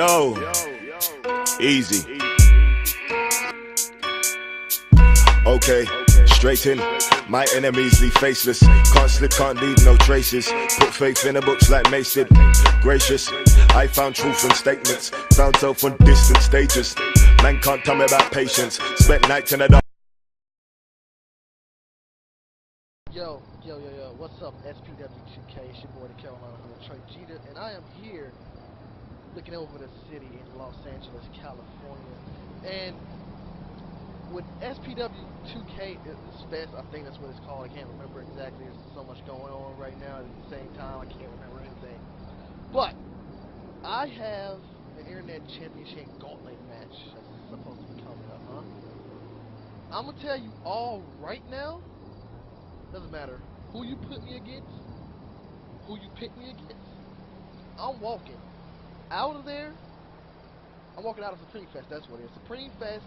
Yo, easy. Okay, straight in. My enemies leave faceless. Can't slip, can't leave no traces. Put faith in the books like Mason. Gracious, I found truth in statements. Found self on distant stages. Man can't tell me about patience. Spent nights in the dark. Yo, what's up, SPW2K? It's your boy, the Carolina Hood, Trent Jeter, and I am here looking over the city in Los Angeles, California. And with SPW2K Fest, I think that's what it's called. I can't remember exactly. There's so much going on right now at the same time. I can't remember anything. But I have an Internet Championship Gauntlet match that's supposed to be coming up, huh? I'm gonna tell you all right now. Doesn't matter who you put me against, who you pick me against. I'm walking out of there. I'm walking out of Supreme Fest. That's what it is. Supreme Fest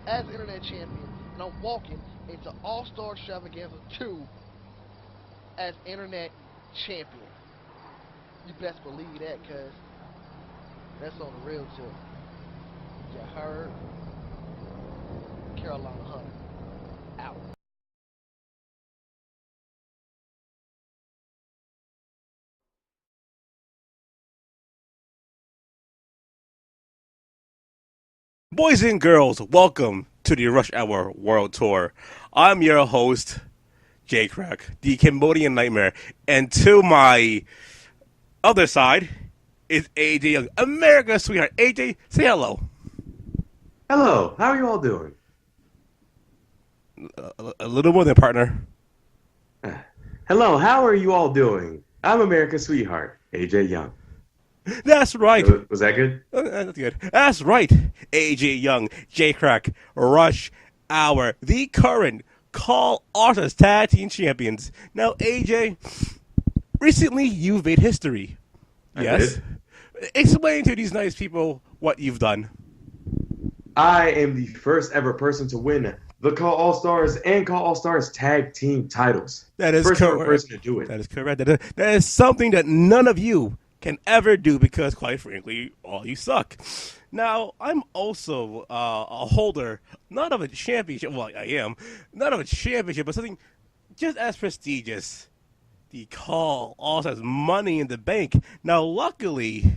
as Internet Champion, and I'm walking into All Star Extravaganza 2 as Internet Champion. You best believe that, cause that's on the real too. You heard? Carolina Hunter out. Boys and girls, welcome to the Rush Hour World Tour. I'm your host, Jay Krack, the Cambodian Nightmare, and to my other side is AJ Young, America's sweetheart. AJ, say hello. Hello, how are you all doing? A little more than partner. Hello, how are you all doing? I'm America's sweetheart, AJ Young. That's right. Was that good? That's good. That's right. AJ Young, Jay Krack, Rush Hour, the current CAW All Stars Tag Team Champions. Now, AJ, recently you've made history. Yes. Did. Explain to these nice people what you've done. I am the first ever person to win the CAW All Stars and CAW All Stars Tag Team titles. That is first correct. ever person to do it. That is correct. That is something that none of you can ever do because, quite frankly, all you suck. Now, I'm also a holder, not of a championship, well, I am, not of a championship, but something just as prestigious, the CAW All Stars Money in the Bank. Now, luckily,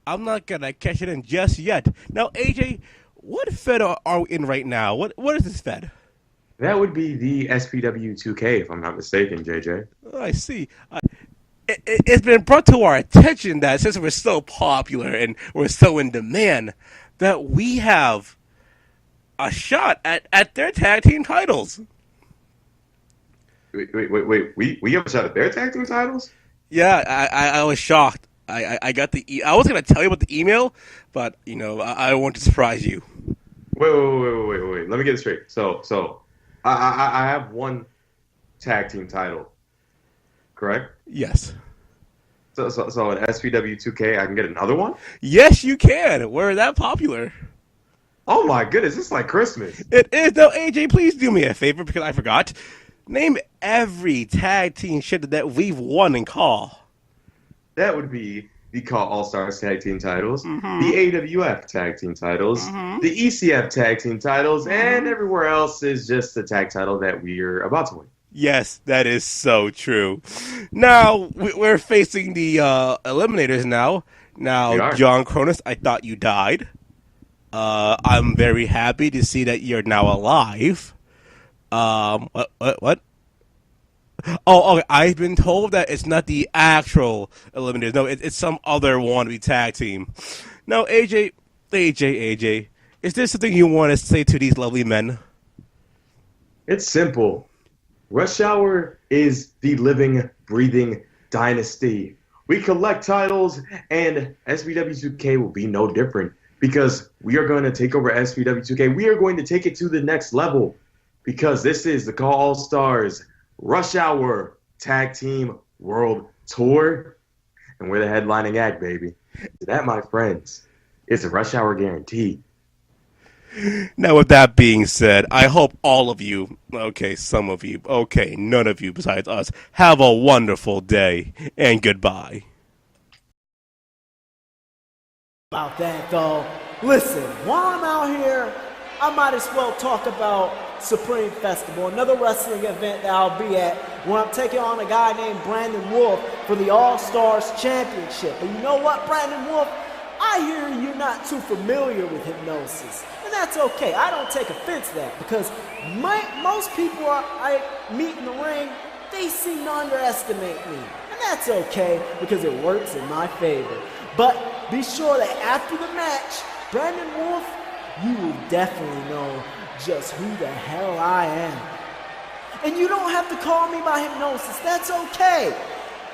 I'm not going to cash it in just yet. Now, AJ, what fed are we in right now? What is this fed? That would be the SPW2K, if I'm not mistaken, JJ. Oh, I see. It's been brought to our attention that since we're so popular and we're so in demand, that we have a shot at their tag team titles. Wait. We have a shot at their tag team titles? Yeah, I was shocked. I got I was going to tell you about the email, but, I want to surprise you. Wait. Let me get it straight. So I have one tag team title. Correct? Yes. So at SPW2K, I can get another one? Yes, you can. We're that popular. Oh my goodness, it's like Christmas. It is. Though, AJ, please do me a favor because I forgot. Name every tag team shit that we've won in CAW. That would be the CAW All Stars Tag Team titles, Mm-hmm. the AWF Tag Team titles, Mm-hmm. the ECF Tag Team titles, and everywhere else is just the tag title that we're about to win. Yes, that is so true. Now, we're facing the Eliminators now. Now, John Cronus, I thought you died. I'm very happy to see that you're now alive. What? Oh, okay. I've been told that it's not the actual Eliminators. No, it's some other wannabe tag team. Now, AJ, is there something you want to say to these lovely men? It's simple. Rush Hour is the living, breathing dynasty. We collect titles, and SPW2K will be no different because we are going to take over SPW2K. We are going to take it to the next level because this is the CAW All Stars Rush Hour Tag Team World Tour, and we're the headlining act, baby. That, my friends, is a Rush Hour guarantee. Now, with that being said, I hope all of you, okay, some of you, okay, none of you besides us, have a wonderful day, and goodbye. About that though, listen, while I'm out here, I might as well talk about Supreme Festival, another wrestling event that I'll be at, where I'm taking on a guy named Brandon Wolf for the All Stars Championship. And you know what, Brandon Wolf? I hear you're not too familiar with hypnosis. And that's okay. I don't take offense to that, because most people I meet in the ring, they seem to underestimate me. And that's okay, because it works in my favor. But be sure that after the match, Brandon Wolf, you will definitely know just who the hell I am. And you don't have to call me by hypnosis. That's okay.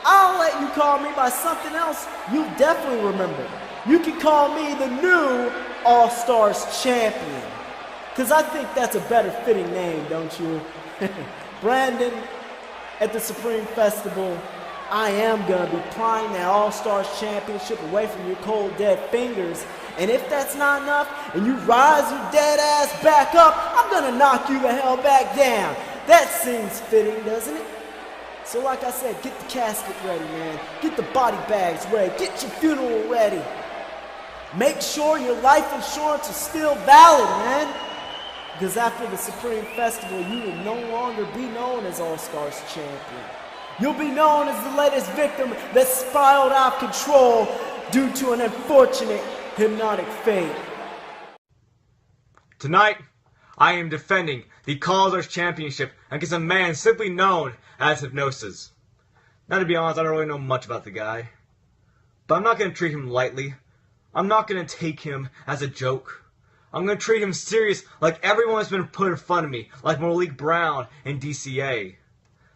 I'll let you call me by something else you'll definitely remember. You can call me the new All Stars Champion, because I think that's a better fitting name, don't you? Brandon, at the Supreme Festival, I am going to be prying that All Stars Championship away from your cold, dead fingers. And if that's not enough, and you rise your dead ass back up, I'm going to knock you the hell back down. That seems fitting, doesn't it? So like I said, get the casket ready, man. Get the body bags ready. Get your funeral ready. Make sure your life insurance is still valid, man. Because after the Supreme Festival, you will no longer be known as All Stars Champion. You'll be known as the latest victim that spiraled out of control due to an unfortunate hypnotic fate. Tonight, I am defending the CAW All Stars Championship against a man simply known as Hypnosis. Now, to be honest, I don't really know much about the guy. But I'm not going to treat him lightly. I'm not going to take him as a joke. I'm going to treat him serious like everyone has been put in front of me, like Malik Brown in DCA.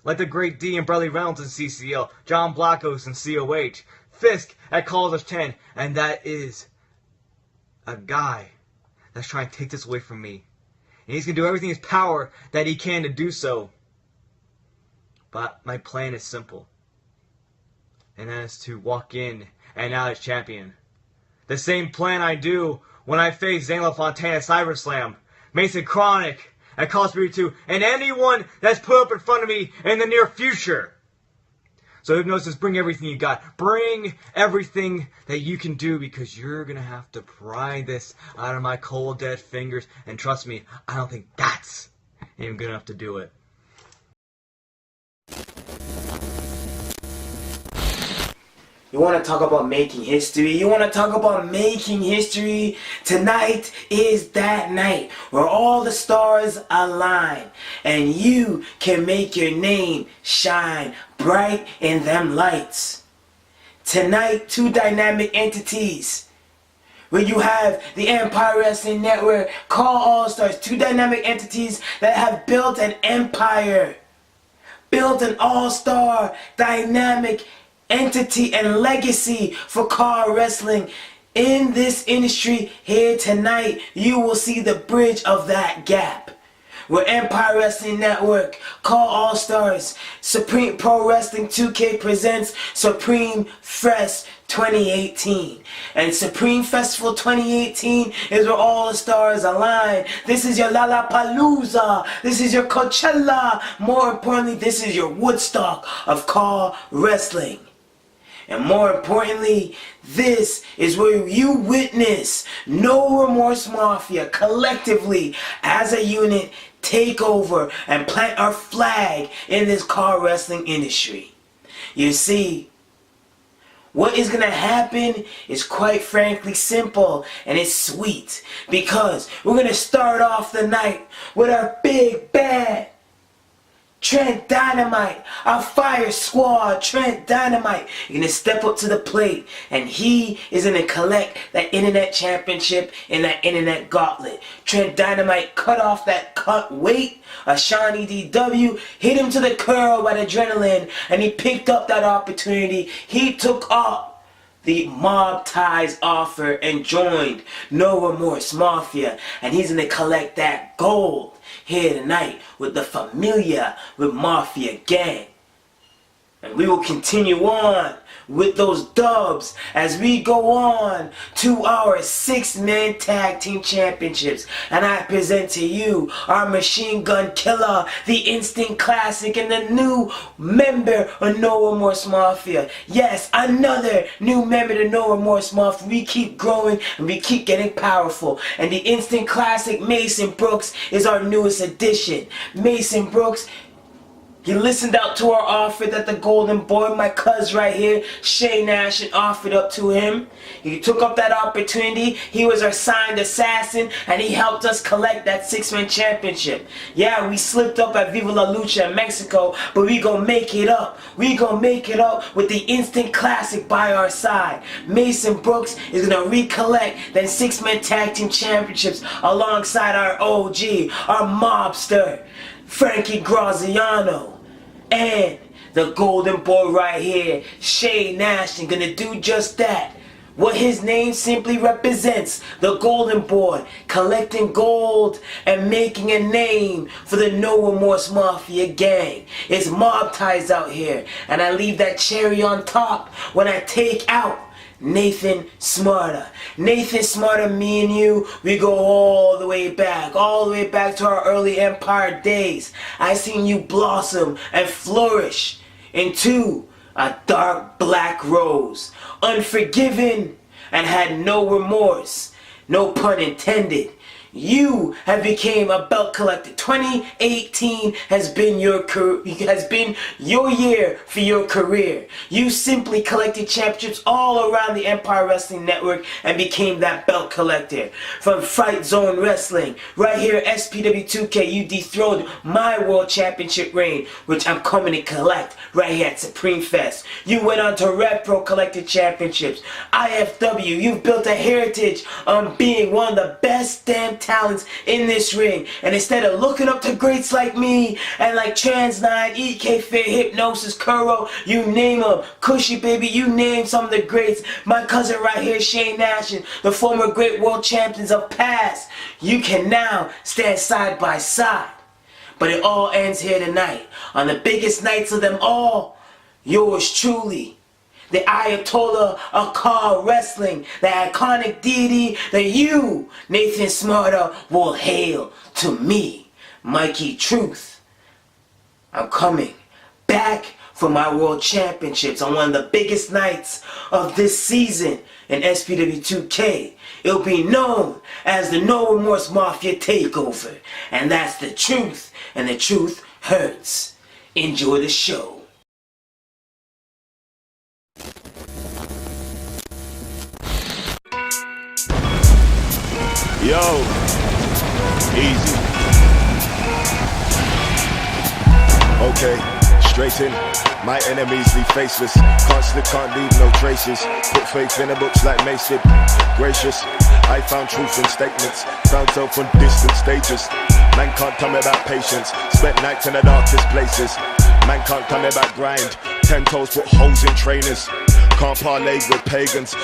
Like the Great D and Bradley Reynolds in CCL, John Blackos in COH, Fisk at CAW All Stars 10, and that is a guy that's trying to take this away from me. And he's going to do everything in his power that he can to do so. But my plan is simple. And that is to walk in and out as champion. The same plan I do when I face Zane LaFontaine at CyberSlam, Mason Chronic at CAW SPW2, and anyone that's put up in front of me in the near future. So Hypnosis, bring everything you got. Bring everything that you can do, because you're going to have to pry this out of my cold, dead fingers. And trust me, I don't think that's even good enough to do it. You want to talk about making history? You want to talk about making history? Tonight is that night where all the stars align and you can make your name shine bright in them lights. Tonight, two dynamic entities where you have the Empire Wrestling Network, CAW All Stars, two dynamic entities that have built an empire, built an all-star dynamic entity and legacy for car wrestling in this industry. Here tonight, you will see the bridge of that gap, where Empire Wrestling Network, CAW All Stars, Supreme Pro Wrestling 2K presents Supreme Fest 2018. And Supreme Festival 2018 is where all the stars align. This is your Lollapalooza. This is your Coachella. More importantly, this is your Woodstock of car wrestling. And more importantly, this is where you witness No Remorse Mafia collectively as a unit take over and plant our flag in this car wrestling industry. You see, what is going to happen is quite frankly simple, and it's sweet, because we're going to start off the night with our big bad Trent Dynamite, our fire squad, Trent Dynamite. You're going to step up to the plate, and he is going to collect that internet championship in that internet gauntlet. Trent Dynamite cut off that cut weight, a shiny DW, hit him to the curl by the adrenaline, and he picked up that opportunity. He took up the Mob Ties offer and joined No Remorse Mafia, and he's going to collect that gold here tonight with the Familia with Mafia Gang. And we will continue on with those dubs as we go on to our 6-man tag team championships. And I present to you our machine gun killer, the Instant Classic, and the new member of No Remorse Mafia. Yes, another new member to No Remorse Mafia. We keep growing and we keep getting powerful. And the Instant Classic, Mason Brooks, is our newest addition. Mason Brooks, he listened out to our offer that the Golden Boy, my cuz right here, Shay Nash, offered up to him. He took up that opportunity. He was our signed assassin, and he helped us collect that 6-man championship. Yeah, we slipped up at Viva La Lucha in Mexico, but we gonna make it up. We gonna make it up with the Instant Classic by our side. Mason Brooks is gonna recollect that 6-man tag team championships alongside our OG, our mobster, Frankie Graziano, and the Golden Boy right here, Shay Nash, and gonna do just that. What his name simply represents, the Golden Boy, collecting gold and making a name for the No Remorse Mafia gang. It's mob ties out here, and I leave that cherry on top when I take out Nathan Smarter. Nathan Smarter, me and you, we go all the way back to our early Empire days. I seen you blossom and flourish into a dark black rose, unforgiven and had no remorse, no pun intended. You have became a belt collector. 2018 has been your year for your career. You simply collected championships all around the Empire Wrestling Network and became that belt collector. From Fight Zone Wrestling, right here SPW2K, you dethroned my World Championship reign, which I'm coming to collect right here at Supreme Fest. You went on to Red Pro collected championships. IFW, you've built a heritage on being one of the best damn talents in this ring, and instead of looking up to greats like me and like Trans9, EK Fit, Hypnosis, Kuro, you name them, Kushy baby, you name some of the greats, my cousin right here, Shane Nash, and the former great world champions of past, you can now stand side by side. But it all ends here tonight, on the biggest nights of them all, yours truly, the Ayatollah of CAW Wrestling, the iconic deity that you, Nathan Smarter, will hail to me, Mikey Truth. I'm coming back for my World Championships on one of the biggest nights of this season in SPW2K. It'll be known as the No Remorse Mafia Takeover. And that's the truth, and the truth hurts. Enjoy the show. Yo, easy. Okay, straight in. My enemies leave faceless. Can't slip, can't leave no traces. Put faith in the books like Mason. Gracious, I found truth in statements. Found self on distant stages. Man can't tell me about patience. Spent nights in the darkest places. Man can't tell me about grind. 10 toes put holes in trainers. Can't parlay with pagans.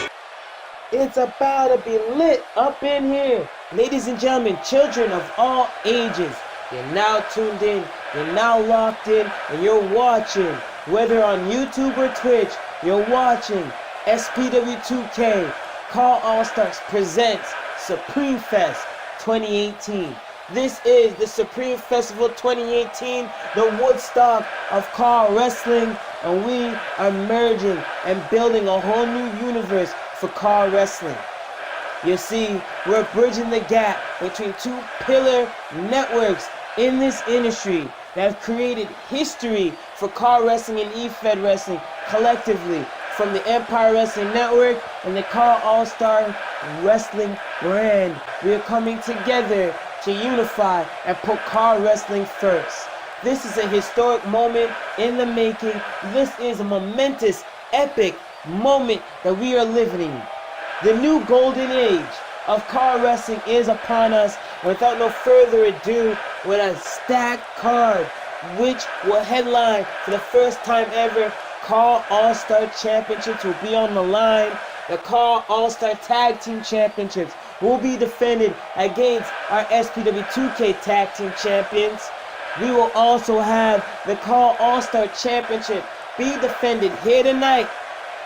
It's about to be lit up in here. Ladies and gentlemen, children of all ages, you're now tuned in, you're now locked in, and you're watching, whether on YouTube or Twitch, you're watching SPW2K CAW All Stars presents Supreme Fest 2018. This is the Supreme Festival 2018, the Woodstock of CAW Wrestling, and we are merging and building a whole new universe for CAW Wrestling. You see, we're bridging the gap between two pillar networks in this industry that have created history for CAW Wrestling and eFed Wrestling collectively, from the Empire Wrestling Network and the CAW All Star Wrestling brand. We are coming together to unify and put CAW Wrestling first. This is a historic moment in the making. This is a momentous, epic moment that we are living in. The new golden age of CAW Wrestling is upon us. Without no further ado, with a stacked card, which will headline for the first time ever, CAW All Star Championships will be on the line. The CAW All Star Tag Team Championships will be defended against our SPW2K Tag Team Champions. We will also have the CAW All Star Championship be defended here tonight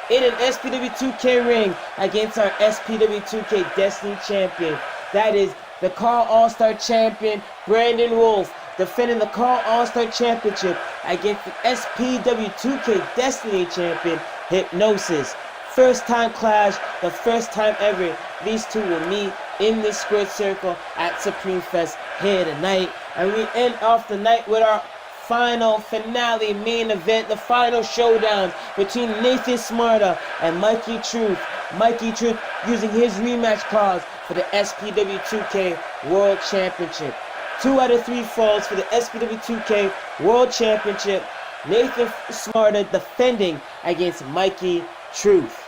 in an SPW2K ring against our SPW2K Destiny Champion. That is the CAW All-Star Champion, Brandon Wolf, defending the CAW All-Star Championship against the SPW2K Destiny Champion, Hypnosis. First time clash, the first time ever these two will meet in this squared circle at Supreme Fest here tonight. And we end off the night with our final finale main event, the final showdown between Nathan Smarta and Mikey Truth. Mikey Truth using his rematch clause for the SPW2K World Championship. 2 out of 3 falls for the SPW2K World Championship. Nathan Smarta defending against Mikey Truth.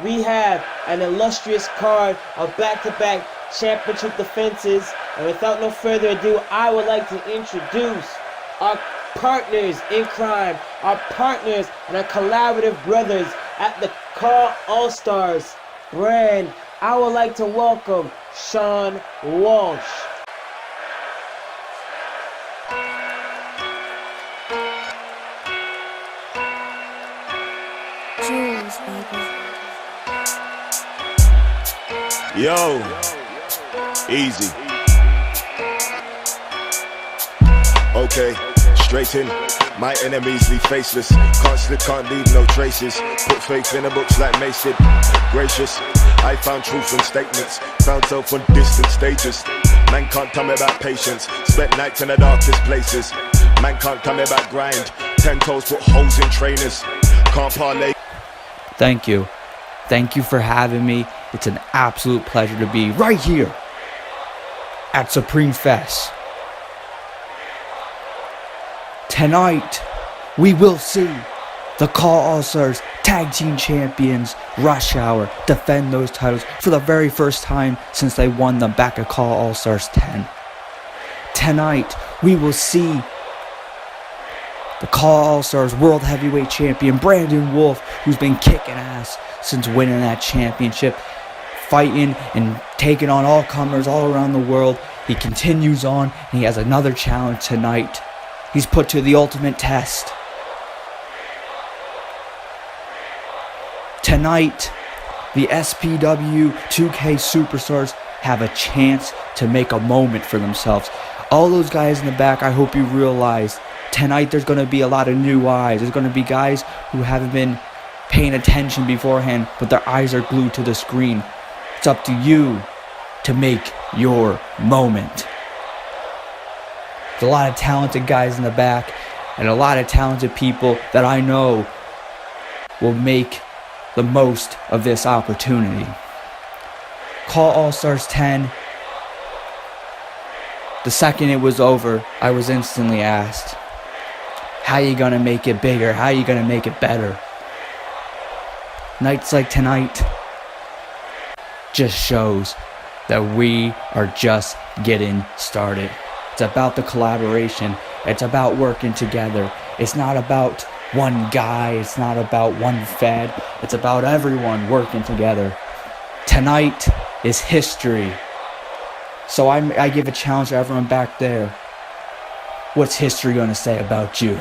We have an illustrious card of back-to-back championship defenses. And without no further ado, I would like to introduce our partners in crime, our partners and our collaborative brothers at the CAW All Stars brand. I would like to welcome Sean Walsh. Jules, baby. Yo, easy. Okay, straight in. My enemies leave faceless. Can't slip, can't leave no traces. Put faith in the books like Mason. Gracious, I found truth in statements. Found self on distant stages. Man can't tell me about patience. Spent nights in the darkest places. Man can't tell me about grind. 10 toes put holes in trainers. Can't parlay. Thank you. Thank you for having me. It's an absolute pleasure to be right here at Supreme Fest. Tonight, we will see the CAW All Stars Tag Team Champions Rush Hour defend those titles for the very first time since they won them back at CAW All Stars 10. Tonight, we will see the CAW All Stars World Heavyweight Champion Brandon Wolf, who's been kicking ass since winning that championship, fighting and taking on all comers all around the world. He continues on, and he has another challenge tonight. He's put to the ultimate test. Tonight, the SPW2K Superstars have a chance to make a moment for themselves. All those guys in the back, I hope you realize, tonight there's going to be a lot of new eyes. There's going to be guys who haven't been paying attention beforehand, but their eyes are glued to the screen. It's up to you to make your moment. There's a lot of talented guys in the back and a lot of talented people that I know will make the most of this opportunity. CAW All Stars 10. The second it was over, I was instantly asked, how you gonna make it bigger? How you gonna make it better? Nights like tonight just shows that we are just getting started. It's about the collaboration. It's about working together. It's not about one guy. It's not about one fed. It's about everyone working together. Tonight is history. So I give a challenge to everyone back there. What's history going to say about you?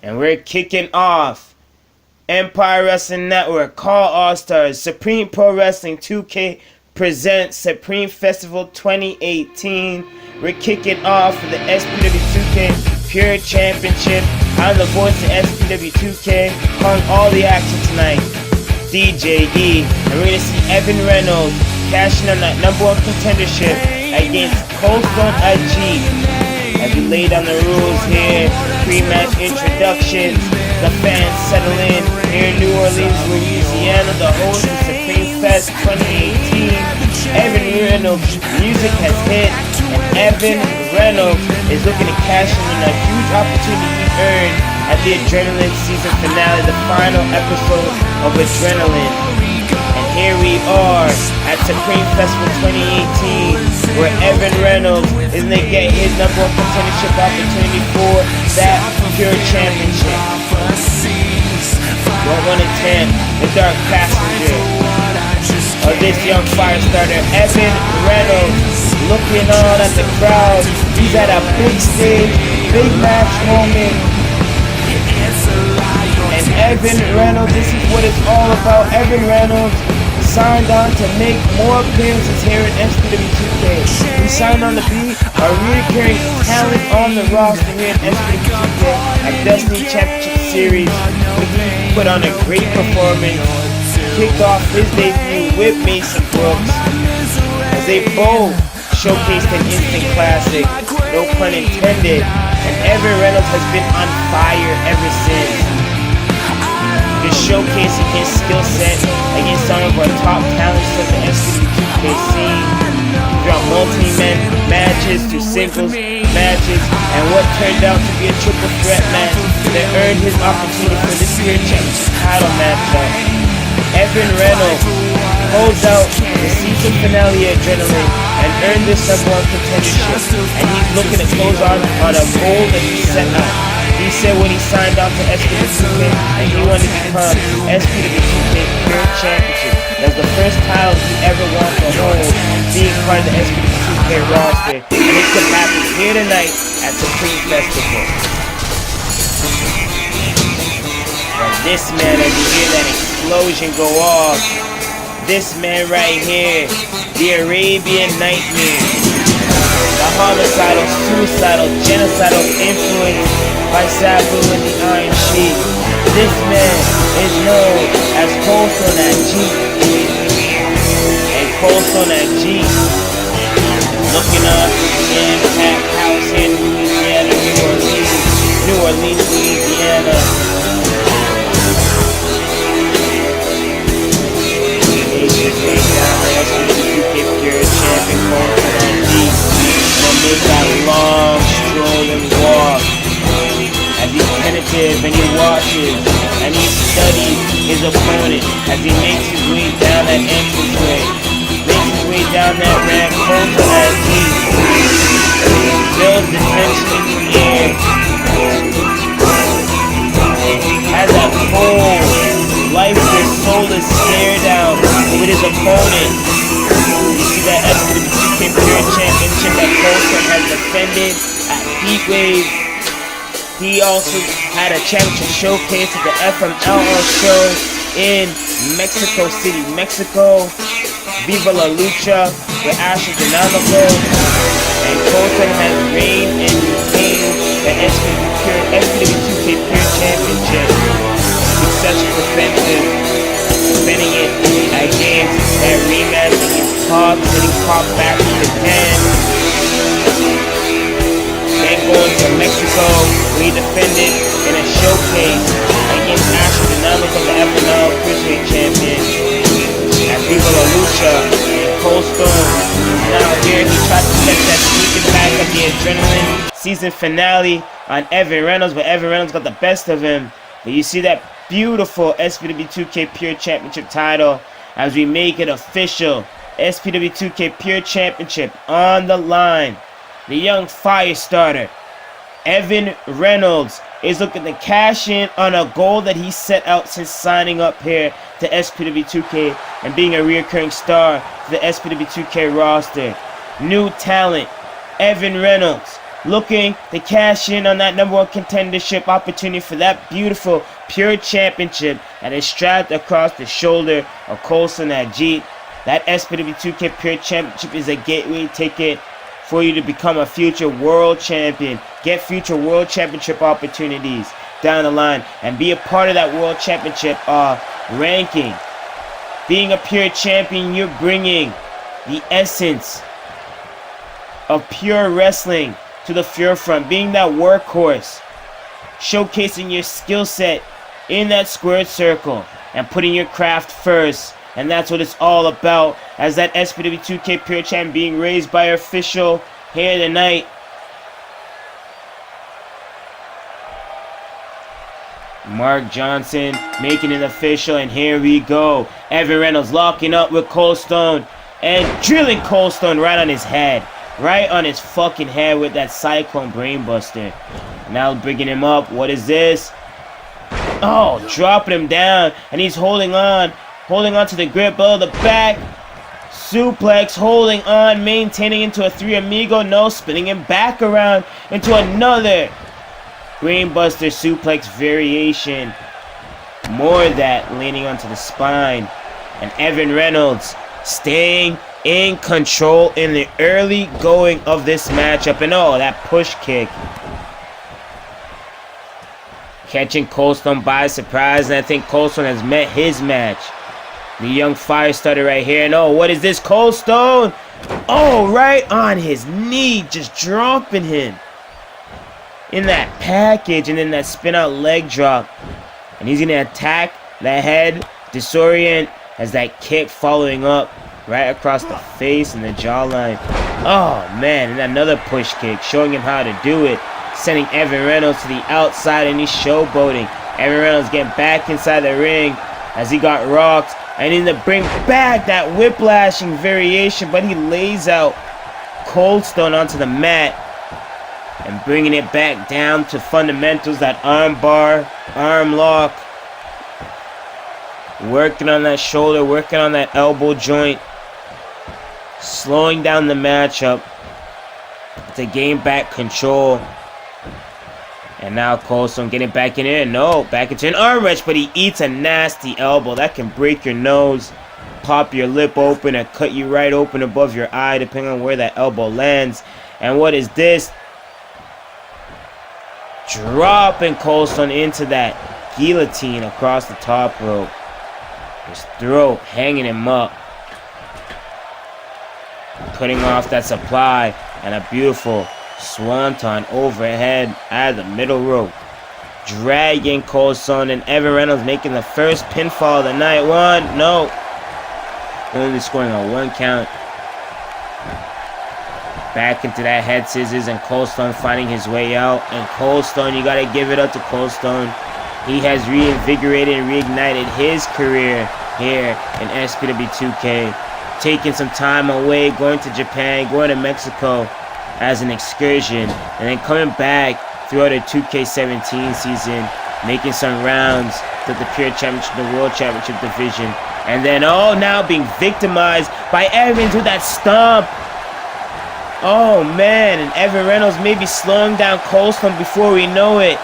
And we're kicking off Empire Wrestling Network, CAW All Stars, Supreme Pro Wrestling 2K presents Supreme Festival 2018. We're kicking off for the SPW2K Pure Championship. I'm the voice of SPW2K, calling all the action tonight, DJ D. And we're going to see Evan Reynolds cashing on that #1 contendership against COLDSTONE Ahjit. As we lay down the rules here, pre-match introductions, the fans settle in here in New Orleans, Louisiana, the host of Supreme Fest 2018. Evan Reynolds' music has hit, and Evan Reynolds is looking to cash in on a huge opportunity he earned at the Adrenaline season finale, the final episode of Adrenaline. And here we are at Supreme Festival 2018, where Evan Reynolds is going to get his #1 contendership opportunity for that Pure Championship. don't want to tempt the dark passenger of this young fire starter, Evan Reynolds, looking on at the crowd. He's at a big stage, big match moment. And Evan Reynolds, this is what it's all about. Evan Reynolds signed on to make more appearances here at SPW2K. He signed on to be a recurring talent on the roster here at SPW2K at Destiny Championship Series. He put on a great performance, kicked off his debut with Mason Brooks as they both showcased an instant classic, no pun intended, and Evan Reynolds has been on fire ever since. Just showcasing his skill set against some of our top talents of the SPW2K scene. Throughout multi-man matches to singles matches, and what turned out to be a triple threat match that earned his opportunity for this Spirit Championship title matchup. Evan Reynolds holds out the season finale adrenaline and earned this #1 contendership, and he's looking to close on a goal that he set out. He said when he signed on to SPW2K and he wanted to become SPW2K Pure Championship. That's the first title he ever wanted to hold, being part of the SPW2K roster, and it could happen here tonight at the Supreme Festival. Now this man, as you hear that explosion go off, this man right here, the Arabian Nightmare, the homicidal, suicidal, genocidal influence by Sabu and the Iron Sheik. This man is known as COLDSTONE Ahjit. And COLDSTONE Ahjit, looking up in Pack House in Louisiana, New Orleans, Louisiana. Pure champion COLDSTONE Ahjit. Gonna make that long strolling walk as he's tentative and he watches and he studies his opponent as he makes his way down that entranceway, makes his way down that ramp. COLDSTONE Ahjit builds the tension in the air, has a cold, lifeless, soulless stare down with his opponent. You see that SPW2K Pure Championship that COLDSTONE has defended at Heatwave. He also had a championship showcase at the FMLL show in Mexico City, Mexico. Viva la Lucha with Astro Dinamico. And COLDSTONE has reigned and retained the SPW2K Pure Championship. Successful defending it against that rematch against Pac, sending Pac back to Japan. Then going to Mexico, where he defended in a showcase against Astro Dinamico, the FNL Cruiserweight Champion. At Viva la Lucha, and COLDSTONE is now here. He tried to catch that sneaking back of the adrenaline season finale on Evan Reynolds, but Evan Reynolds got the best of him. But you see that beautiful SPW2K Pure Championship title as we make it official. SPW2K Pure Championship on the line. The young fire starter, Evan Reynolds, is looking to cash in on a goal that he set out since signing up here to SPW2K and being a recurring star to the SPW2K roster. New talent, Evan Reynolds, looking to cash in on that #1 contendership opportunity for that beautiful Pure Championship that is strapped across the shoulder of COLDSTONE Ahjit. That SPW2K Pure Championship is a gateway ticket for you to become a future world champion, get future world championship opportunities down the line, and be a part of that world championship ranking. Being a pure champion, you're bringing the essence of pure wrestling to the forefront, being that workhorse, showcasing your skill set in that squared circle, and putting your craft first. And that's what it's all about, as that SPW2K Pure Champ being raised by our official here tonight. Mark Johnson making it official, and here we go. Evan Reynolds locking up with COLDSTONE and drilling COLDSTONE right on his head. Right on his fucking head with that Cyclone Brainbuster. Now bringing him up. What is this? Oh, dropping him down, and he's holding on to the grip of the back. Suplex, holding on, maintaining into a 3 amigo. No, spinning him back around into another brainbuster suplex variation. More of that, leaning onto the spine. And Evan Reynolds staying in control in the early going of this matchup. And oh, that push kick. Catching COLDSTONE by surprise, and I think COLDSTONE has met his match. The young fire starter right here, and oh, what is this, COLDSTONE? Oh, right on his knee, just dropping him in that package, and then that spin out leg drop. And he's gonna attack that head, disorient, as that kick following up right across the face and the jawline. Oh man, and another push kick, showing him how to do it. Sending Evan Reynolds to the outside, and he's showboating. Evan Reynolds getting back inside the ring as he got rocked. And in the bring back that whiplashing variation, but he lays out COLDSTONE onto the mat and bringing it back down to fundamentals, that arm bar, arm lock. Working on that shoulder, working on that elbow joint. Slowing down the matchup to gain back control. And now COLDSTONE getting back in there. No, back into an arm wrench, but he eats a nasty elbow. That can break your nose, pop your lip open, and cut you right open above your eye, depending on where that elbow lands. And what is this? Dropping COLDSTONE into that guillotine across the top rope. His throat hanging him up. Cutting off that supply, and a beautiful swanton overhead at the middle rope. Dragging COLDSTONE, and Evan Reynolds making the first pinfall of the night. No. Only scoring a 1 count. Back into that head scissors, and COLDSTONE finding his way out. And COLDSTONE, you gotta give it up to COLDSTONE. He has reinvigorated and reignited his career here in SPW2K. Taking some time away, going to Japan, going to Mexico as an excursion, and then coming back throughout a 2K17 season, making some rounds to the Pure Championship, the World Championship division, and then now being victimized by Evans with that stomp. Oh man, and Evan Reynolds maybe slowing down COLDSTONE before we know it.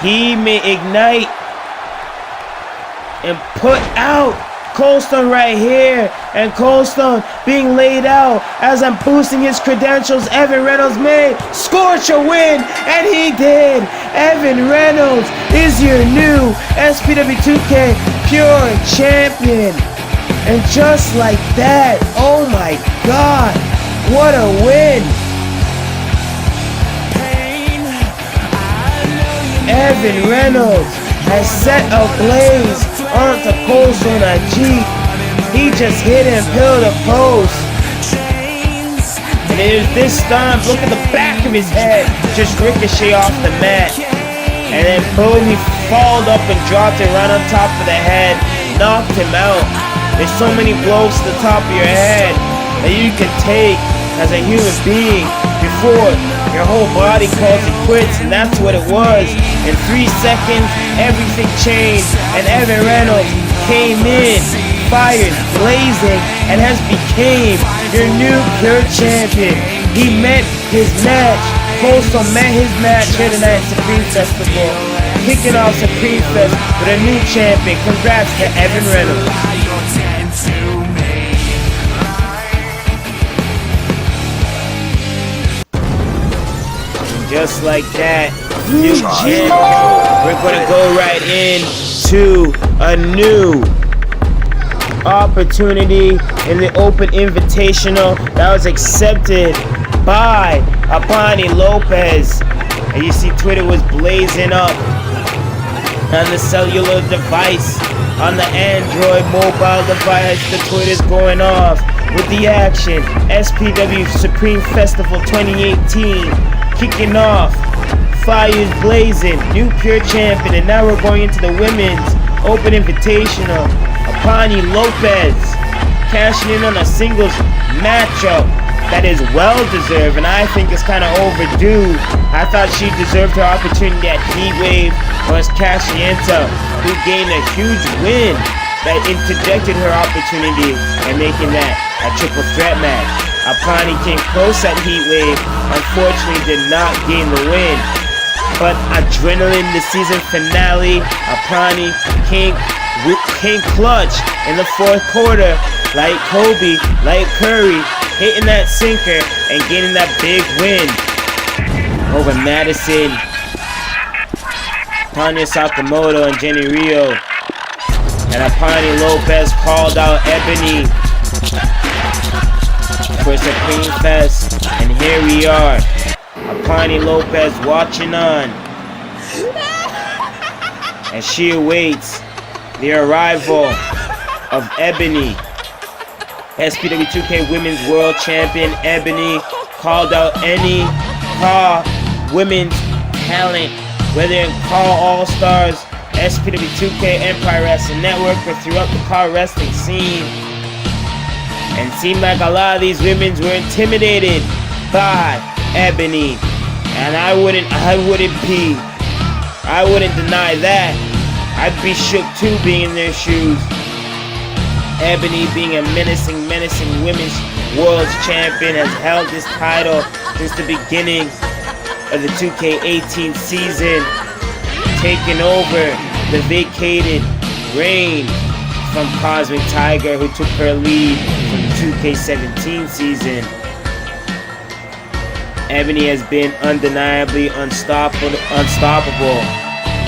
He may ignite and put out COLDSTONE right here, and COLDSTONE being laid out as I'm boosting his credentials. Evan Reynolds may scorch a win, and he did. Evan Reynolds is your new SPW2K Pure Champion, and just like that, oh my God, what a win! Evan Reynolds has set ablaze onto COLDSTONE Ahjit. He just hit him pillar to post. And there's this stomp. Look at the back of his head just ricochet off the mat. And then boom, he followed up and dropped it right on top of the head. Knocked him out. There's so many blows to the top of your head that you can take as a human being before your whole body calls it quits, and that's what it was. In 3 seconds, everything changed, and Evan Reynolds came in, fires blazing, and has became your new Pure Champion. He met his match. COLDSTONE met his match here tonight at Supreme Festival, kicking off Supreme Fest with a new champion. Congrats to Evan Reynolds. Just like that, new champion. We're going to go right into a new opportunity in the Open Invitational that was accepted by Aponi Lopez. And you see Twitter was blazing up on the cellular device, on the Android mobile device. The Twitter's going off with the action. SPW Supreme Festival 2018 kicking off. Fires blazing. New Pure Champion. And now we're going into the Women's Open Invitational. Aponi Lopez cashing in on a singles matchup that is well deserved, and I think it's kind of overdue. I thought she deserved her opportunity at Heatwave against Cashienta, who gained a huge win that interjected her opportunity and making that a triple threat match. Aponi came close at Heatwave, unfortunately did not gain the win. But adrenaline, the season finale, Aponi came clutch in the fourth quarter, like Kobe, like Curry, hitting that sinker and getting that big win over Madison, Tanya Sakamoto, and Jenny Rio. And Aponi Lopez called out Ebony for Supreme Fest, and here we are. Aponi Lopez watching on as she awaits the arrival of Ebony. SPW2K Women's World Champion Ebony called out any CAW Women's talent, whether in CAW All Stars, SPW2K Empire Wrestling Network, or throughout the CAW wrestling scene. And it seemed like a lot of these women were intimidated by Ebony, and I wouldn't deny that. I'd be shook too being in their shoes. Ebony, being a menacing women's world champion, has held this title since the beginning of the 2K18 season, taking over the vacated reign from Cosmic Tiger, who took her lead from the 2K17 season. Ebony has been undeniably unstoppable,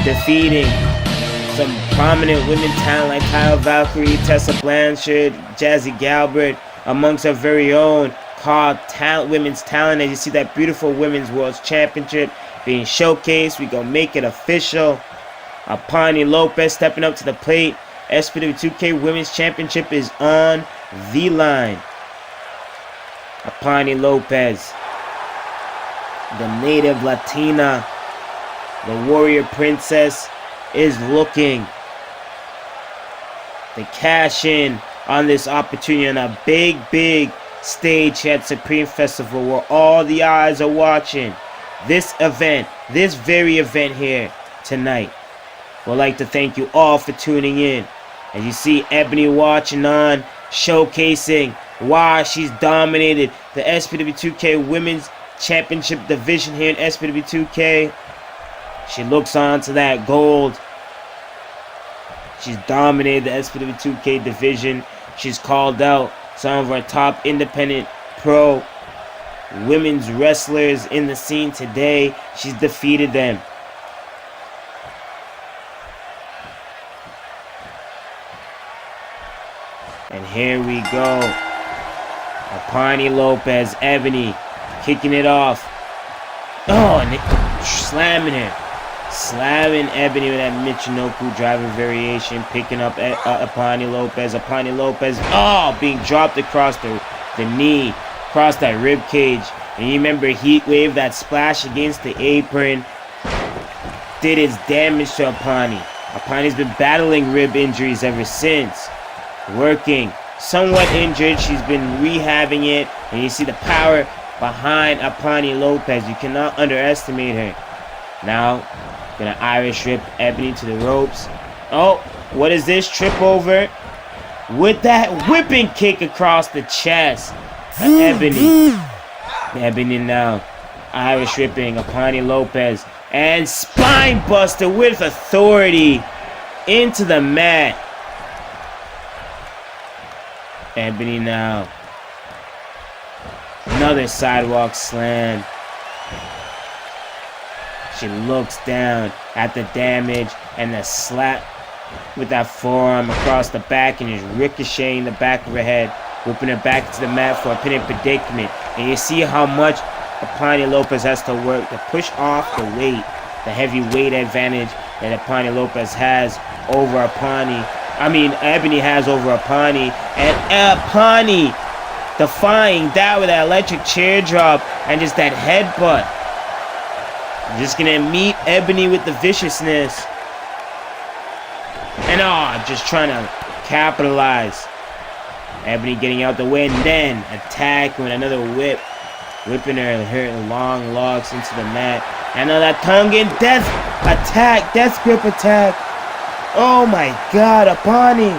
defeating some prominent women talent like Kyle Valkyrie, Tessa Blanchard, Jazzy Galbert, amongst our very own CAW women's talent. As you see that beautiful Women's World Championship being showcased, we gonna make it official. Aponi Lopez stepping up to the plate. SPW2K Women's Championship is on the line. Aponi Lopez, the native Latina, the warrior princess, is looking to cash in on this opportunity on a big stage at Supreme Festival, where all the eyes are watching this event, this very event here tonight. We'd like to thank you all for tuning in. As you see Ebony watching on, showcasing why she's dominated the SPW2K Women's Championship division here in SPW2K. She looks on to that gold. She's dominated the SPW2K division. She's called out some of our top independent pro women's wrestlers in the scene today. She's defeated them. And here we go. Aponi Lopez, Ebony, kicking it off. Oh, and slamming her. Slamming Ebony with that Michinoku driver variation, picking up Aponi Lopez. Aponi Lopez, oh, being dropped across the knee, across that rib cage. And you remember Heatwave, that splash against the apron did its damage to Aponi. Aponi's been battling rib injuries ever since. Working, somewhat injured, she's been rehabbing it. And you see the power behind Aponi Lopez. You cannot underestimate her. Now, gonna Irish rip Ebony to the ropes. Oh, what is this? Trip over with that whipping kick across the chest. Ebony now Irish ripping Aponi Lopez, and spine buster with authority into the mat. Ebony now, another sidewalk slam. She looks down at the damage and the slap with that forearm across the back, and is ricocheting the back of her head, whipping her back to the mat for a pinning predicament. And you see how much Aponi Lopez has to work to push off the weight, the heavy weight advantage that Aponi Lopez has over Ebony has over Aponi. And Aponi defying that with that electric chair drop and just that headbutt. Just gonna meet Ebony with the viciousness. And just trying to capitalize Ebony getting out the way and then attack with another whip. Whipping her long locks into the mat. And now that tongue in death attack, death grip attack. Oh my god, Aponi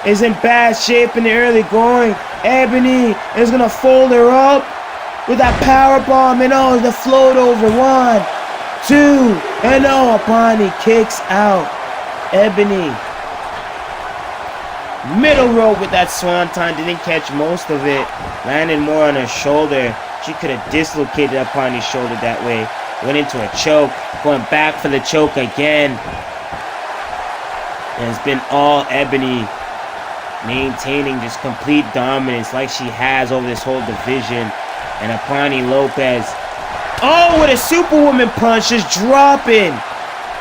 is in bad shape in the early going. Ebony is gonna fold her up with that power bomb, and oh, the float over. 1, 2, and oh, Aponi kicks out. Ebony. Middle rope with that swanton, didn't catch most of it. Landed more on her shoulder. She could have dislocated Aponi's shoulder that way. Went into a choke, going back for the choke again. And it's been all Ebony maintaining just complete dominance like she has over this whole division. And Aponi Lopez, oh, with a superwoman punch, just dropping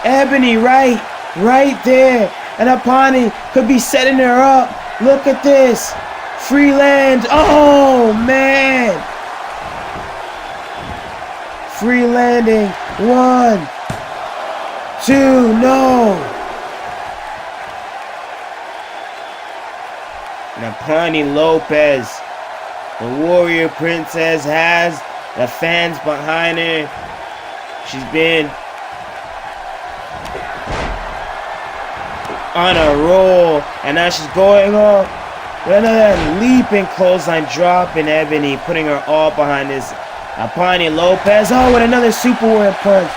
Ebony right there. And Aponi could be setting her up. Look at this. Free land. Oh, man. Free landing. 1, 2, no. And Aponi Lopez, the warrior princess, has the fans behind her. She's been on a roll, and now she's going on with another leaping clothesline, dropping Ebony, putting her all behind this. Aponi Lopez, oh, with another superwoman punch,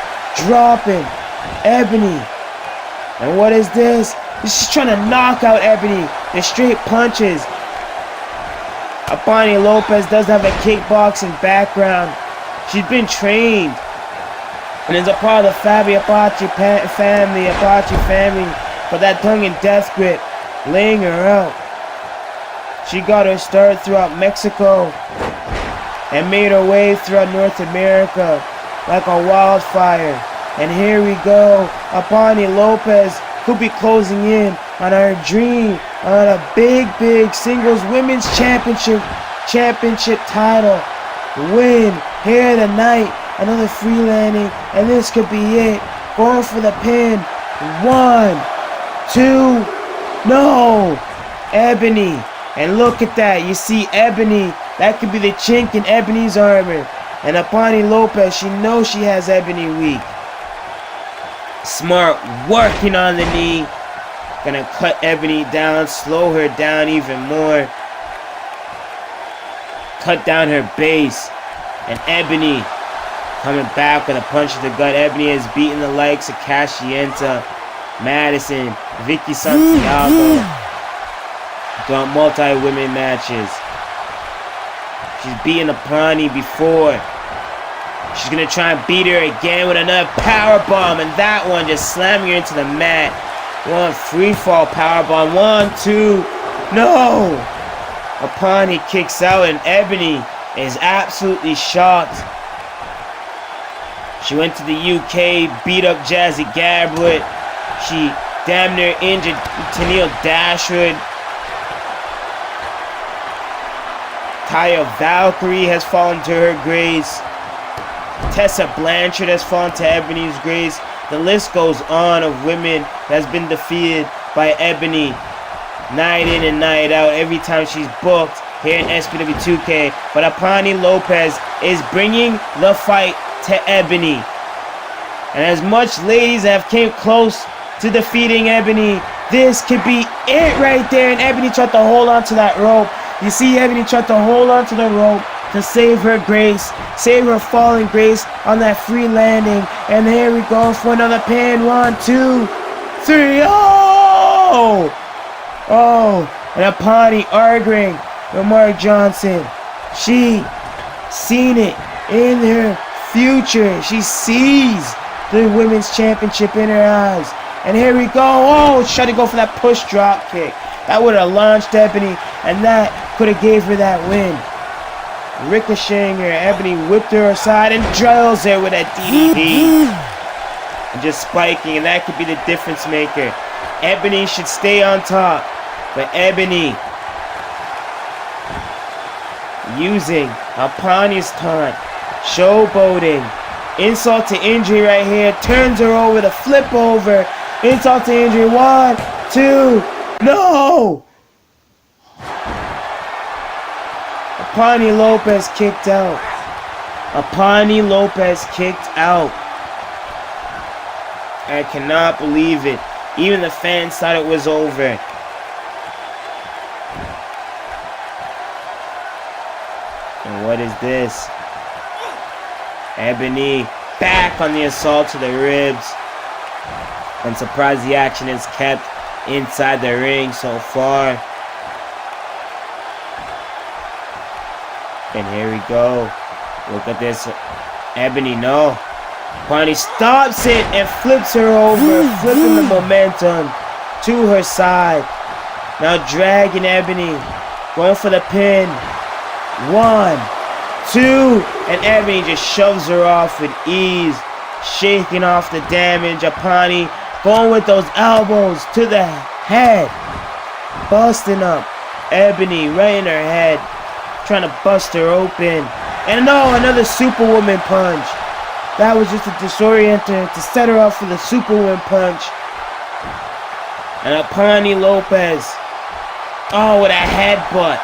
dropping Ebony. And what is this? She's trying to knock out Ebony. The straight punches. Aponi Lopez does have a kickboxing background. She's been trained and is a part of the Apache family. But that tongue and death grip, laying her out. She got her start throughout Mexico and made her way throughout North America like a wildfire. And here we go. Aponi Lopez could be closing in on her dream on a big singles women's championship title win here tonight. Another free landing, and this could be it. Going for the pin. 1, 2, no. Ebony, and look at that. You see Ebony. That could be the chink in Ebony's armor. And Aponi Lopez, she knows she has Ebony weak. Smart working on the knee. Gonna cut Ebony down, slow her down even more. Cut down her base. And Ebony coming back with a punch to the gut. Ebony has beaten the likes of Cashienta, Madison, Vicky Santiago. Done multi-women matches. She's beaten Aponi before. She's gonna try and beat her again with another power bomb, and that one just slamming her into the mat. One free fall power bomb. 1, 2, no. Aponi kicks out, and Ebony is absolutely shocked. She went to the UK, beat up Jazzy Gablet. She damn near injured Tennille Dashwood. Taya Valkyrie has fallen to her grace. Tessa Blanchard has fallen to Ebony's grace. The list goes on of women that has been defeated by Ebony night in and night out every time she's booked here in SPW2K. But Aponi Lopez is bringing the fight to Ebony. And as much ladies have came close to defeating Ebony, this could be it right there. And Ebony tried to hold on to that rope. You see Ebony tried to hold on to the rope to save her grace, save her falling grace on that free landing. And here we go for another pin. 1, 2, 3. Oh! Oh! And Aponi arguing with Mark Johnson. She seen it in her future. She sees the women's championship in her eyes. And here we go. Oh, she tried to go for that push drop kick. That would have launched Ebony, and that could have gave her that win. Ricocheting her, Ebony whipped her aside and drills her with that DDT. And just spiking, and that could be the difference maker. Ebony should stay on top, but Ebony using Aponi's taunt, showboating, insult to injury right here, turns her over with a flip over, insult to injury. 1, 2, no! Aponi Lopez kicked out. Aponi Lopez kicked out. I cannot believe it. Even the fans thought it was over. And what is this? Ebony back on the assault to the ribs. I'm surprised the action is kept inside the ring so far. And here we go. Look at this. Ebony, no. Aponi stops it and flips her over, flipping the momentum to her side. Now dragging Ebony, going for the pin. 1, 2, and Ebony just shoves her off with ease, shaking off the damage. Aponi going with those elbows to the head, busting up Ebony right in her head, trying to bust her open. And no, another Superwoman punch. That was just a disorienter to set her up for the Superwoman punch. And Aponi Lopez, oh, with a headbutt.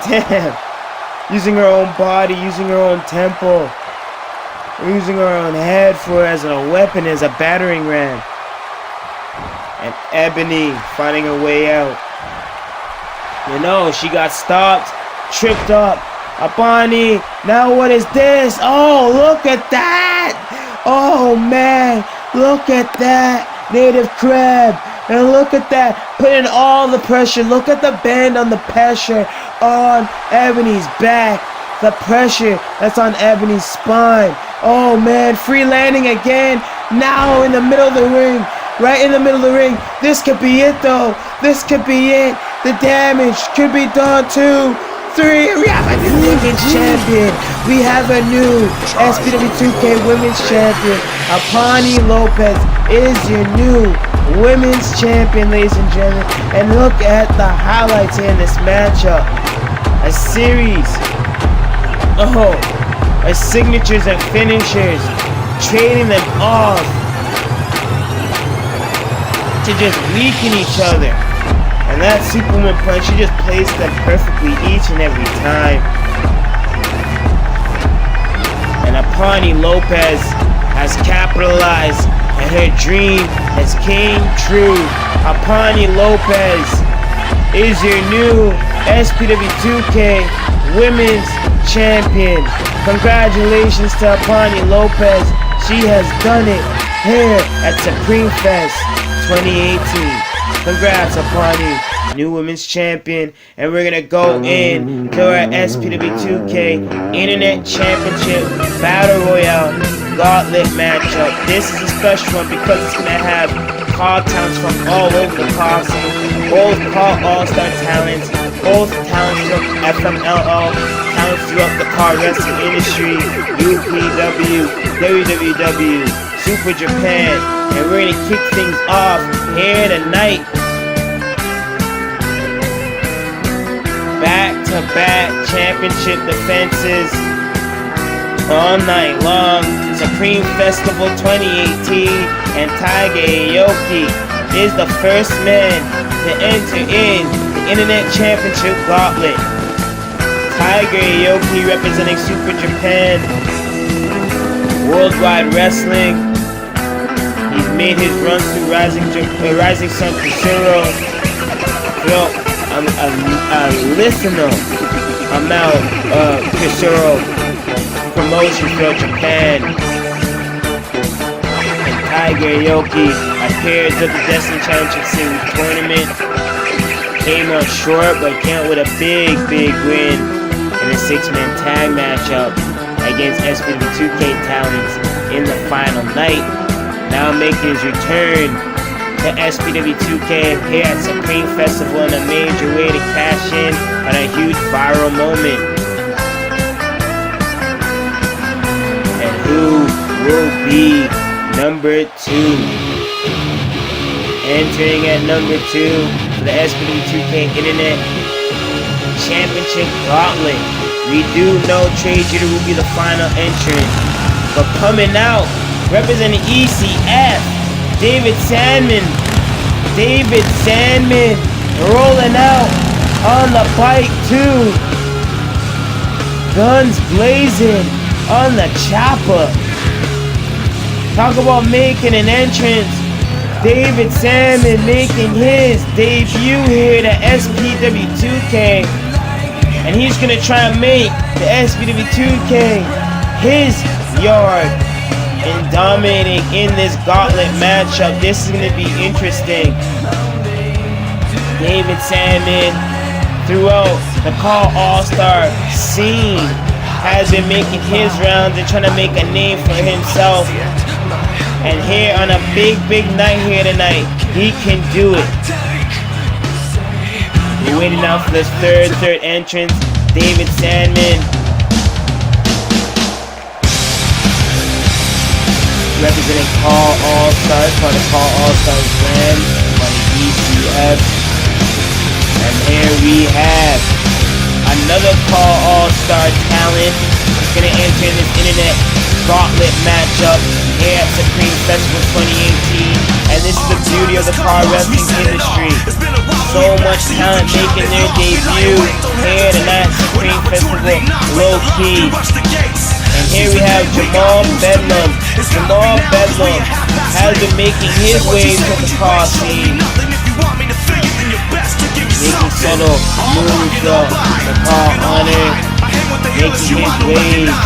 Damn. Using her own body, using her own tempo, using her own head as a weapon, as a battering ram. And Ebony finding her way out. You know, she got stopped, tripped up. Aponi, now what is this? Oh, look at that! Oh man, look at that! Native crab. And look at that, putting all the pressure. Look at the bend on the pressure on Ebony's back. The pressure that's on Ebony's spine. Oh man, free landing again. Now in the middle of the ring. Right in the middle of the ring. This could be it though. This could be it. The damage could be done too. 3, we have a new women's champion. We have a new SPW2K women's champion. Aponi Lopez is your new women's champion, ladies and gentlemen. And look at the highlights here in this matchup. A series of signatures and finishers, trading them off to just weaken each other. And that Superwoman punch, she just plays them perfectly each and every time. And Aponi Lopez has capitalized, and her dream has came true. Aponi Lopez is your new SPW2K Women's Champion. Congratulations to Aponi Lopez. She has done it here at Supreme Fest 2018. Congrats, Aponi, new women's champion. And we're gonna go in to our SPW2K Internet Championship Battle Royale Gauntlet matchup. This is a special one because it's gonna have CAW talents from all over the possible. Both CAW All Star talents, both talents from FMLL, talents throughout the CAW wrestling industry, UPW, WWW, Super Japan, and we're gonna kick things off here tonight. Back-to-back championship defenses all night long. Supreme Festival 2018, and Aoki is the first man to enter in the Internet Championship Gauntlet. Aoki representing Super Japan, Worldwide Wrestling. He's made his run through Rising Sun Kusuro. Yo, I'm a listener. I'm now Kusuro promotion for Japan. And Aoki appears at the Destiny Championship Series tournament. Came on short, but came out with a big win in a 6-man tag matchup against SPW2K talents in the final night. Now making his return to SPW2K here at Supreme Festival in a major way to cash in on a huge viral moment. And who will be number 2? Entering at number 2 for the SPW2K Internet Championship Gauntlet. We do know Trade Jeter will be the final entrant. But coming out, representing ECF, David Sadman. David Sadman rolling out on the bike too. guns blazing on the chopper. Talk about making an entrance. David Sadman making his debut here at SPW2K. And he's going to try and make the SPW2K his yard in dominating in this gauntlet matchup. This is going to be interesting. David Sadman, throughout the CAW All Star scene, has been making his rounds and trying to make a name for himself. And here on a big night here tonight, he can do it. We're waiting now for this third entrance. David Sadman, representing CAW All Stars, part of CAW All Stars brand on the ECF. And here we have another CAW All Star talent that's going to enter in this internet gauntlet matchup here at Supreme Festival 2018. And this is the beauty of the car wrestling industry. So much talent making their debut here tonight at Supreme Festival, low key. And here we have Jamal Bedlam. Jamal Bedlam has been making his way to the car scene, making subtle moves up the car honor, making his waves.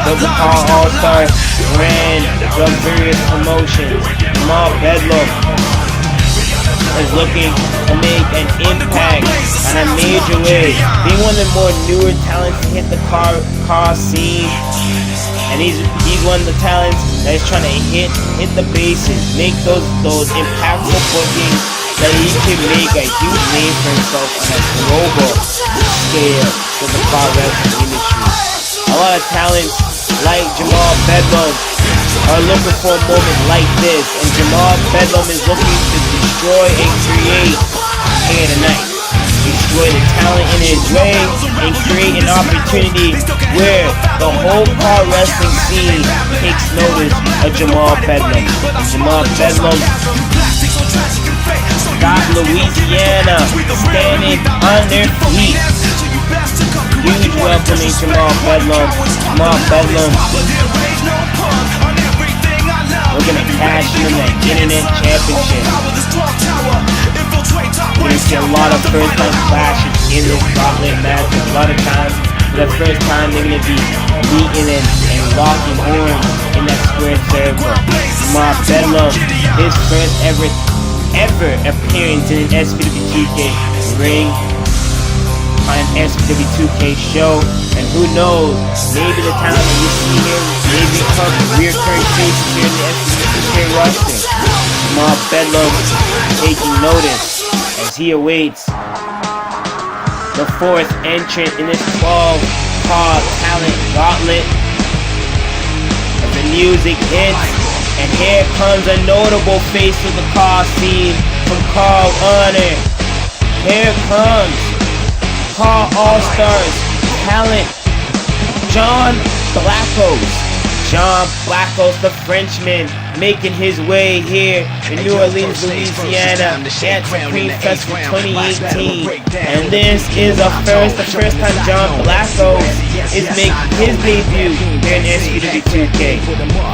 The CAW All Stars brand of various promotions. Jamal Bedlam is looking to make an impact on a major way. Being one of the more newer talents to hit the car scene, and he's one of the talents that is trying to hit the bases, make those impactful bookings that he can make a huge name for himself on a global scale for the car wrestling industry. A lot of talents like Jamal Bedlam are looking for a moment like this, and Jamal Bedlam is looking to destroy and create here tonight. Destroy the talent in his way and create an opportunity where the whole car wrestling scene takes notice of Jamal Bedlam. Jamal Bedlam got Louisiana standing on their feet. Huge welcoming Jamal Bedlam. Jamal Bedlam, we're gonna cash in the internet championship. We're gonna see a lot of first-time clashes in this gauntlet match. A lot of times, for the first time, they're gonna be meeting and locking horns in that square circle. Jamal Bedlam, his first ever appearance in an SPW2K ring on an SPW2K show, and who knows, maybe the talent that you see here may become reoccurring faces here in the SPW2K roster. Jamal Bedlam taking notice as he awaits the fourth entrant in this 12-car talent gauntlet. As the music hits, and here comes a notable face of the car scene from CAW Honor. Here comes CAW All Stars talent John Blackos. John Blackos, the Frenchman, making his way here in New Orleans, Louisiana at Supreme Festival 2018. And this is the first time John Blackos is making his debut here in SPW2K.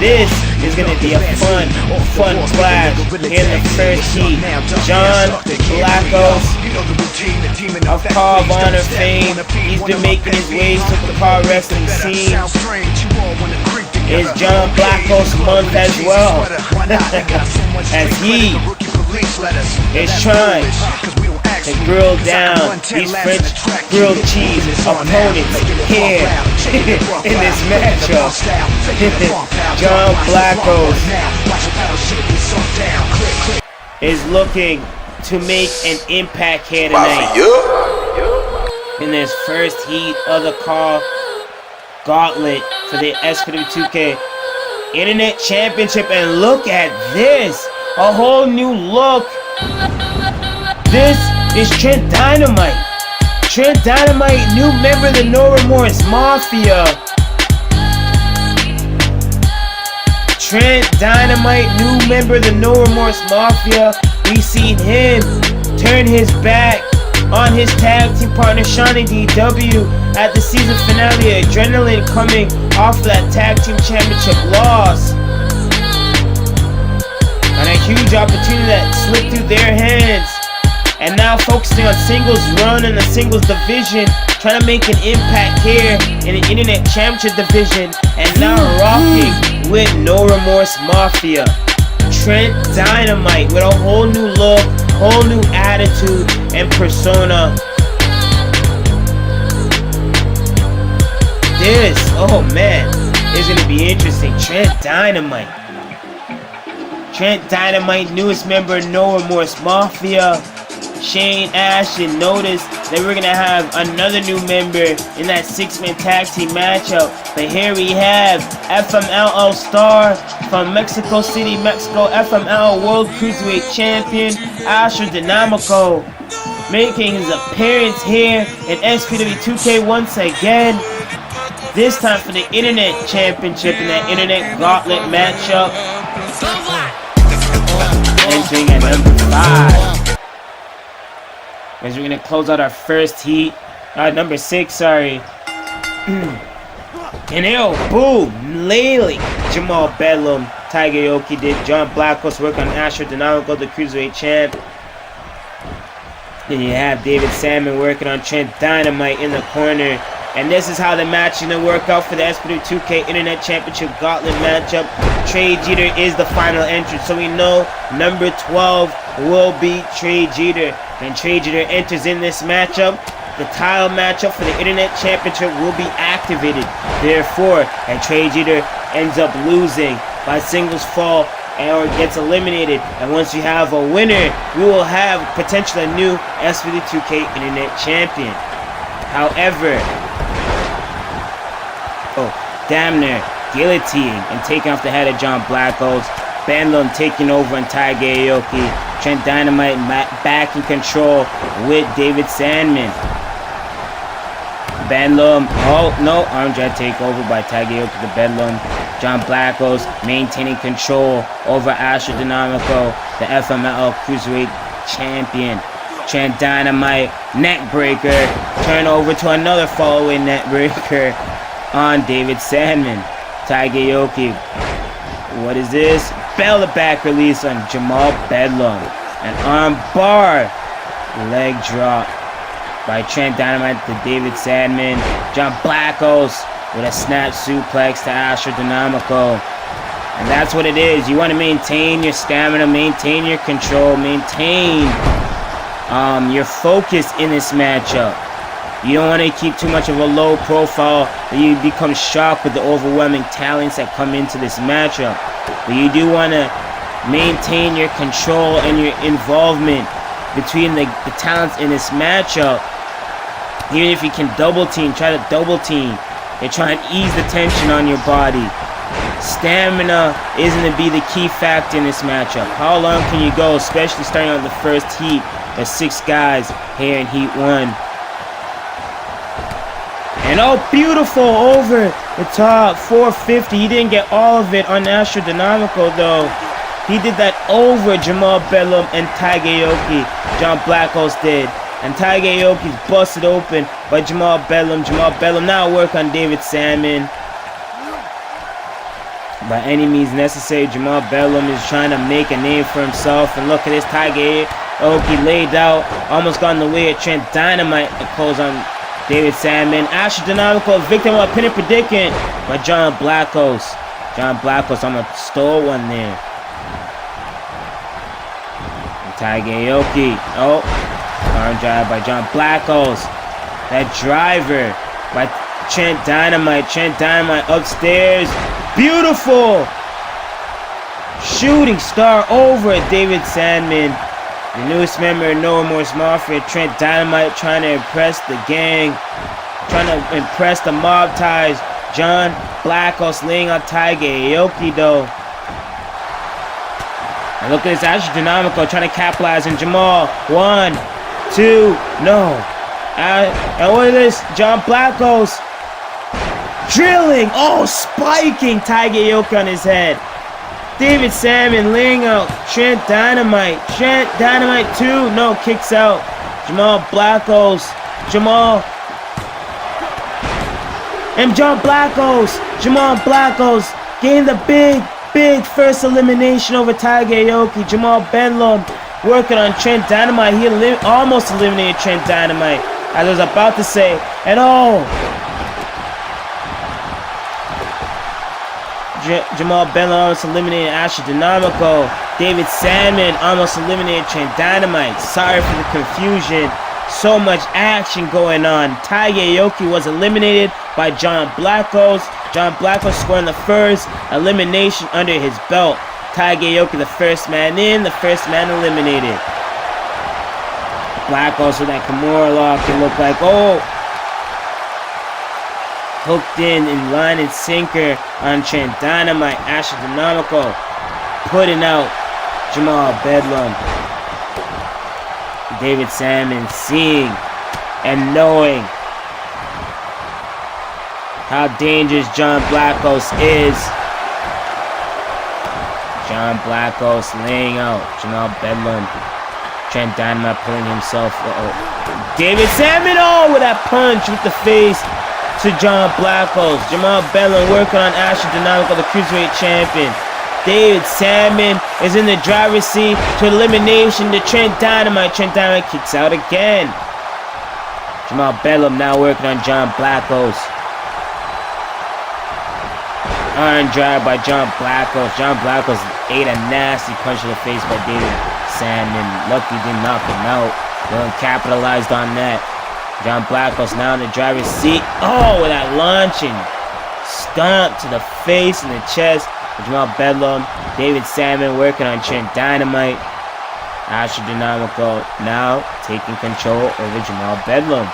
This is going to be a fun clash here in the first heat. John Blackos of CAW Honor fame, he's been making his way to the car wrestling scene. It's John Blackos month as well, as he is trying to grill down these French grilled cheese opponents here in this matchup. John Blackos is looking to make an impact here tonight in this first heat of the CAW Gauntlet for the SPW2K Internet Championship. And look at this, a whole new look. This is Trent Dynamite. Trent Dynamite, new member of the No Remorse Mafia. Trent Dynamite, new member of the No Remorse Mafia. We seen him turn his back on his tag team partner Shawnee DW at the season finale. Adrenaline coming off of that tag team championship loss. And a huge opportunity that slipped through their hands. And now focusing on singles run in the singles division, trying to make an impact here in the Internet Championship division, and now rocking with No Remorse Mafia. Trent Dynamite with a whole new look, whole new attitude and persona. This, oh man, is gonna be interesting. Trent Dynamite, newest member of No Remorse Mafia. Shane Ashton noticed that we're gonna have another new member in that 6-man tag team matchup. But here we have FML All Star from Mexico City, Mexico, FML World Cruiserweight Champion Astro Dinamico, making his appearance here in SPW2K once again. This time for the Internet Championship in that Internet Gauntlet matchup. Entering at number 5. As we're gonna close out our first heat, number 6, sorry. And boom, laying Jamal Bedlam, Tiger Aoki did. John Blackos work on Astro Dinamico, the Cruiserweight champ. Then you have David Sadman working on Trent Dynamite in the corner. And this is how the match is going to work out for the SPW2K Internet Championship Gauntlet matchup. Trey Jeter is the final entrant, so we know number 12 will be Trey Jeter. When Trey Jeter enters in this matchup, the title matchup for the Internet Championship will be activated. Therefore, and Trey Jeter ends up losing by singles fall or gets eliminated. And once you have a winner, we will have potentially a new SPW2K Internet Champion. However, damn near guillotining and taking off the head of John Blackos. Bedlam taking over on Tiger Aoki. Trent Dynamite back in control with David Sadman. Bedlam, oh no, arm drag takeover by Tiger Aoki to Bedlam. John Blackos maintaining control over Astro Dinamico, the FML Cruiserweight Champion. Trent Dynamite, neck breaker, turn over to another following neck breaker on David Sadman. Tiger Aoki, what is this? Belly back release on Jamal Bedlam. An arm bar, leg drop by Trent Dynamite to David Sadman. John Blackos with a snap suplex to Astro Dinamico. And that's what it is. You want to maintain your stamina, maintain your control, maintain your focus in this matchup. You don't want to keep too much of a low profile that you become shocked with the overwhelming talents that come into this matchup. But you do want to maintain your control and your involvement between the talents in this matchup. Even if you can double team, try to double team. You're trying to ease the tension on your body. Stamina is going to be the key factor in this matchup. How long can you go, especially starting on the first heat? There's 6 guys here in Heat 1. And beautiful over the top, 450. He didn't get all of it on Astro Dinamico though. He did that over Jamal Bedlam and Tiger Aoki. John Blackos did. And Tiger Aoki's busted open by Jamal Bedlam. Jamal Bedlam now work on David Sadman. By any means necessary, Jamal Bedlam is trying to make a name for himself. And look at this, Tiger Aoki laid out, almost got in the way of Trent Dynamite to close on David Sadman. Astro Dinamico, victim of a pinning predicament by John Blackos. John Blackos almost stole one there. And Tiger Aoki, arm drive by John Blackos. That driver by Trent Dynamite. Trent Dynamite upstairs. Beautiful shooting star over David Sadman. The newest member of No Remorse Mafia, Trent Dynamite, trying to impress the gang, trying to impress the mob ties. John Blackos laying on Tiger Aoki though. And look at this, Astro Dinamico trying to capitalize on Jamal. 1, 2, no. And what is this? John Blackos drilling, spiking Tiger Aoki on his head. David Sadman laying out Trent Dynamite. Trent Dynamite 2, no, kicks out Jamal Blackos. Jamal Blackos getting the big first elimination over Tiger Aoki. Jamal Bedlam working on Trent Dynamite. He almost eliminated Trent Dynamite, as I was about to say. And Jamal Bedlam almost eliminated Astro Dinamico. David Sadman almost eliminated Trent Dynamite. Sorry for the confusion. So much action going on. Tiger Aoki was eliminated by John Blackos. John Blackos scoring the first elimination under his belt. Tiger Aoki the first man in, the first man eliminated. Blackos with that Kimura lock, it looked like, hooked in line and sinker on Trent Dynamite. Astro Dinamico putting out Jamal Bedlam. David Sadman seeing and knowing how dangerous John Blackos is. John Blackos laying out Jamal Bedlam. Trent Dynamite pulling himself. David Sadman, with that punch with the face to John Blackos. Jamal Bedlam working on Astro Dinamico, the Cruiserweight Champion. David Sadman is in the driver's seat to elimination to Trent Dynamite. Trent Dynamite kicks out again. Jamal Bedlam now working on John Blackos. Iron drive by John Blackos. John Blackos ate a nasty punch to the face by David Sadman. Lucky didn't knock him out. Dylan capitalized on that. John Blackos now in the driver's seat. With that launching stomp to the face and the chest. Jamal Bedlam, David Sadman working on Trent Dynamite. Astro Dinamico now taking control over Jamal Bedlam.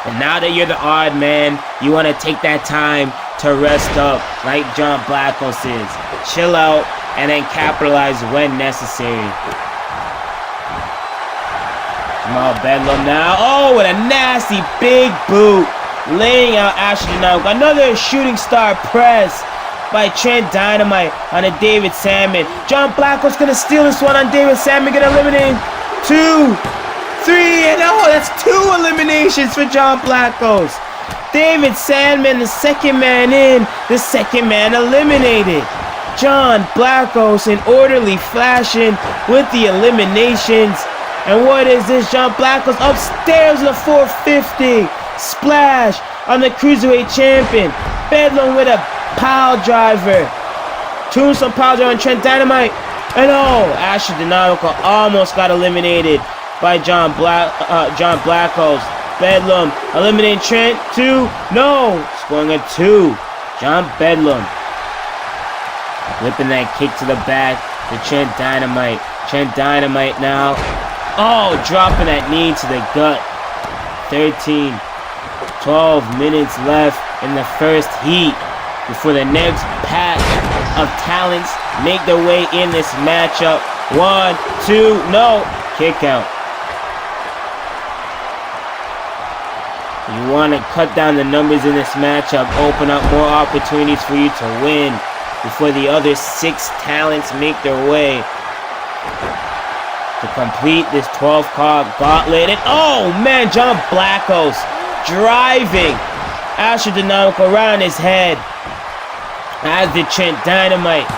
And now that you're the odd man, you want to take that time to rest up like John Blackos is. Chill out and then capitalize when necessary. Jamal Bedlam now, with a nasty big boot. Laying out Astro Dinamico. Another shooting star press by Trent Dynamite on a David Sadman. John Blackos gonna steal this one on David Sadman. Gonna eliminate 2, 3, and that's 2 eliminations for John Blackos. David Sadman, the second man in, the second man eliminated. John Blackos in orderly fashion with the eliminations. And what is this? John Blackos upstairs with a 450. Splash on the Cruiserweight Champion. Bedlam with a pile driver. Tombstone pile driver on Trent Dynamite. And Astro Dinamico almost got eliminated by John Blackos. Bedlam eliminating Trent. 2. No. Scoring a 2. John Bedlam whipping that kick to the back to Trent Dynamite. Trent Dynamite now. Dropping that knee to the gut. 12 minutes left in the first heat before the next pack of talents make their way in this matchup. 1, 2, no. Kick out. You want to cut down the numbers in this matchup, open up more opportunities for you to win before the other 6 talents make their way to complete this 12-card gauntlet. And John Blackos driving Astro Dinamico around his head, as did Trent Dynamite.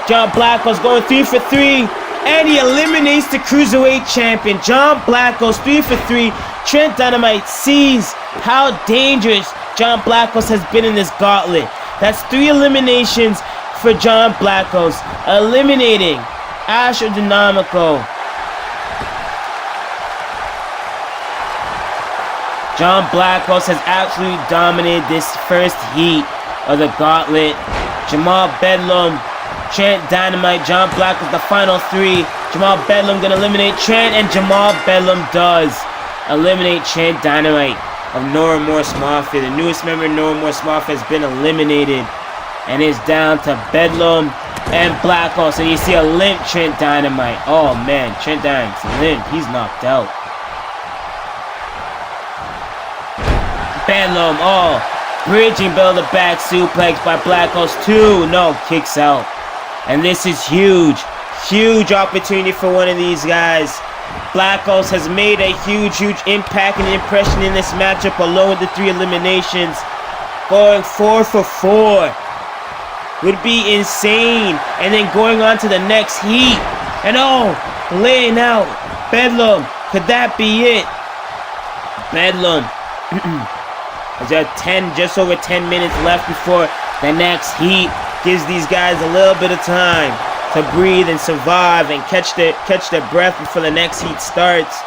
John Blackos going 3 for 3, and he eliminates the Cruiserweight Champion. John Blackos 3 for 3. Trent Dynamite sees how dangerous John Blackos has been in this gauntlet. That's 3 eliminations for John Blackos, eliminating Astro Dinamico. John Blackos has absolutely dominated this first heat of the gauntlet. Jamal Bedlam, Trent Dynamite, John Blackos, the final 3. Jamal Bedlam gonna eliminate Trent, and Jamal Bedlam does eliminate Trent Dynamite of No Remorse Mafia. The newest member of No Remorse Mafia has been eliminated, and it's down to Bedlam and Blackos. And you see a limp Trent Dynamite. Trent Dynamite's limp. He's knocked out. Bedlam, bridging bell to back suplex by Blackos. 2, no, kicks out. And this is huge. Huge opportunity for one of these guys Blackos has made a huge impact and impression in this matchup alone with the 3 eliminations. Going 4 for 4 would be insane. And then going on to the next heat. And laying out Bedlam. Could that be it? Bedlam. Is there just over 10 minutes left before the next heat? Gives these guys a little bit of time to breathe and survive and catch their breath before the next heat starts.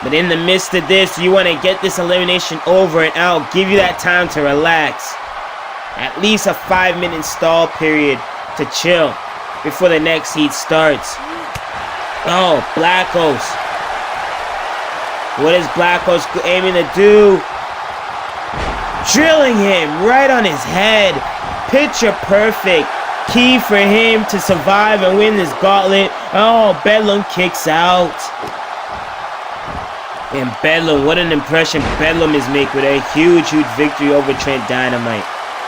But in the midst of this, you want to get this elimination over and out. Give you that time to relax. At least a 5-minute stall period to chill before the next heat starts. Blackos. What is Blackos aiming to do? Drilling him right on his head. Picture perfect. Key for him to survive and win this gauntlet. Bedlam kicks out. And Bedlam, what an impression Bedlam is making with a huge victory over Trent Dynamite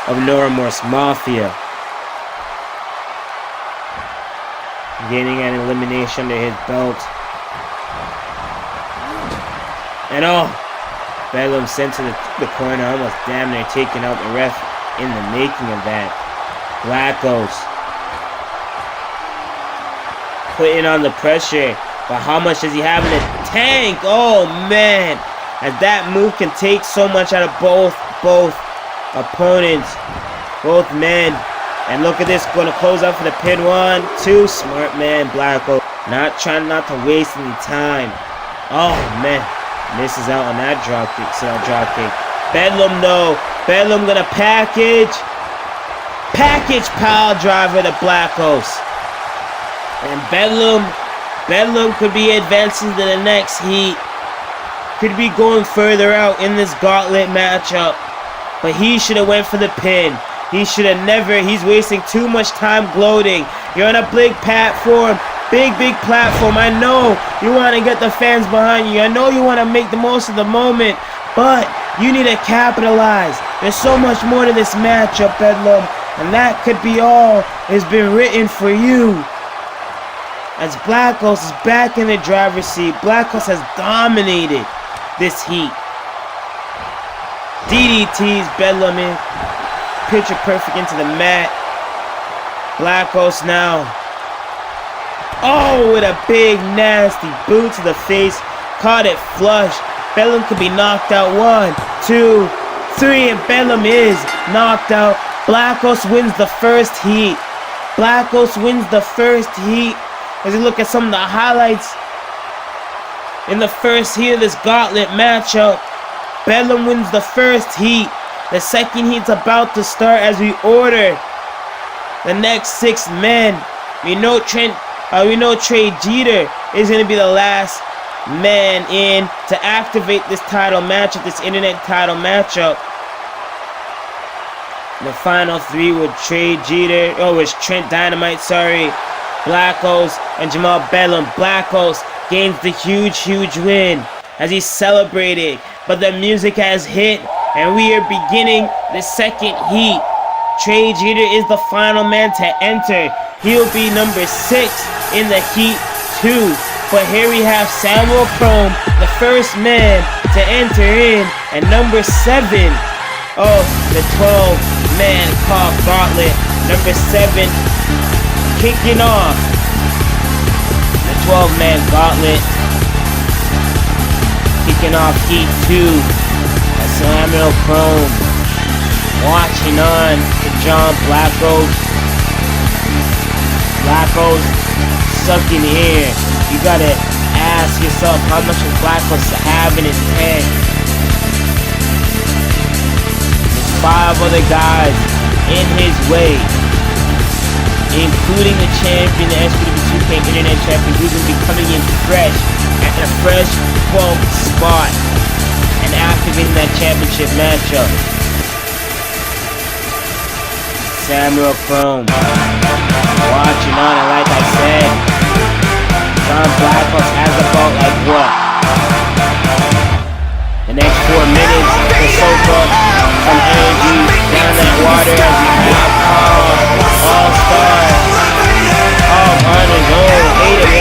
of No Remorse Mafia. Gaining an elimination under his belt. And Bedlam sent to the corner, almost damn near taking out the ref in the making of that. Blackos putting on the pressure, but how much does he have in the tank? Oh man, as that move can take so much out of both opponents, both men. And look at this, going to close out for the pin. 1, 2, smart man Blackos, not trying not to waste any time. Oh man, misses out on that drop kick. Bedlam though. Bedlam gonna package pile driver to Blackos. And Bedlam could be advancing to the next heat. Could be going further out in this gauntlet matchup. But he should have went for the pin. He should have never. He's wasting too much time gloating. You're on a big platform. Big platform. I know you want to get the fans behind you. I know you want to make the most of the moment. But you need to capitalize. There's so much more to this matchup, Bedlam. And that could be all has been written for you. As Blackos is back in the driver's seat. Blackos has dominated this heat. DDTs Bedlam in. Picture perfect into the mat. Blackos now. With a big nasty boot to the face. Caught it flush. Bedlam could be knocked out. 1, 2, 3, and Bedlam is knocked out. Blackos wins the first heat. As you look at some of the highlights in the first heat of this gauntlet matchup, Bedlam wins the first heat. The second heat's about to start as we order the next 6 men. We know Trey Jeter is going to be the last man in to activate this title matchup, this internet title matchup. The final 3 were was Trent Dynamite, Blackos, and Jamal Bedlam. Blackos gains the huge win as he celebrated, but the music has hit, and we are beginning the second heat. Trey Jeter is the final man to enter. He'll be number 6 in the heat 2. But here we have Krom, the first man to enter in, and number 7 of the 12-man CAW Gauntlet. Number 7 kicking off the 12-man Gauntlet. Kicking off heat 2. Krom watching on to John Blackos. Blackos sucking air. You gotta ask yourself how much of Blackos have in his tank. There's 5 other guys in his way, including the champion, the SPW2K Internet Champion, who's gonna be coming in fresh at a fresh 12th spot and activating that championship matchup. Krom watching on, and like I said, John Blackos has the ball like what? The next 4 minutes to soak up some energy down that water as we have CAW All Stars of on his own 8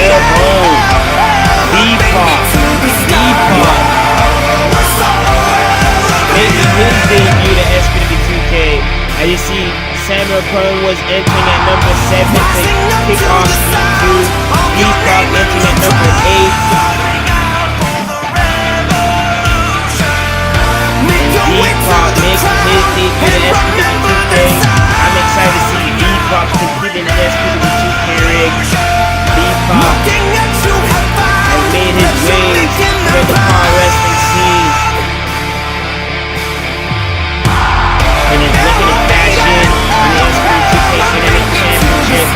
As you see, Samuel Krom was entering at number 7 to kick off E2. V-Pac entering at number 8. V-Pac makes his debut in SPW2K. I'm excited to see V-Pac competing in SPW2K rig. V-Pac has made his way for the CAW wrestling scene. And is looking to cash in on the SPW2K Internet Championship.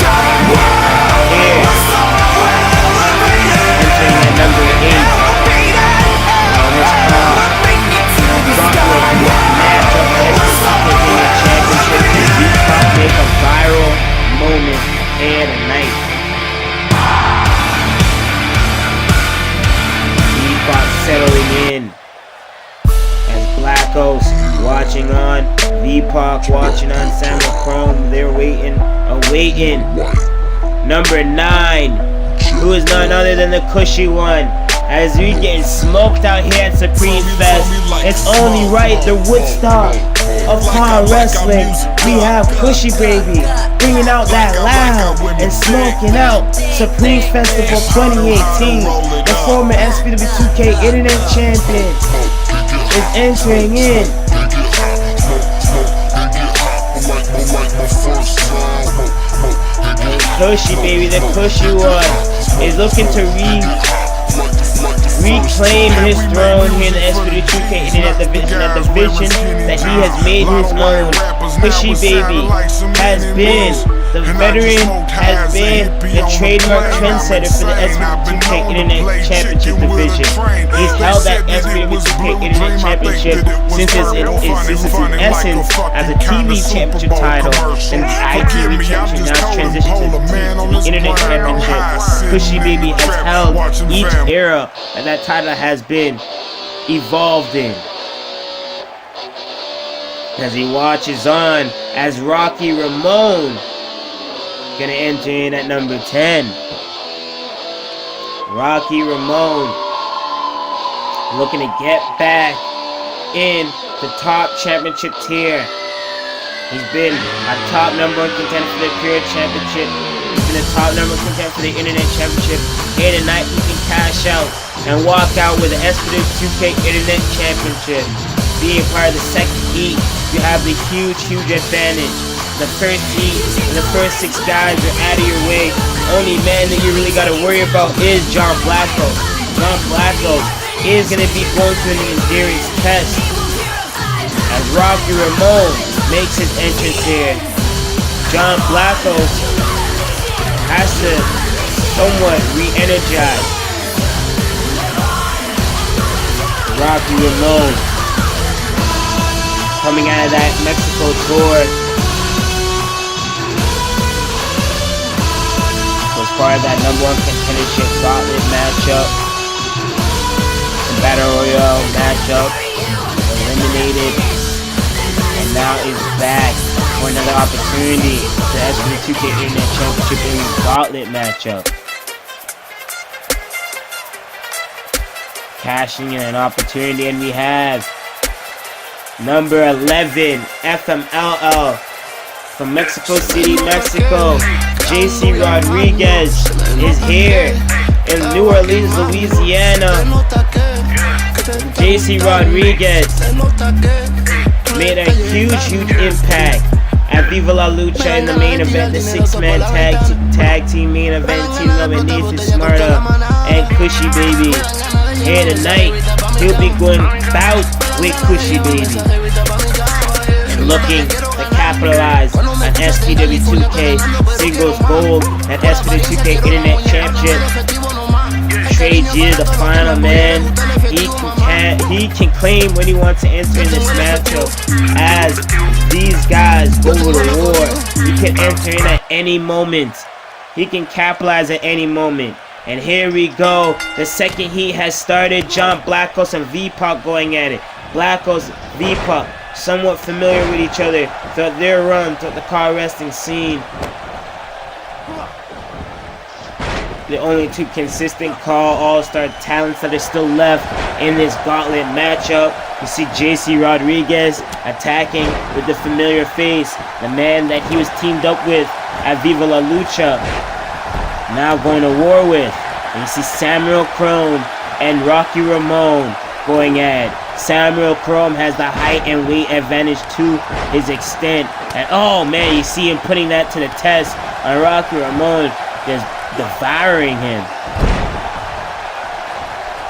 Here, entering at number 8 on this CAW matchup for SPW2K Internet Championship. And V-Pac make a viral moment here tonight. V-Pac settling in as Blackos watching on, V-Pac watching on Samuel Krom. They're awaiting number 9, who is none other than the Kushy one. As we getting smoked out here at Supreme Fest, it's only right, the Woodstock of CAW wrestling. We have Kushy baby bringing out that loud and smoking out. Supreme Festival 2018. The former SPW2K Internet Champion is entering in. And Kushy baby, the Kushy one, is looking to reclaim his throne here in the SPW2K Internet division, a division that he has made his own. Kushy baby has been the veteran, has been the trademark trendsetter for the SPW2K Internet Championship division. He's held that SPW2K Internet Championship since its essence as a TV championship title, and the ITV championship now transitioned to the Internet Championship. Kushy baby has held each era that title has been evolved in. As he watches on, as Rocky Ramone gonna enter in at number 10. Rocky Ramone looking to get back in the top championship tier. He's been a top number 1 contender for the Pure Championship. He's been a top number 1 contender for the Internet Championship. Here tonight he can cash out and walk out with the SPW2K Internet Championship. Being part of the second heat, you have the huge advantage. The first heat and the first 6 guys are out of your way. Only man that you really got to worry about is John Blackos. John Blackos is going to be going through an endurance test as Rocky Ramone makes his entrance here. John Blackos has to somewhat re-energize. Rocky Ramone coming out of that Mexico tour was part of that number 1 contendership gauntlet matchup, the Battle Royale matchup, eliminated, and now is back for another opportunity to SPW2K Internet Championship in the gauntlet matchup. Cashing in an opportunity, and we have number 11, FMLL from Mexico City, Mexico. JC Rodriguez is here in New Orleans, Louisiana. JC Rodriguez made a huge impact at Viva La Lucha in the main event, the 6-man tag team main event, teaming up with Nathan Smarta and Kushy baby. Here tonight, he'll be going bout with Kushy baby and looking to capitalize on SPW2K singles gold at SPW2K Internet Championship. Trey G, the final man. He can claim when he wants to enter in this matchup, as these guys go to war. He can enter in at any moment. He can capitalize at any moment. And here we go. The second heat has started. John Blackos and V-Pac going at it. Blackos, V-Pac, somewhat familiar with each other throughout their run throughout the CAW wrestling scene. The only 2 consistent CAW All-Star talents that are still left in this gauntlet matchup. You see JC Rodriguez attacking with the familiar face, the man that he was teamed up with at Viva La Lucha, now going to war with. And you see Samuel Krom and Rocky Ramone going at. Samuel Krom has the height and weight advantage to his extent. And oh man, you see him putting that to the test on Rocky Ramone, just devouring him.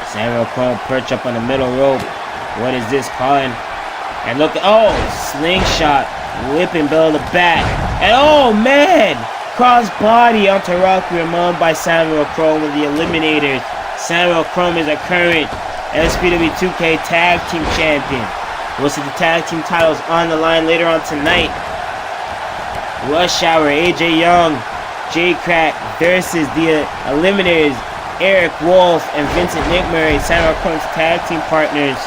Samuel Krom perch up on the middle rope. What is this calling? And look, oh, slingshot, whipping below the back. And oh man, cross body onto Rocky Ramone by Samuel Krom with the eliminators. Samuel Krom is a current SPW2K Tag Team Champion. We'll see the tag team titles on the line later on tonight. Rush Hour, AJ Young, Jay Krack versus the eliminators, Eric Wolf and Vincent Nick Murray, Samuel Krom's tag team partners.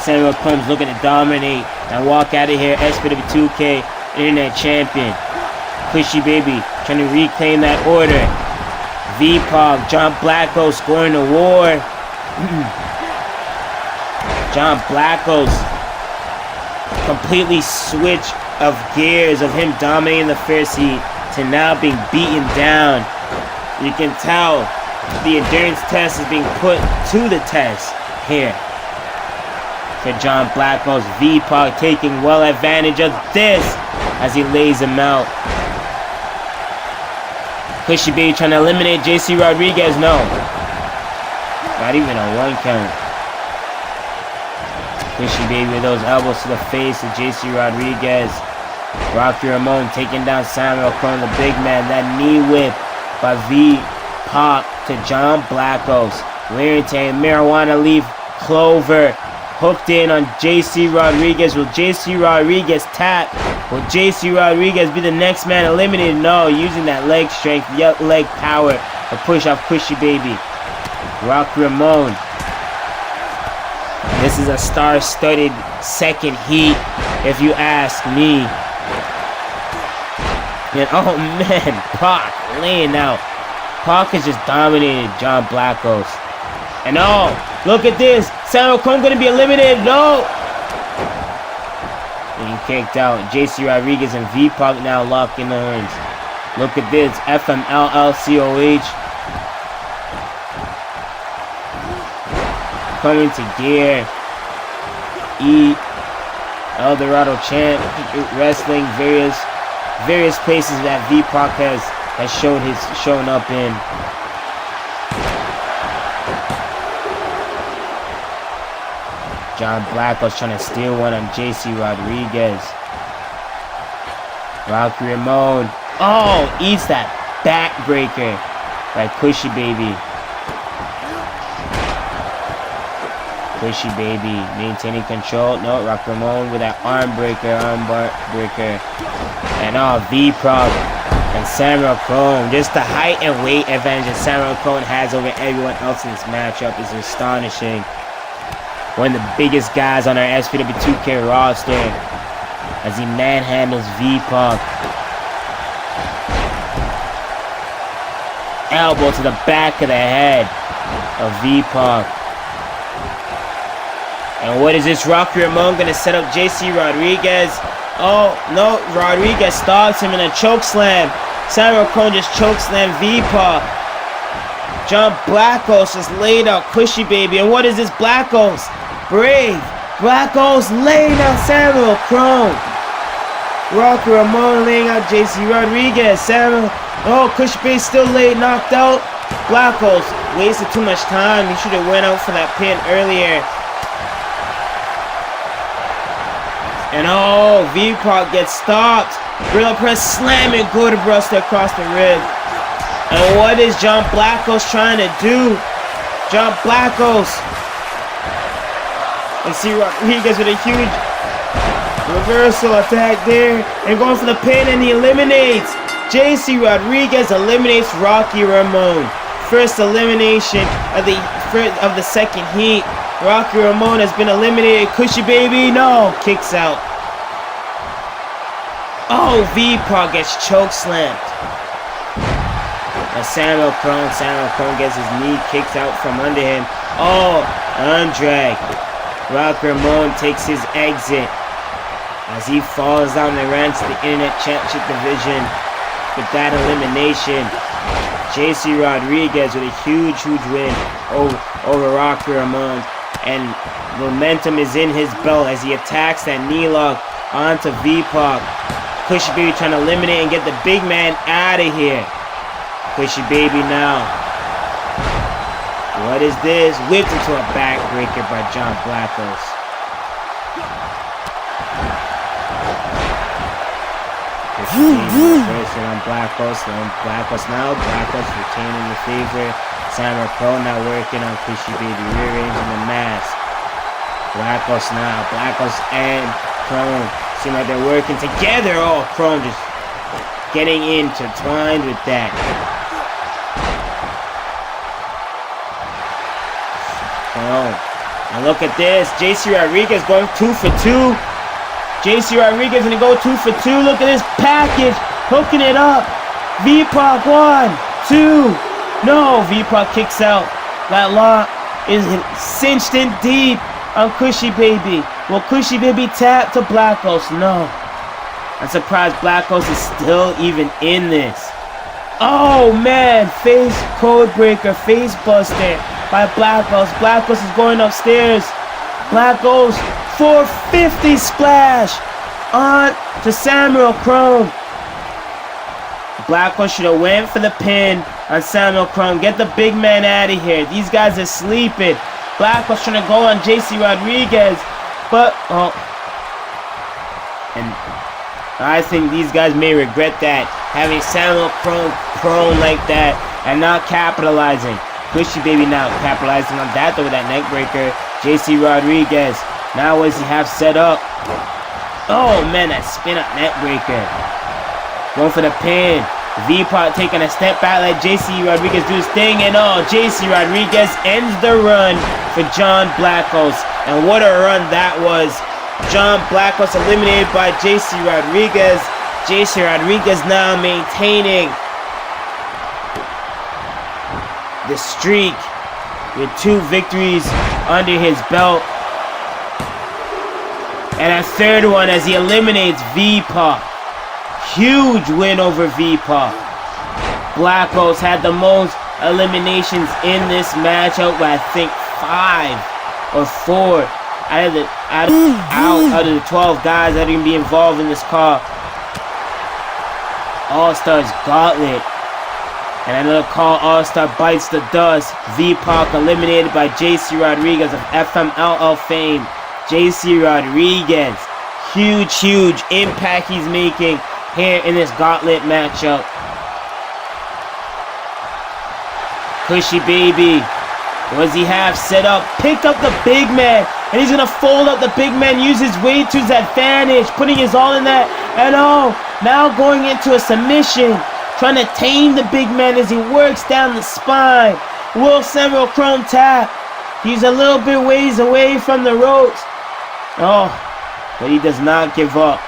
Samuel Krom's looking to dominate and walk out of here SPW2K Internet Champion. Kushy baby trying to reclaim that order. V-Pac, John Blackos scoring the war. John Blackos completely switch of gears of him dominating the first heat to now being beaten down. You can tell the endurance test is being put to the test here. For John Blackos, V-Pac taking well advantage of this as he lays him out. Kushy baby trying to eliminate JC Rodriguez. No. Not even a 1 count. Kushy baby with those elbows to the face of JC Rodriguez. Rocky Ramone taking down Samuel Krom, the big man. That knee whip by V-Pac to John Blackos. Larrington, marijuana leaf, clover. Hooked in on JC Rodriguez. Will JC Rodriguez tap? Will JC Rodriguez be the next man eliminated? No, using that leg strength, leg power to push off Kushy baby. Rocky Ramone. This is a star-studded second heat, if you ask me. And oh man, Pac laying out. Pac has just dominated John Blackos. And oh, look at this. Samuel Krom going to be eliminated. No. Being kicked out. JC Rodriguez and V-Pac now locked in the horns. Look at this. FMLLCOH. Coming to gear. El Dorado Champ Wrestling. Various places that V-Pac has shown up in. John Blackos trying to steal one on JC Rodriguez. Rocky Ramone. Oh, eats that backbreaker by Kushy baby. Kushy baby maintaining control. No, Rocky Ramone with that arm breaker. And oh, V-Pac and Samuel Krom. Just the height and weight advantage that Samuel Krom has over everyone else in this matchup is astonishing. One of the biggest guys on our SPW2K roster as he manhandles V-Pac. Elbow to the back of the head of V-Pac. And what is this? Rocky Ramone going to set up JC Rodriguez. Oh, no. Rodriguez stops him in a choke slam. Samuel Krom just choke slam V-Pac. John Blackos just laid out Kushy baby. And what is this? Blackos. Brave. Blackos laying out Samuel Krom. Rocky Ramone laying out JC Rodriguez. Samuel. Oh, Kushy baby still laid, knocked out. Blackos wasted too much time. He should have went out for that pin earlier. And oh, V-Pac gets stopped. Gorilla press slamming good Buster across the rib. And what is John Blackos trying to do? John Blackos. And see Rodriguez with a huge reversal attack there. And going for the pin, and he eliminates. JC Rodriguez eliminates Rocky Ramone. First elimination of the second heat. Rocky Ramone has been eliminated. Kushy baby, no. Kicks out. Oh, V-Pac gets choke slammed. And Samuel Krom gets his knee kicked out from under him. Oh, undrag. Rock Ramone takes his exit as he falls down the ranks of the Internet Championship division with that elimination. JC Rodriguez with a huge win over Rock Ramone. And momentum is in his belt as he attacks that knee lock onto V-Pac. Kushy Baby trying to eliminate and get the big man out of here. Kushy Baby now. What is this? Whipped into a backbreaker by John Blackos. Kushy Baby reversing on Blackos. Blackos now. Blackos retaining the favor. Samuel Pro now working on Kushy Baby, rearranging the mask. Blackos now. Blackos and Krom seem like they're working together. Oh, Krom just getting intertwined with that. And look at this. JC Rodriguez going 2 for 2. JC Rodriguez gonna go 2 for 2. Look at this package. Hooking it up. V-Pac 1, 2. No, V-Pac kicks out. That lock is cinched in deep on Kushy Baby. Will Kushy Baby tap to Blackos? No. I'm surprised Blackos is still even in this. Oh man, face code breaker, face buster by Blackos. Blackos is going upstairs. Blackos 450 splash on to Samuel Krom. Blackos should have went for the pin on Samuel Krom. Get the big man out of here. These guys are sleeping. Blackos trying to go on JC Rodriguez, but and I think these guys may regret that, having Samuel Krom prone like that and not capitalizing. Kushy Baby now capitalizing on that though with that neck breaker. JC Rodriguez, now what does he have set up? Oh man, that spin up neck breaker. Going for the pin. V-Pac taking a step back, let JC Rodriguez do his thing, and JC Rodriguez ends the run for John Blackos. And what a run that was. John Blackos eliminated by JC Rodriguez. JC Rodriguez now maintaining the streak with 2 victories under his belt. And a third one as he eliminates V-Pac. Huge win over V-Pac. Blackos had the most eliminations in this matchup with I think 5 or 4 out of the 12 guys that are going to be involved in this CAW All Stars Gauntlet. And another CAW All Star bites the dust. V-Pac eliminated by JC Rodriguez of FMLL fame. JC Rodriguez. Huge impact he's making here in this gauntlet matchup. Kushy Baby, what does he have set up? Picked up the big man, and he's gonna fold up the big man, use his weight to his advantage, putting his all in that, and now going into a submission, trying to tame the big man as he works down the spine. Will Samuel Krom tap? He's a little bit ways away from the ropes. But he does not give up.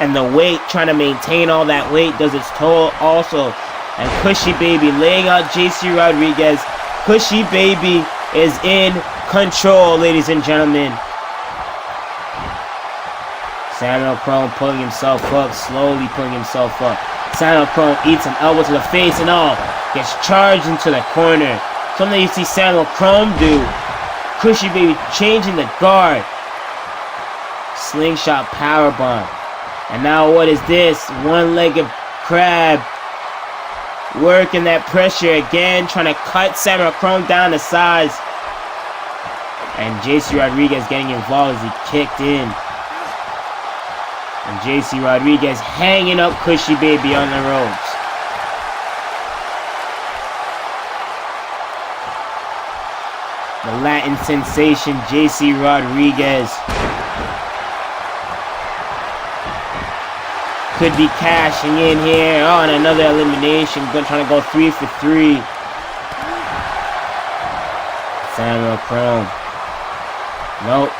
And the weight, trying to maintain all that weight, does its toll also. And Kushy Baby laying out JC Rodriguez. Kushy Baby is in control, ladies and gentlemen. Samuel Krom pulling himself up, slowly pulling himself up. Samuel Krom eats an elbow to the face and gets charged into the corner. Something you see Samuel Krom do. Kushy Baby changing the guard. Slingshot powerbomb. And now what is this? One-legged crab. Working that pressure again, trying to cut Samuel Krom down to size. And JC Rodriguez getting involved as he kicked in. And JC Rodriguez hanging up Kushy Baby on the ropes. The Latin sensation JC Rodriguez could be cashing in here. And another elimination. Trying to go 3 for 3. Samuel Krom. Nope.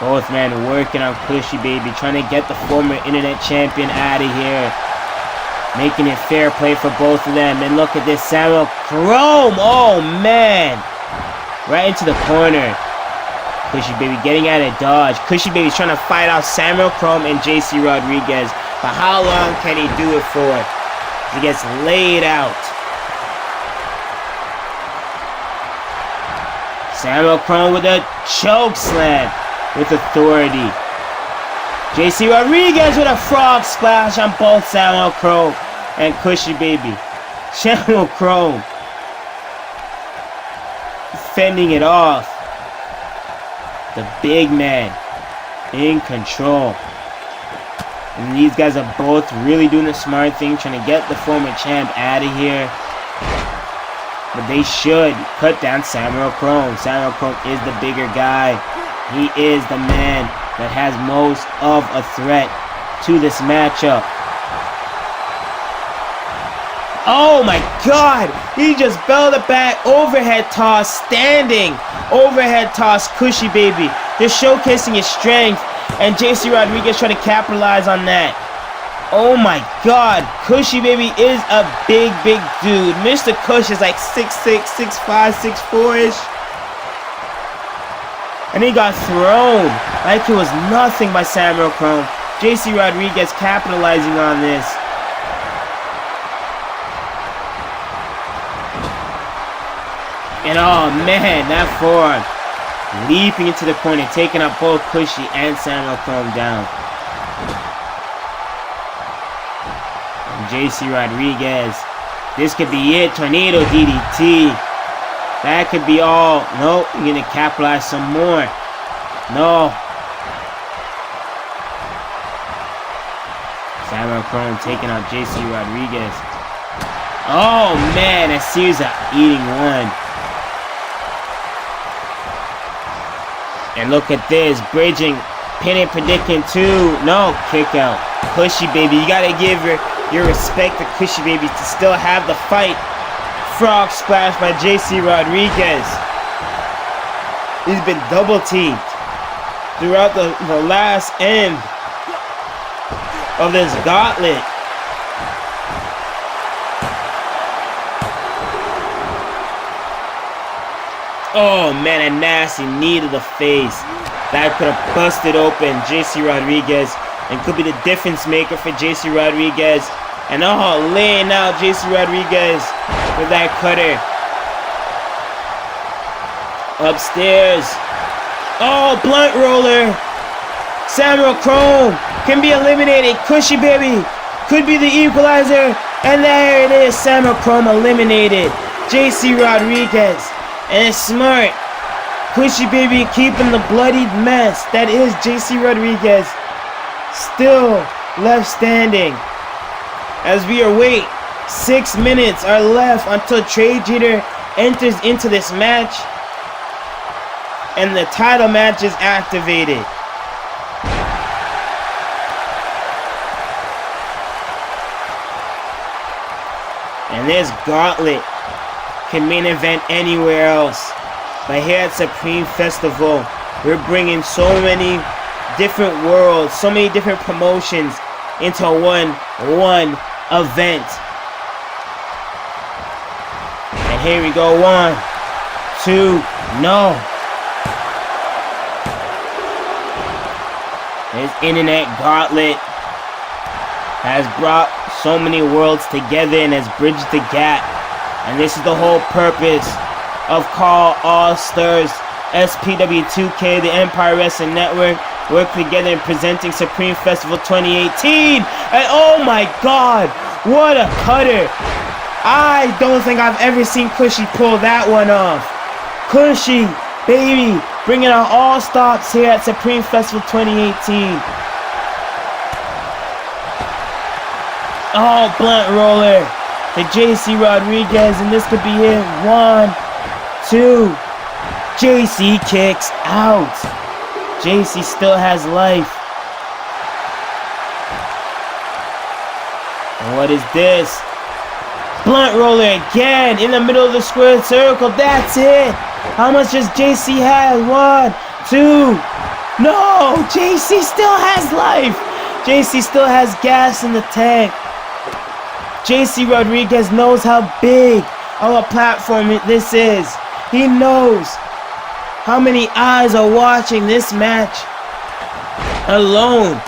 Both men working on Kushy Baby. Trying to get the former internet champion out of here. Making it fair play for both of them. And look at this. Samuel Krom. Oh man. Right into the corner. Kushy baby getting out of dodge. Kushy baby's trying to fight off Samuel Krom and JC Rodriguez. But how long can he do it for? He gets laid out. Samuel Krom with a choke slam with authority. JC Rodriguez with a frog splash on both Samuel Krom and Kushy baby. Samuel Krom fending it off. The big man in control. And these guys are both really doing the smart thing, trying to get the former champ out of here. But they should cut down Samuel Krom. Samuel Krom is the bigger guy. He is the man that has most of a threat to this matchup. Oh my God! He just belled it back. Overhead toss, standing. Overhead toss, Kushy baby. Just showcasing his strength. And JC Rodriguez trying to capitalize on that. Oh my God. Kushy baby is a big dude. Mr.Kush is like 6'6", 6'5", 6'4"-ish. And he got thrown like it was nothing by Samuel Krom. JC Rodriguez capitalizing on this. And oh man, that forearm leaping into the corner, taking up both Kushy and Samuel Krom down. And JC Rodriguez, this could be it. Tornado DDT. That could be all. Nope, you're gonna capitalize some more. No. Samuel Krom taking out JC Rodriguez. Oh man, that Caesar eating one. And look at this, bridging, pinning, predicting two. No, kick out. Kushy baby, you gotta give your respect to Kushy baby to still have the fight. Frog splash by JC Rodriguez. He's been double teamed throughout the last end of this gauntlet. Oh man, a nasty knee to the face. That could have busted open JC Rodriguez and could be the difference maker for JC Rodriguez. And oh, laying out JC Rodriguez with that cutter. Upstairs. Oh, blunt roller. Samuel Krom can be eliminated. Kushy baby could be the equalizer. And there it is, Samuel Krom eliminated JC Rodriguez. And it's smart. Kushy baby keeping the bloodied mess that is JC Rodriguez still left standing. As we await, 6 minutes are left until Trey Jeter enters into this match. And the title match is activated. And this gauntlet can main event anywhere else, but here at Supreme Festival, we're bringing so many different worlds, so many different promotions into one event. And here we go, 1, 2, no. This internet gauntlet has brought so many worlds together and has bridged the gap. And this is the whole purpose of CAW All Stars, SPW2K, the Empire Wrestling Network, work together in presenting Supreme Festival 2018. And oh my God, what a cutter. I don't think I've ever seen Kushy pull that one off. Kushy, baby, bringing out all stops here at Supreme Festival 2018. Oh, blunt roller to JC Rodriguez, and this could be it. 1, 2. JC kicks out. JC still has life. And what is this? Blunt roller again in the middle of the square circle. That's it. How much does JC have? 1, 2. No, JC still has life. JC still has gas in the tank. JC Rodriguez knows how big of a platform this is. He knows How many eyes are watching this match alone?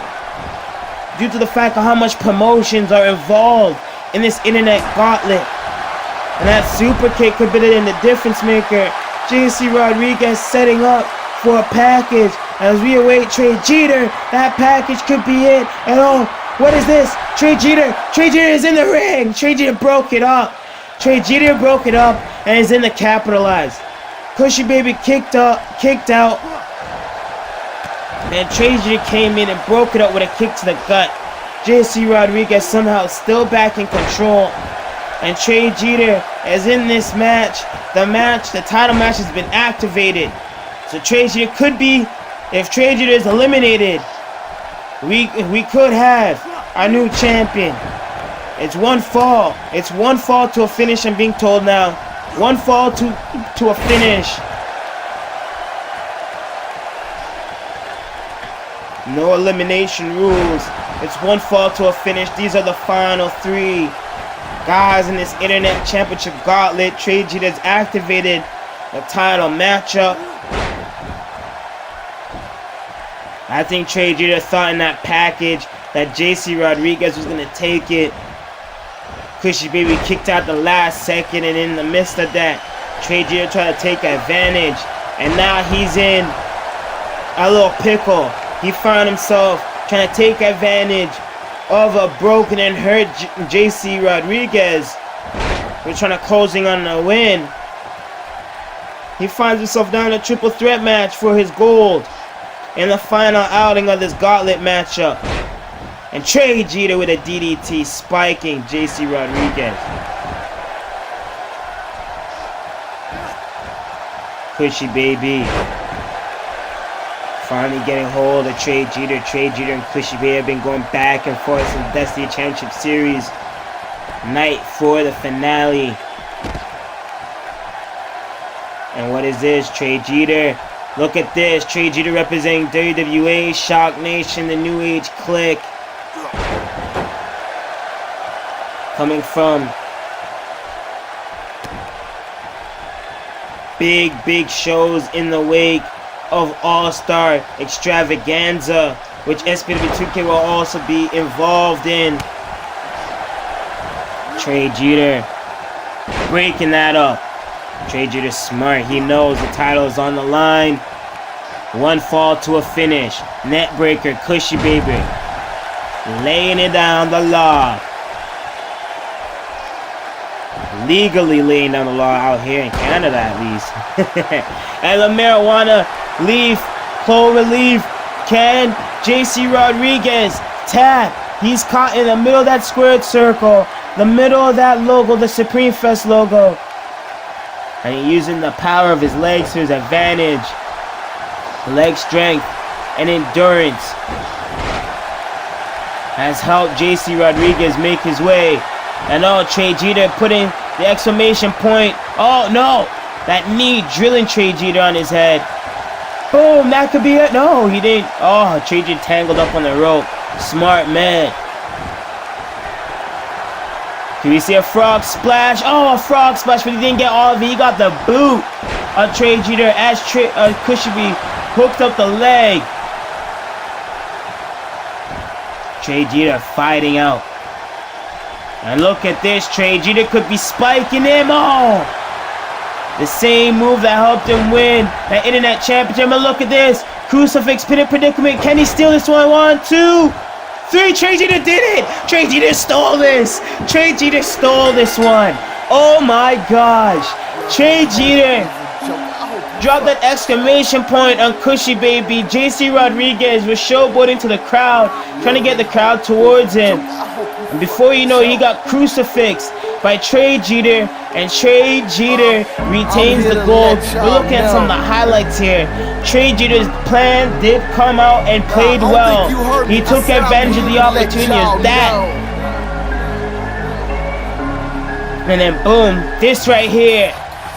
Due to the fact of how much promotions are involved in this internet gauntlet. And that super kick could be in the difference maker. JC Rodriguez setting up for a package. As we await Trey Jeter, that package could be it. And oh, what is this? Trey Jeter is in the ring. Trey Jeter broke it up. Trey Jeter broke it up and is in the capitalize. Kushy baby kicked out. And Trey Jeter came in and broke it up with a kick to the gut. JC Rodriguez somehow still back in control. And Trey Jeter is in this match. The title match has been activated. So Trey Jeter could be, if Trey Jeter is eliminated, we could have our new champion. It's one fall. It's one fall to a finish, I'm being told now. One fall to a finish. No elimination rules. It's one fall to a finish. These are the final 3 guys in this Internet Championship Gauntlet. Trey Jeter has activated the title matchup. I think Trey Jeter thought in that package that JC Rodriguez was going to take it. Kushy baby kicked out the last second, and in the midst of that, Trey Jeter tried to take advantage. And now he's in a little pickle. He found himself trying to take advantage of a broken and hurt JC Rodriguez. We're trying to closing on the win. He finds himself down in a triple threat match for his gold in the final outing of this gauntlet matchup. And Trey Jeter with a DDT spiking JC Rodriguez. Kushy baby finally getting hold of Trey Jeter. Trey Jeter and Kushy baby have been going back and forth in the Destiny Championship Series. Night for the finale. And what is this? Trey Jeter. Look at this. Trey Jeter representing WWE, Shock Nation, the New Age Clique. Coming from big shows in the wake of All-Star Extravaganza, which SPW2K will also be involved in. Trey Jeter breaking that up. Trey Jeter's smart. He knows the title is on the line. One fall to a finish. Net breaker, Kushy baby. Laying it down the law. Legally laying down the law out here in Canada at least. And the marijuana leaf, clover leaf. Can JC Rodriguez tap? He's caught in the middle of that squared circle. The middle of that logo, the Supreme Fest logo. And he's using the power of his legs to his advantage. Leg strength and endurance has helped JC Rodriguez make his way. And oh, Trey Jeter putting the exclamation point. Oh no! That knee drilling Trey Jeter on his head. Boom, that could be it. No, he didn't. Oh, Trey Jeter tangled up on the rope. Smart man. Can we see a frog splash? Oh, a frog splash, but he didn't get all of it. He got the boot of Trey Jeter as Kushy hooked up the leg. Trey Jeter fighting out. And look at this. Trey Jeter could be spiking him. Oh! The same move that helped him win that Internet Championship. But look at this. Crucifix pin predicament. Can he steal this one? 1, 2, 3. Trey Jeter did it. Trey Jeter stole this. Trey Jeter stole this one. Oh my gosh. Trey Jeter dropped that exclamation point on Kushy baby. JC Rodriguez was showboating to the crowd, trying to get the crowd towards him. And before you know it, he got crucifixed by Trey Jeter, and Trey Jeter retains the gold. We're looking at some of the highlights here. Trey Jeter's plan did come out and played well. He took advantage of the opportunity as that. And then boom, this right here,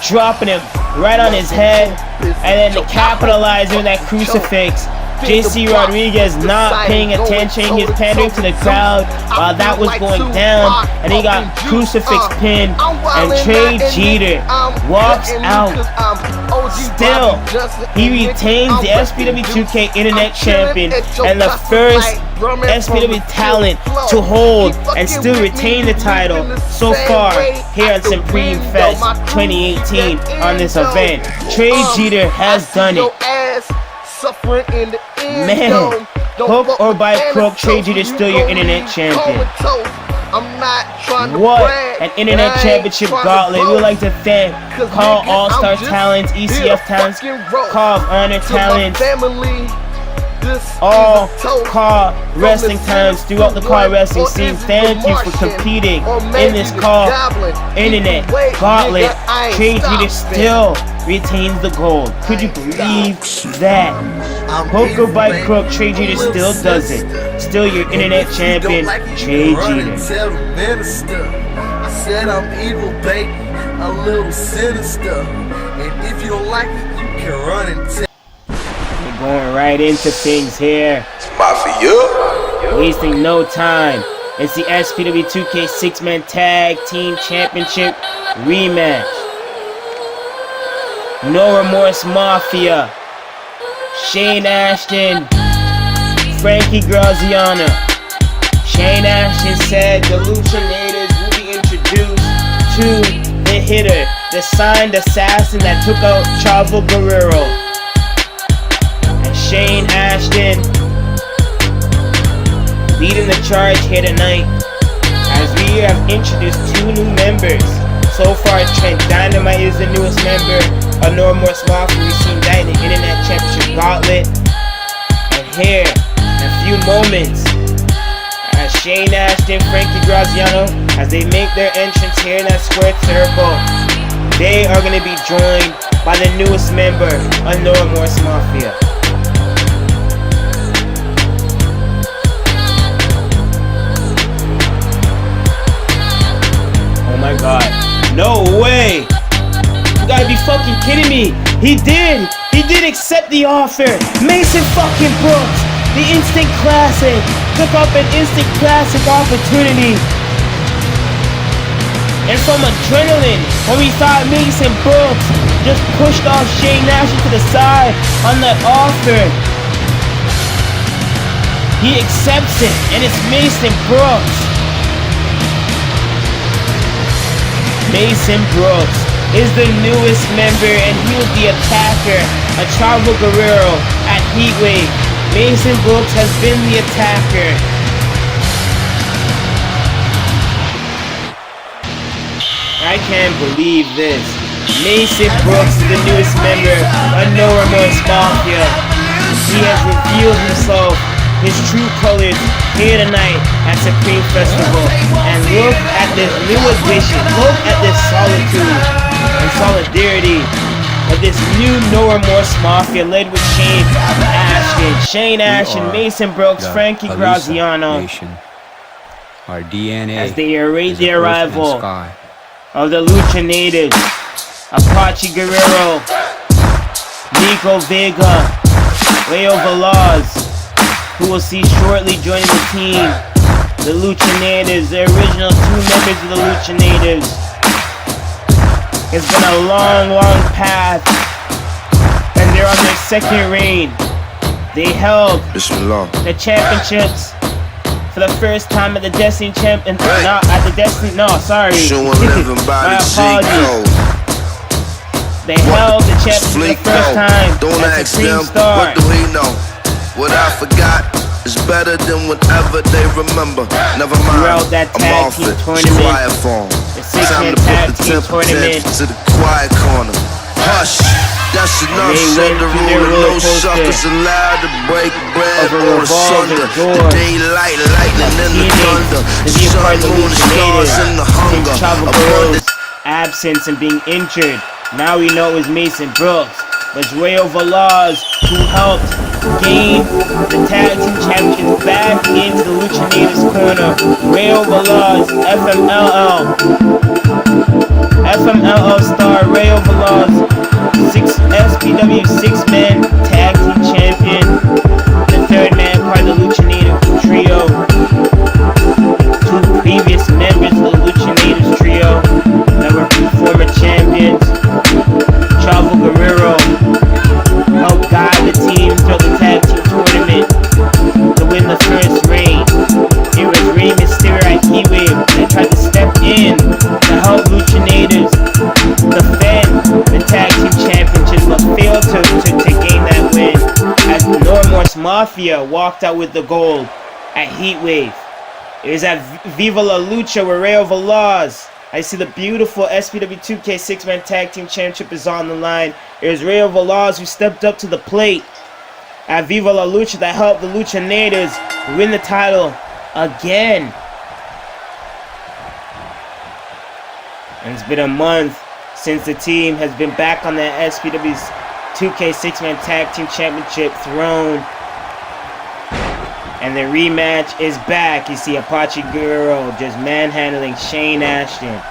dropping him right on his head, and then to capitalize with that crucifix. JC Rodriguez not paying attention. He's pandering to the crowd while that was going down, and he got crucifix pinned. And Trey Jeter walks out. Still, he retains the SPW2K Internet Champion and the first SPW talent to hold and still retain the title so far here at Supreme Fest 2018 on this event. Trey Jeter has done it. Man, hook or by crook, Trey Jeter is still your Internet Champion. What an Internet Championship gauntlet. We would like to thank CAW All Stars Talents, ECF Talents, CAW of Honor Talents, all CAW wrestling talents throughout the CAW wrestling scene. Thank you for competing in this CAW Internet Gauntlet. Trey Jeter still retains the gold. Could you believe that? Hook or by crook, Trey Jeter still does it. Still your Internet Champion, Trey Jeter. I said I'm evil, baby, a little sinister. And if you don't like it, you can run and tell. We're going right into things here. MAFIA. Wasting no time. It's the SPW2K 6-man Tag Team Championship rematch. No Remorse Mafia. Shane Ashton, Frankie Graziano. Shane Ashton said the Lucha natives will be introduced to the hitter, the signed assassin that took out Chavo Guerrero. And Shane Ashton leading the charge here tonight as we have introduced 2 new members. So far, Trent Dynamite is the newest member of No Remorse Mafia. We've seen that in the Internet Championship Gauntlet. And here, in a few moments, as Shane Ashton, Frankie Graziano, as they make their entrance here in that square circle, they are going to be joined by the newest member of No Remorse Mafia. Oh my god. No way! You gotta be fucking kidding me! He did accept the offer! Mason fucking Brooks, the Instant Classic, took up an Instant Classic opportunity. And from adrenaline, when we thought Mason Brooks just pushed off Shane Ashton to the side on that offer, he accepts it, and it's Mason Brooks. Mason Brooks is the newest member, and he was the attacker of Chavo Guerrero at Heatwave. Mason Brooks has been the attacker. I can't believe this. Mason Brooks is the newest member of No Remorse Mafia. He has revealed himself, his true colors, here tonight at Supreme Festival. And look at this new addition. Look at this solitude and solidarity of this new No Remorse Mafia led with Shane Ashton. Shane Ashton, Mason Brooks, Frankie Graziano. Our DNA as they await the arrival of the Lucha natives. Apache Guerrero, Niko Vega, Rayo Valoz, who we'll see shortly joining the team. The Lucha natives, the original 2 members of the Lucha natives. It's been a long, long path, and they're on their 2nd reign. They held the championships for the first time at the Destiny Champion. Not at the Destiny. No, sorry. My apologies. They held the championship for the first time at Supreme Star. What I forgot is better than whatever they remember. Never mind, throughout that tag team tournament, the 6-man tag team tournament, to the quiet corner. Hush, that's enough. Said the rule, no suckers allowed to break bread or asunder. The daylight, lightning, and the thunder. The sun, moon, the stars, and the hunger. Abundant absence and being injured. Now we know it was Mason Brooks. But Rayo Valoz, who helped gain the tag team championship back into the Lucha Natives corner. Rayo Valoz, FMLL star Rayo Valoz SPW 6-man tag team champion. The third man part of the Lucha Native trio. Two previous members of the Lucha Natives trio that were former champions. Chavo Guerrero helped guide the team through the tag team tournament to win the first reign. It was Rey Mysterio at Heatwave that tried to step in to help Lucha Natives defend the tag team championships, but failed to gain that win as NORMORSE Mafia walked out with the gold at Heatwave. It was at Viva La Lucha where Rayo Valoz. I see the beautiful SPW2K 6-man tag team championship is on the line. It was Rayo Valoz who stepped up to the plate at Viva La Lucha that helped the Lucha Natives win the title again. And it's been a month since the team has been back on the SPW2K 6-man tag team championship throne. And the rematch is back. You see Apache Guerrero just manhandling Shane Ashton.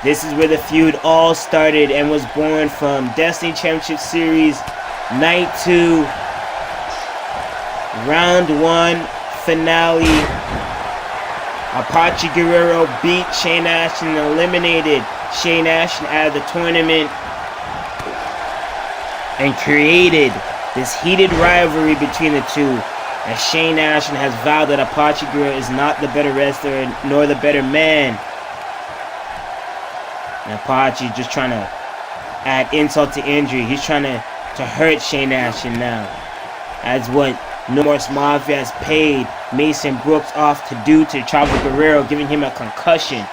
This is where the feud all started and was born from. Destiny Championship Series Night 2, Round 1 finale. Apache Guerrero beat Shane Ashton and eliminated Shane Ashton out of the tournament and created this heated rivalry between the two. As Shane Ashton has vowed that Apache Guerrero is not the better wrestler nor the better man. And Apache is just trying to add insult to injury. He's trying to hurt Shane Ashton now. As what NORMORSE Mafia has paid Mason Brooks off to do to Chavo Guerrero, giving him a concussion.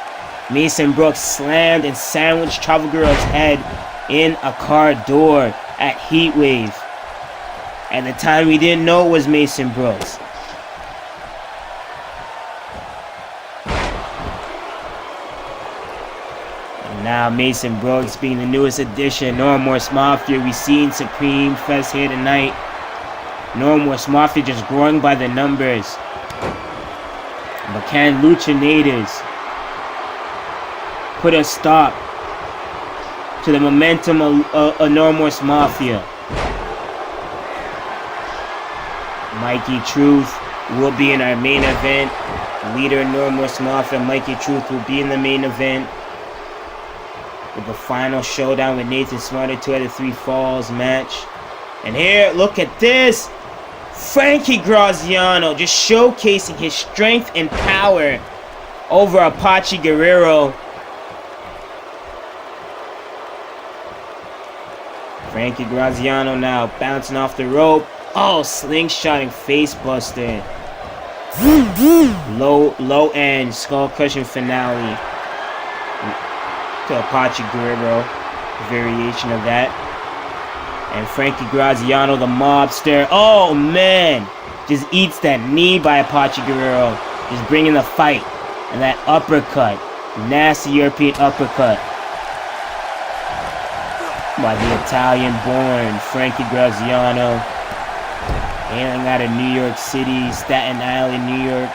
Mason Brooks slammed and sandwiched Chavo Guerrero's head in a car door at Heatwave. At the time, we didn't know it was Mason Brooks. And now Mason Brooks being the newest addition, NORMORSE Mafia. We've seen Supreme Fest here tonight. NORMORSE Mafia just growing by the numbers. But can Lucha Natives put a stop to the momentum of NORMORSE Mafia? Mikey Truth will be in our main event. Leader in NORMORSE Mafia, Mikey Truth, will be in the main event with the final showdown with Nathan Smarter 2 out of 3 falls match. And here, look at this. Frankie Graziano just showcasing his strength and power over Apache Guerrero. Frankie Graziano now bouncing off the rope. Oh, slingshotting face buster. Low end skull crushing finale to Apache Guerrero. Variation of that. And Frankie Graziano, the mobster. Oh man, just eats that knee by Apache Guerrero. Just bringing the fight. And that uppercut. Nasty European uppercut by the Italian-born Frankie Graziano. Hailing out of New York City, Staten Island, New York.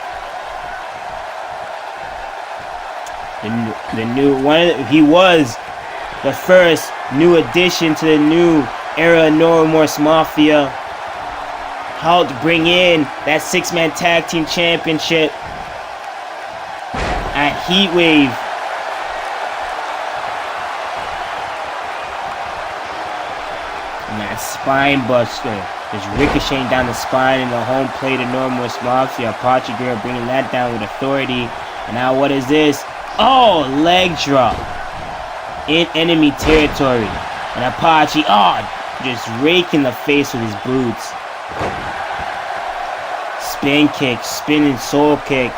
He was the first new addition to the new era NORMORSE Mafia. Helped bring in that 6-man tag team championship at Heatwave. And that spine buster. Just ricocheting down the spine in the home plate of NORMORSE Mafia. Apache Guerrero bringing that down with authority. And now what is this? Oh, leg drop in enemy territory. And Apache, just raking the face with his boots. Spin kick, spinning soul kick.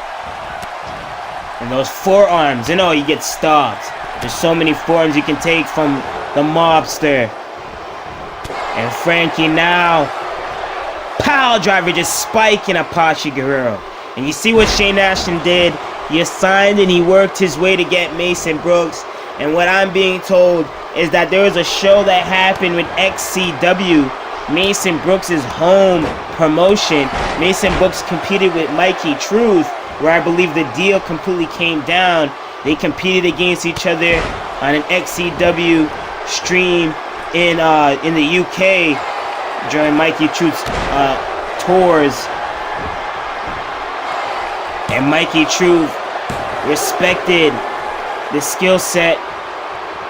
And those forearms, you get stopped. There's so many forearms you can take from the mobster. And Frankie now, power driver just spiking Apache Guerrero. And you see what Shane Ashton did? He assigned and he worked his way to get Mason Brooks. And what I'm being told is that there was a show that happened with XCW, Mason Brooks' home promotion. Mason Brooks competed with Mikey Truth, where I believe the deal completely came down. They competed against each other on an XCW stream in the UK during Mikey Truth's tours. And Mikey Truth respected the skill set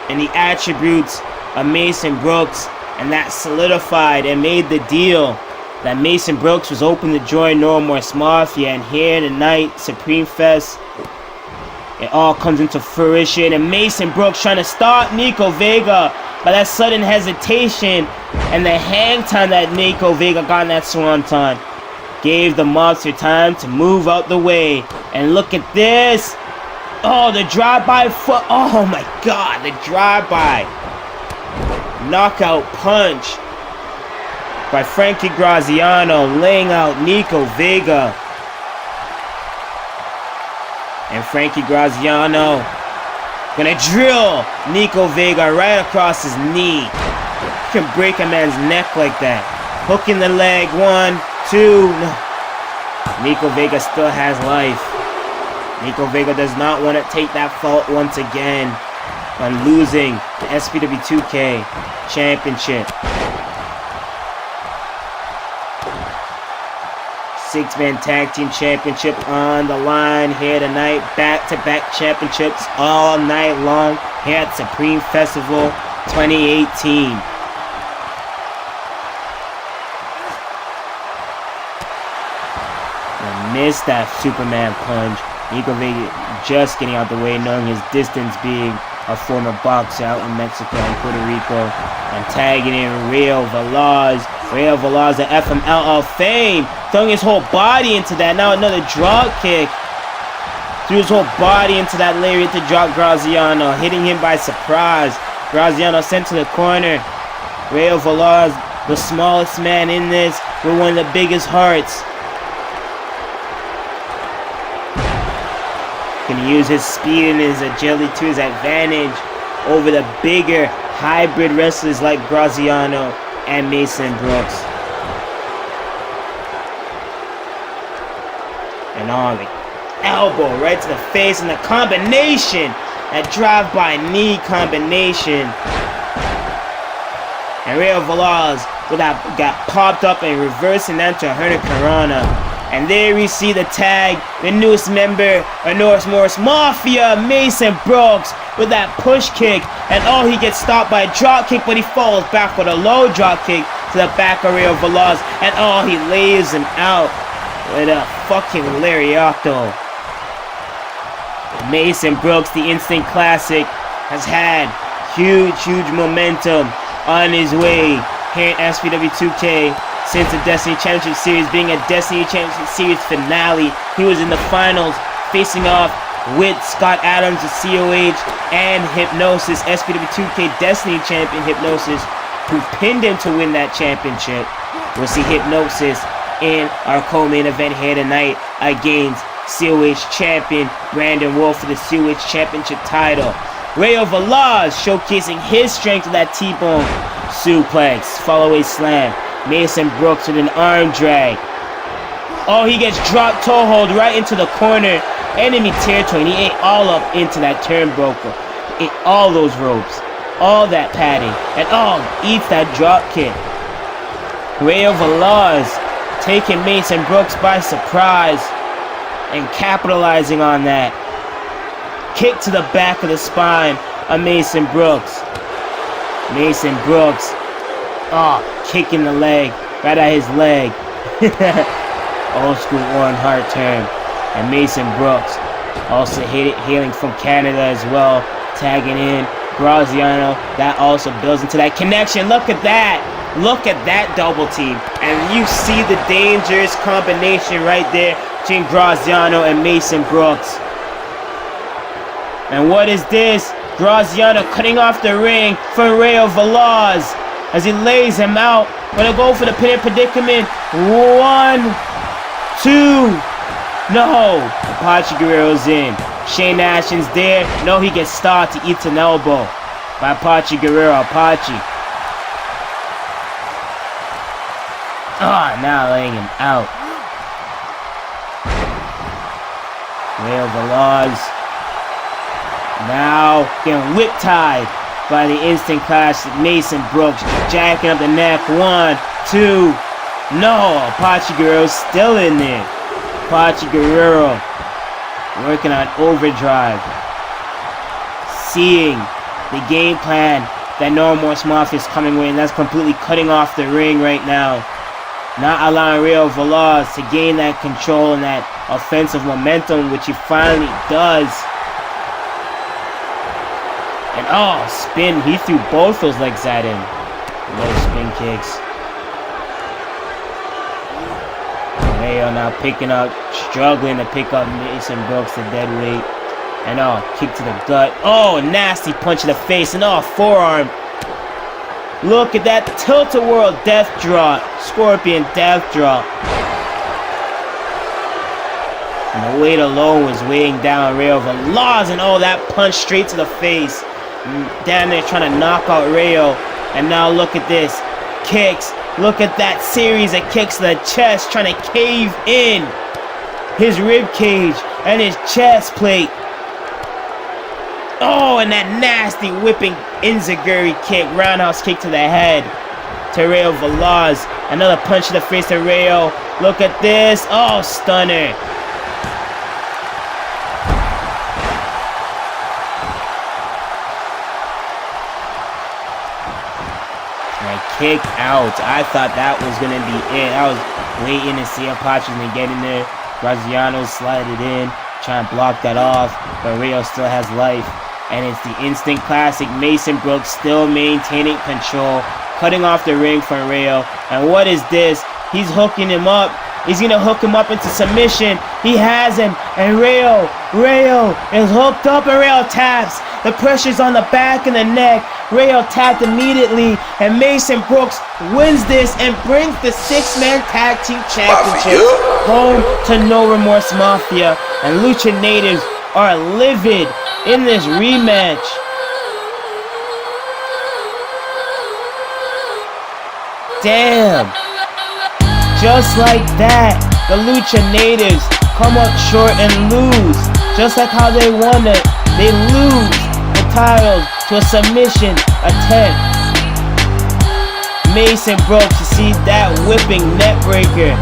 and the attributes of Mason Brooks, and that solidified and made the deal that Mason Brooks was open to join No Remorse Mafia. And here tonight, Supreme Fest, it all comes into fruition, and Mason Brooks trying to stop Niko Vega by that sudden hesitation, and the hang time that Niko Vega got in that swanton gave the monster time to move out the way. And look at this. Oh, the drive-by foot. Oh my God, the drive-by knockout punch by Frankie Graziano, laying out Niko Vega. And Frankie Graziano gonna drill Niko Vega right across his knee. You can break a man's neck like that. Hook in the leg, 1, 2. No. Niko Vega still has life. Niko Vega does not want to take that fault once again on losing the SPW2K Championship. 6-man tag team championship on the line here tonight. Back-to-back championships all night long here at Supreme Festival 2018. Missed that Superman punch. Niko Vega just getting out the way, knowing his distance, being a former boxer out in Mexico and Puerto Rico. And tagging in Rayo Valoz. Rayo Valoz, the FML of fame, throwing his whole body into that. Now another drop kick. Threw his whole body into that lariat to drop Graziano, hitting him by surprise. Graziano sent to the corner. Rayo Valoz, the smallest man in this, with one of the biggest hearts. Can use his speed and his agility to his advantage over the bigger hybrid wrestlers like Graziano and Mason Brooks. And on the elbow right to the face, and the combination, that drive-by knee combination. And Rayo Valoz with that got popped up and reversing that to Hurricanrana. And there we see the tag, the newest member of No Remorse Mafia, Mason Brooks, with that push kick. And oh, he gets stopped by a drop kick, but he falls back with a low drop kick to the back of Rayo Valoz. And oh, he lays him out with a fucking lariato. Mason Brooks, the Instant Classic, has had huge momentum on his way here at SPW2K. Since the Destiny Championship Series being a Destiny Championship Series finale, he was in the finals facing off with Scott Adams of COH and Hypnosis, SPW2K Destiny Champion Hypnosis, who pinned him to win that championship. We'll see Hypnosis in our co-main event here tonight against COH Champion Brandon Wolf for the COH Championship title. Rayo Valoz showcasing his strength with that T-bone suplex, follow-away slam. Mason Brooks with an arm drag. Oh, he gets dropped toe hold right into the corner. Enemy territory, and he ate all up into that turnbuckle. Ate all those ropes, all that padding, and oh, eats that drop kick. Rayo Valoz taking Mason Brooks by surprise and capitalizing on that. Kick to the back of the spine of Mason Brooks. Mason Brooks, kick in the leg, right at his leg. Old school Warren Hart term. And Mason Brooks, also hailing from Canada as well, tagging in Graziano. That also builds into that connection. Look at that. Look at that double team. And you see the dangerous combination right there between Graziano and Mason Brooks. And what is this? Graziano cutting off the ring for Rayo Valoz as he lays him out. Gonna go for the pin predicament. 1, 2. No. Apache Guerrero's in. Shane Ashton's there. No, he gets started. He eats an elbow by Apache Guerrero. Apache. Now laying him out. Rayo Valoz now getting whip tied by the instant clash. Mason Brooks jacking up the neck. 1, 2. No, Apache Guerrero still in there. Apache Guerrero working on overdrive. Seeing the game plan that No Remorse Mafia is coming with, and that's completely cutting off the ring right now. Not allowing Rayo Valoz to gain that control and that offensive momentum, which he finally does. And oh, spin. He threw both those legs at him. No spin kicks. Rayo now picking up, struggling to pick up Mason Brooks, the dead weight. And oh, kick to the gut. Oh, nasty punch in the face. And oh, forearm. Look at that tilt-a-whirl death drop. Scorpion death drop. And the weight alone was weighing down Rayo Valoz. And oh, that punch straight to the face. Damn, they're trying to knock out Rayo. And now look at this. Kicks. Look at that series of kicks to the chest, trying to cave in his rib cage and his chest plate. Oh, and that nasty whipping enziguri kick, roundhouse kick to the head to Rayo Valoz. Another punch to the face to Rayo. Look at this. Oh, stunner. And kick out. I thought that was going to be it. I was waiting to see Apache going to get in there. Graziano slide it in, try and block that off, but Rayo still has life. And it's the instant classic. Mason Brooks still maintaining control, cutting off the ring for Rayo. And what is this? He's hooking him up. He's going to hook him up into submission. He has him. And Rayo is hooked up, and Rayo taps. The pressure's on the back and the neck. Rayo tapped immediately. And Mason Brooks wins this and brings the 6-man tag team championship home to No Remorse Mafia. And Lucha natives are livid in this rematch. Damn. Just like that, the Lucha natives come up short and lose. Just like how they won it, they lose the titles to a submission attempt. Mason Brooks, you see that whipping neck breaker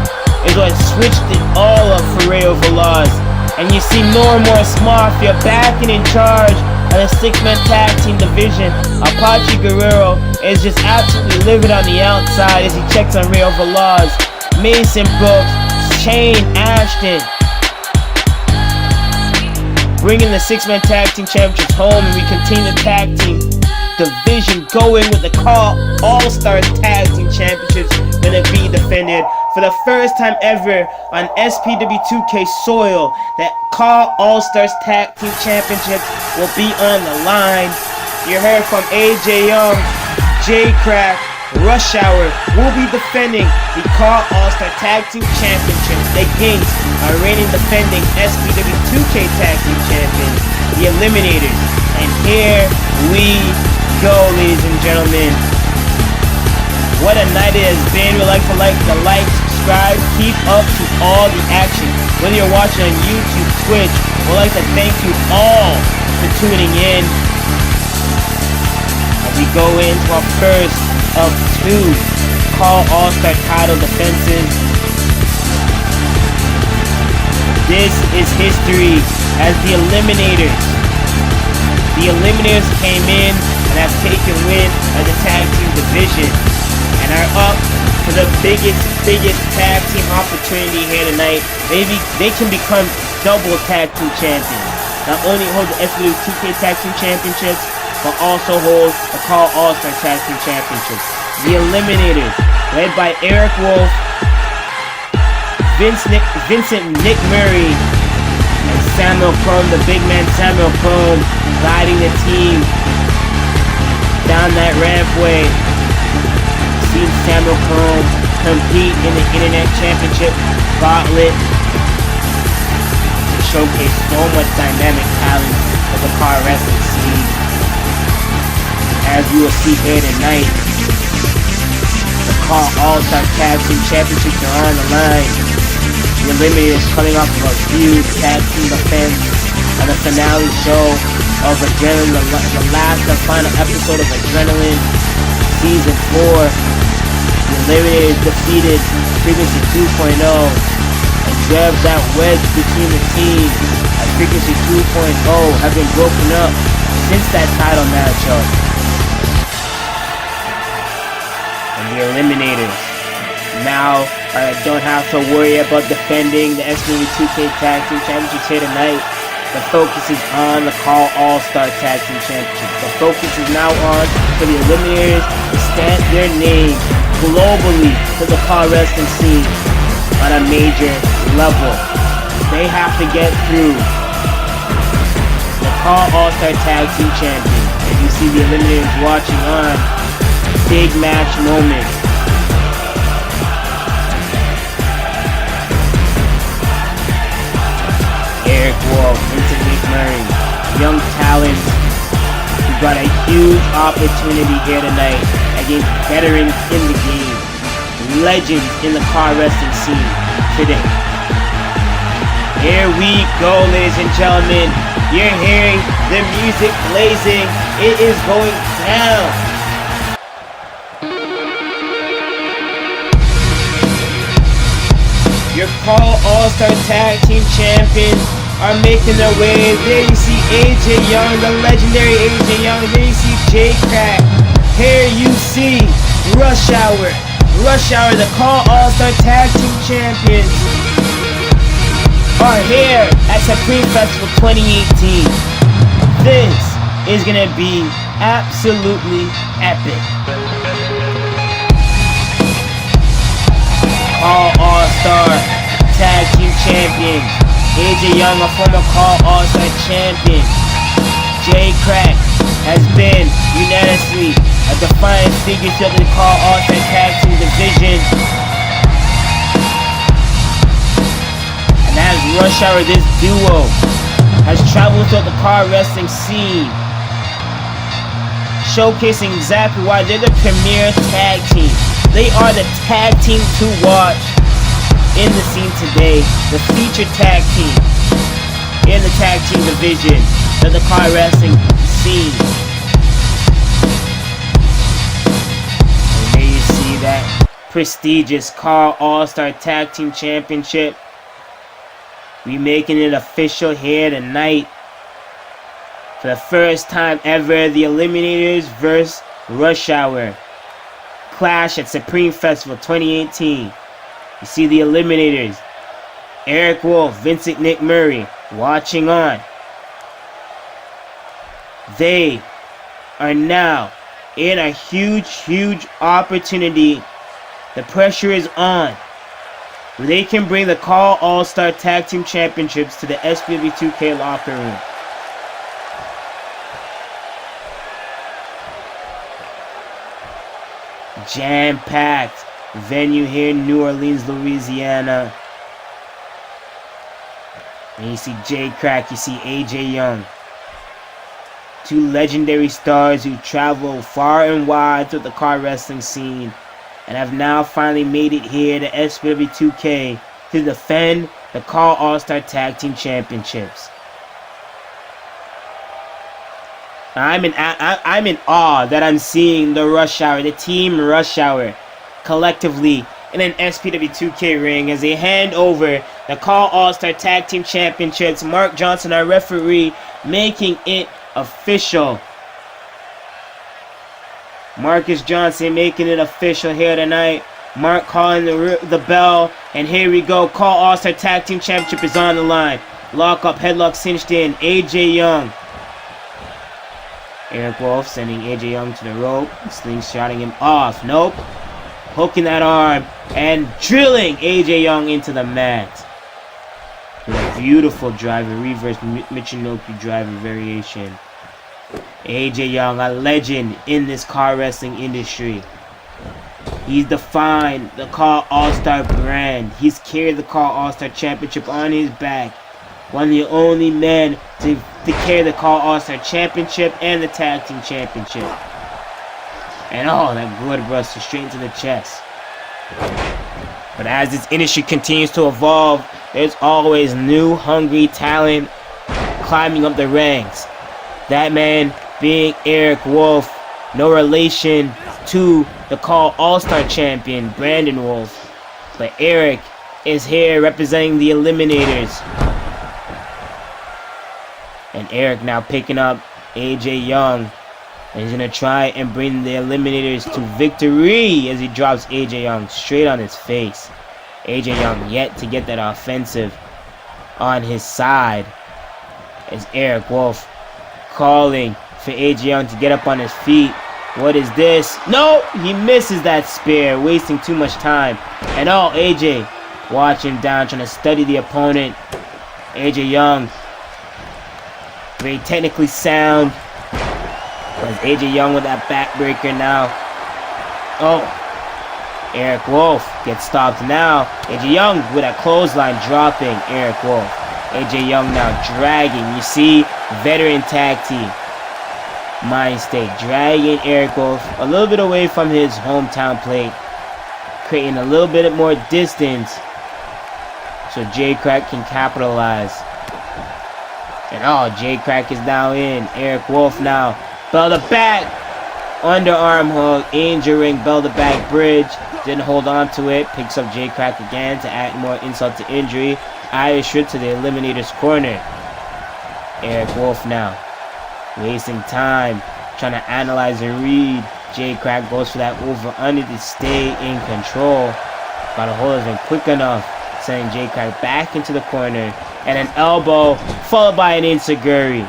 is what switched it all up for Rayo Valoz. And you see No Remorse Mafia back and in charge of the 6-man tag team division. Apache Guerrero is just absolutely livid on the outside as he checks on Rayo Valoz. Mason Brooks, Shane Ashton, bringing the 6-man tag team championships home, and we continue the tag team division going with the CAW All Stars Tag Team Championships going to be defended for the first time ever on SPW2K soil. That CAW All Stars Tag Team Championships will be on the line. You heard from AJ Young, Jay Krack, Rush Hour will be defending the CAW All Star Tag Team Championship against our reigning defending SPW2K Tag Team Champions, the Eliminators. And here we go, ladies and gentlemen. What a night it has been. We'd like to subscribe, keep up to all the action. Whether you're watching on YouTube, Twitch, we'd like to thank you all for tuning in. As we go into our first of 2 CAW All Star title defenses. This is history as the Eliminators. The Eliminators came in and have taken win of the tag team division and are up for the biggest tag team opportunity here tonight. Maybe they can become double tag team champions. Not only hold the SPW2K Tag Team Championships, but also hold the CAW All Star Tag Team Championships. The Eliminators, led by Eric Wolf, Vincent Nick Murray, and Samuel Krom, the big man Samuel Krom, guiding the team down that rampway. Seen Samuel Krom compete in the Internet Championship Gauntlet to showcase so much dynamic talent of the car wrestling scene. As you will see here tonight, the CAW All Star Tag Team Championships are on the line. The Eliminators coming off of a huge tag team defense on the finale show of Adrenaline, the last and final episode of Adrenaline Season 4. The Eliminators defeated Frequency 2.0 and grabbed that wedge between the teams, as Frequency 2.0 have been broken up since that title matchup. And the Eliminators now don't have to worry about defending the SPW2K Tag Team Championships here tonight. The focus is on the CAW All Stars Tag Team Championship. The focus is now on for the Eliminators to stamp their name globally to the CAW wrestling scene on a major level. They have to get through the CAW All Star Tag Team Champion. And you see the Eliminators watching on. Big match moment. Eric Wolf, Vincent McMurray, young talent who got a huge opportunity here tonight against veterans in the game, legends in the CAW wrestling scene today. Here we go, ladies and gentlemen. You're hearing the music blazing. It is going down. Your CAW All Star Tag Team Champions are making their way. There you see AJ Young, the legendary AJ Young. There you see Jay Krack. Here you see Rush Hour. Rush Hour, the CAW All Star Tag Team Champions, are here at Supreme Festival 2018. This is gonna be absolutely epic. CAW All Star Tag Team Champions. AJ Young, a former CAW All Star Champion. Jay Krack has been unanimously a defiant figure of the CAW All Star Tag Team division. And as Rush Hour, this duo has traveled throughout the CAW wrestling scene, showcasing exactly why they're the premier tag team. They are the tag team to watch in the scene today. The featured tag team in the tag team division of the CAW wrestling scene. And there you see that prestigious CAW All Star Tag Team Championship. We making it official here tonight. For the first time ever, the Eliminators versus Rush Hour clash at Supreme Festival 2018. You see the Eliminators, Eric Wolf, Vincent McMurray, watching on. They are now in a huge opportunity. The pressure is on. They can bring the CAW All Star Tag Team Championships to the SPW2K locker room. Jam-packed venue here in New Orleans, Louisiana. And you see Jay Krack, you see AJ Young. Two legendary stars who travel far and wide through the CAW wrestling scene and have now finally made it here to SPW2K to defend the CAW All Star Tag Team Championships. I'm in awe that I'm seeing the Rush Hour, the team Rush Hour, collectively in an SPW2K ring as they hand over the CAW All Star Tag Team Championships. Mark Johnson, our referee, making it official. Marcus Johnson making it official here tonight. Mark calling the bell, and here we go. CAW All Star Tag Team Championship is on the line. Lock up, headlock cinched in. AJ Young. Eric Wolf sending AJ Young to the rope, slingshotting him off. Nope. Hooking that arm and drilling AJ Young into the mat. With a beautiful driver, reverse Michinoku driver variation. AJ Young, a legend in this CAW wrestling industry. He's defined the CAW All Star brand. He's carried the CAW All Star Championship on his back. One of the only men to carry the CAW All Star Championship and the Tag Team Championship. And oh, that good buster straight into the chest. But as this industry continues to evolve, there's always new hungry talent climbing up the ranks. That man being Eric Wolf, no relation to the CAW All-Star champion, Brandon Wolf. But Eric is here representing the Eliminators. And Eric now picking up AJ Young. And he's going to try and bring the Eliminators to victory as he drops AJ Young straight on his face. AJ Young yet to get that offensive on his side. As Eric Wolf calling for AJ Young to get up on his feet. What is this? No! He misses that spear, wasting too much time. And oh, AJ watching him down, trying to study the opponent. AJ Young, very technically sound. But AJ Young with that backbreaker now. Oh, Eric Wolf gets stopped now. AJ Young with a clothesline dropping Eric Wolf. AJ Young now dragging. You see, veteran tag team. Mind state, dragging Eric Wolf a little bit away from his hometown plate, creating a little bit more distance so Jay Krack can capitalize. And oh, Jay Krack is now in. Eric Wolf now, bell to back, underarm hook, injuring bell to back bridge, didn't hold on to it, picks up Jay Krack again to add more insult to injury. Irish whip to the Eliminator's corner. Eric Wolf now wasting time, trying to analyze and read. Jay Krack goes for that over-under to stay in control. Got a hold of him quick enough, sending Jay Krack back into the corner. And an elbow, followed by an enziguri.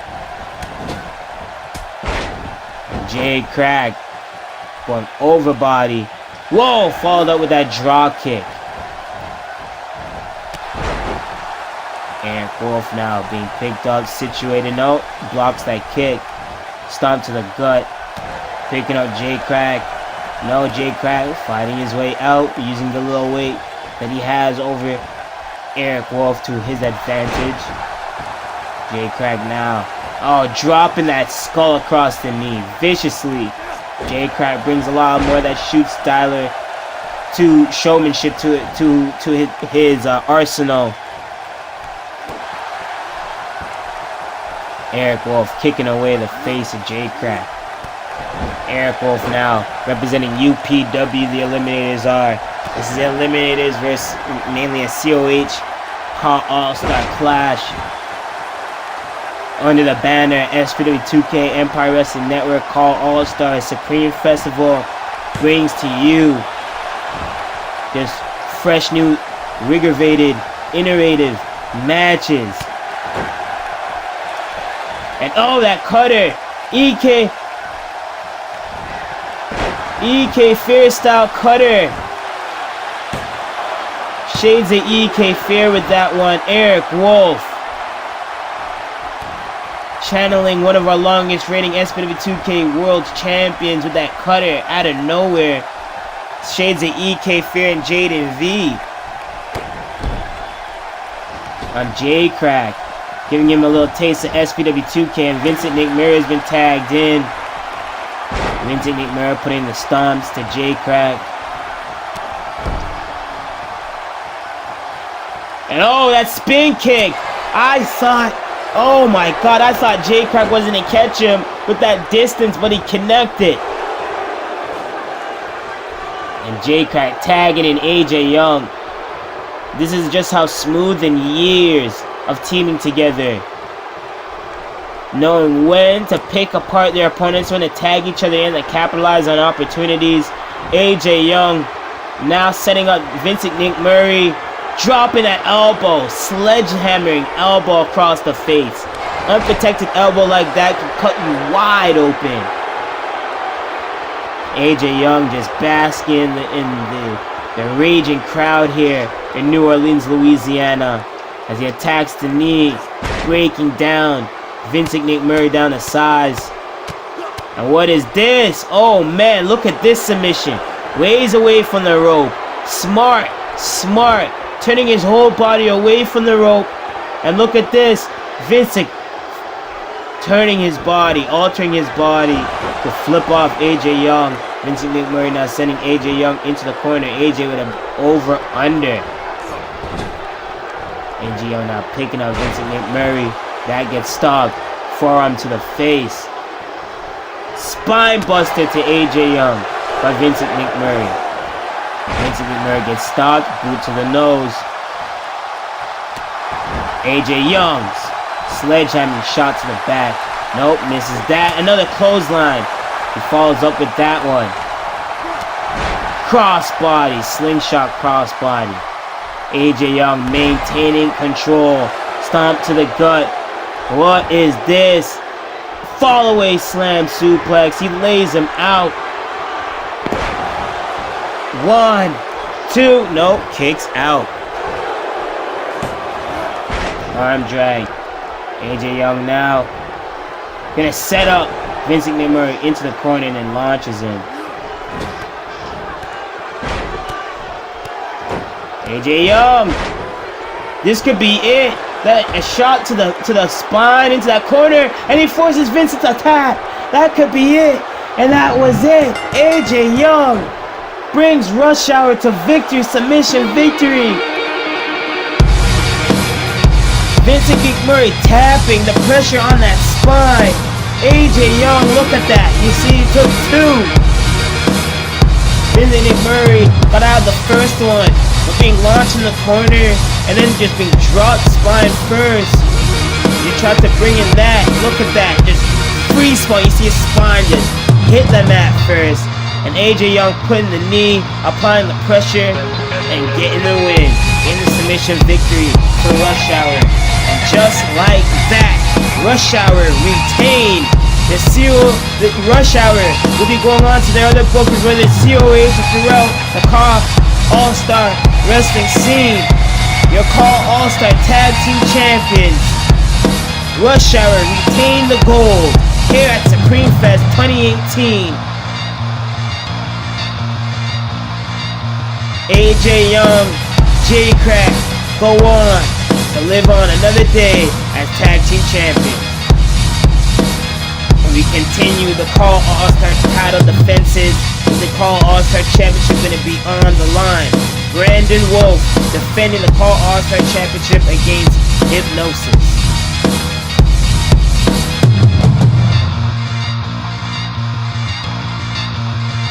Jay Krack going over body. Whoa, followed up with that draw kick. Eric Wolf now being picked up, situated. No, blocks that kick. Stomp to the gut. Picking up Jay Krack. No, Jay Krack fighting his way out, using the little weight that he has over Eric Wolf to his advantage. Jay Krack now. Oh, dropping that skull across the knee viciously. Jay Krack brings a lot more of that shoot styler to showmanship to his arsenal. Eric Wolf kicking away the face of Jay Krack. Eric Wolf now representing UPW, the Eliminators are. This is the Eliminators versus mainly a COH CAW All Star Clash. Under the banner SPW2K Empire Wrestling Network CAW All Stars Supreme Festival brings to you this fresh new rigorvated, innovative matches. And oh, that cutter! EK Fair style cutter. Shades of EK Fair with that one. Eric Wolf channeling one of our longest reigning SPW2K World Champions with that cutter out of nowhere. Shades of EK Fair and Jaden V on Jay Krack, giving him a little taste of SPW2K, and Vincent Nick Murray has been tagged in. Vincent Nick Murray putting the stomps to Jay Krack. And oh, that spin kick! I thought, oh my god, I thought Jay Krack wasn't going to catch him with that distance, but he connected. And Jay Krack tagging in AJ Young. This is just how smooth in years of teaming together, knowing when to pick apart their opponents, when to tag each other in, to capitalize on opportunities. AJ Young now setting up Vincent Nick Murray, dropping that elbow, sledgehammering elbow across the face. Unprotected elbow like that can cut you wide open. AJ Young just basking in the raging crowd here in New Orleans, Louisiana, as he attacks the knee, breaking down Vincent Nick Murray down to size. And what is this? Oh man, look at this submission. Ways away from the rope. Smart. Turning his whole body away from the rope. And look at this. Vincent turning his body, altering his body to flip off AJ Young. Vincent Nick Murray now sending AJ Young into the corner. AJ with an over-under. AJ Young now picking up Vincent Nick Murray. That gets stopped. Forearm to the face. Spine buster to AJ Young by Vincent McMurray. Vincent McMurray gets stopped. Boot to the nose. AJ Young's sledgehammer shot to the back. Nope, misses that. Another clothesline. He follows up with that one. Crossbody, slingshot crossbody. AJ Young maintaining control. Stomp to the gut. What is this? Fall away slam suplex. He lays him out. 1, 2. Nope, kicks out. Arm drag. AJ Young now gonna set up Vincent McMurray into the corner and then launches him. AJ Young, this could be it. A shot to the spine into that corner, and he forces Vincent to tap. That could be it, and that was it. AJ Young brings Rush Hour to victory, submission victory. Vincent McMurray tapping the pressure on that spine. AJ Young, look at that. You see, he took 2. Vincent McMurray got out of the first one, but being launched in the corner and then just being dropped spine first. You tried to bring in that. Look at that. Just free spawn. You see his spine just hit the mat first. And AJ Young putting the knee, applying the pressure, and getting the win. In the submission victory for Rush Hour. And just like that, Rush Hour retained the Rush Hour will be going on to their other bookers, whether it's COAs or throughout the CAW All Star Wrestling scene. Your CAW All Star Tag Team Champions. Rush Hour retained the gold here at Supreme Fest 2018. AJ Young, Jay Krack go on to live on another day as Tag Team Champions. We continue the CAW All Star title defenses with the CAW All Star Championship going to be on the line. Brandon Wolf defending the CAW All Star Championship against Hypnosis.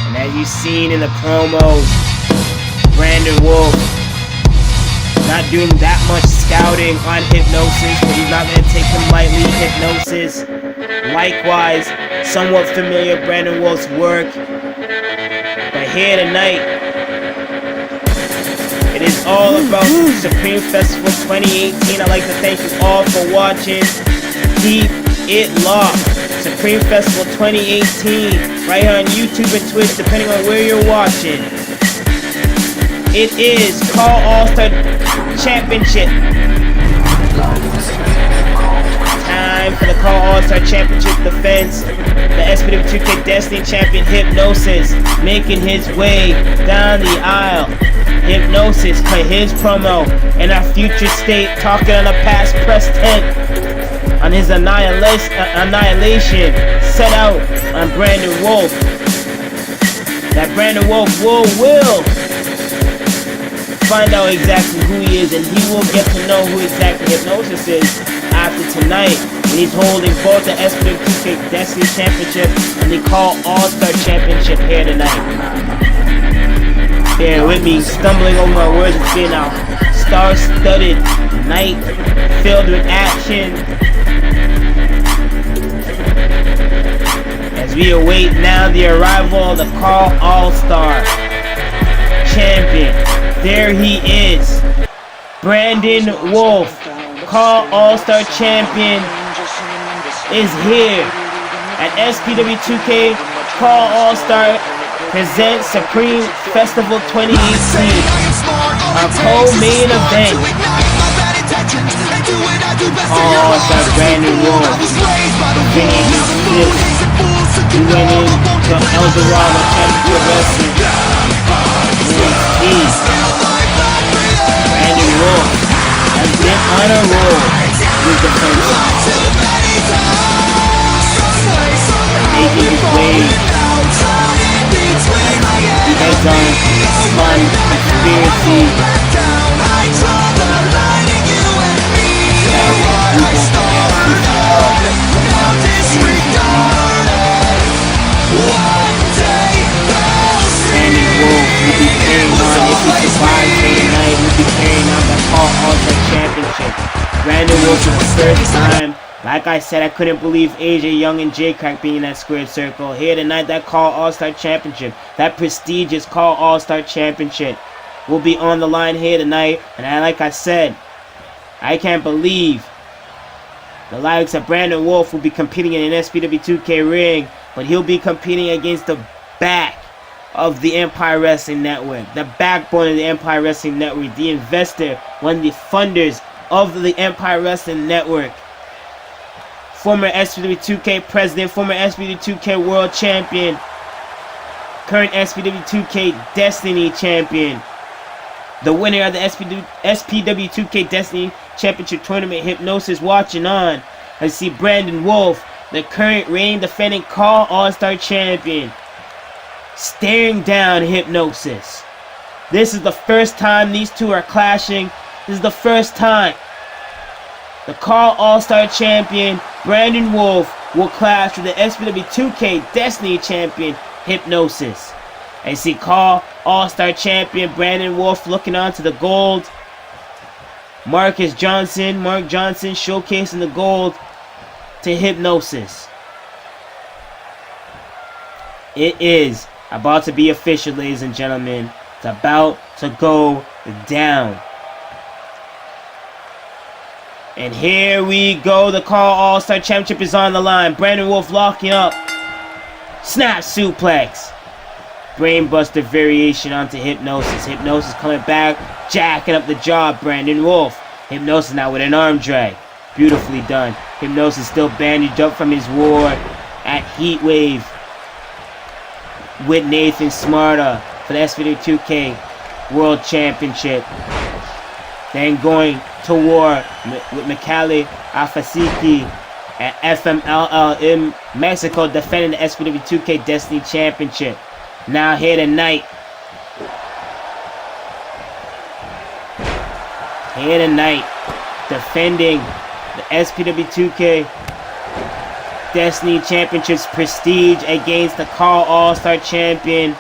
And as you've seen in the promos, Brandon Wolf not doing that much scouting on Hypnosis, but he's not going to take him lightly. Hypnosis, likewise, somewhat familiar with Brandon Wolf's work. But here tonight, it is all about Supreme Festival 2018. I'd like to thank you all for watching. Keep it locked. Supreme Festival 2018, right here on YouTube and Twitch, depending on where you're watching. It is CAW All Star Championship. Time for the CAW All Star Championship defense. The SPW2K Destiny Champion Hypnosis making his way down the aisle. Hypnosis cut his promo in our future state, talking on a past press tent on his annihilation set out on Brandon Wolf. That Brandon Wolf will find out exactly who he is, and he will get to know who exactly Hypnosis is after tonight, when he's holding both the SPW2K Destiny Championship and the CAW All Star Championship here tonight. Bear with me, stumbling over my words. It's been a star-studded night filled with action as we await now the arrival of the CAW All Star Champion. There he is, Brandon Wolf, CAW All Star Champion, is here at SPW2K CAW All Star presents Supreme Festival 2018, our co-main event. CAW All Star Brandon Wolf defending his fifth. He went into El Dorado Championship Wrestling. Brandon Wolf has been on a roll with the first, making his way. He has done fun conspiracy. Brandon Wolf for the first time. Like I said, I couldn't believe AJ Young and Jay Krack being in that squared circle. Here tonight, that CAW All Star Championship, that prestigious CAW All Star Championship will be on the line here tonight. And like I said, I can't believe the likes of Brandon Wolf will be competing in an SPW2K ring, but he'll be competing against the back of the Empire Wrestling Network, the backbone of the Empire Wrestling Network, the investor, one of the funders of the Empire Wrestling Network, former SPW2K president, former SPW2K world champion, current SPW2K Destiny champion, the winner of the SPW2K Destiny Championship Tournament, Hypnosis, watching on. I see Brandon Wolf, the current reigning defending CAW All Star champion, staring down Hypnosis. This is the first time these two are clashing. This is the first time the CAW All Star champion Brandon Wolf will clash with the SPW2K Destiny champion Hypnosis. I see CAW All Star champion Brandon Wolf looking onto the gold. Mark Johnson showcasing the gold to Hypnosis. It is about to be official, ladies and gentlemen. It's about to go down. And here we go. The CAW All Star Championship is on the line. Brandon Wolf locking up. Snap suplex. Brainbuster variation onto Hypnosis. Hypnosis coming back, jacking up the jaw of Brandon Wolf. Hypnosis now with an arm drag. Beautifully done. Hypnosis still bandaged up from his war at Heatwave with Nathan Smarta for the SPW2K World Championship. Then going to war with Mikhail Afasiki at FMLL in Mexico, defending the SPW2K Destiny Championship. Now here tonight. Defending the SPW2K Destiny Championship's prestige against the CAW All Star champion.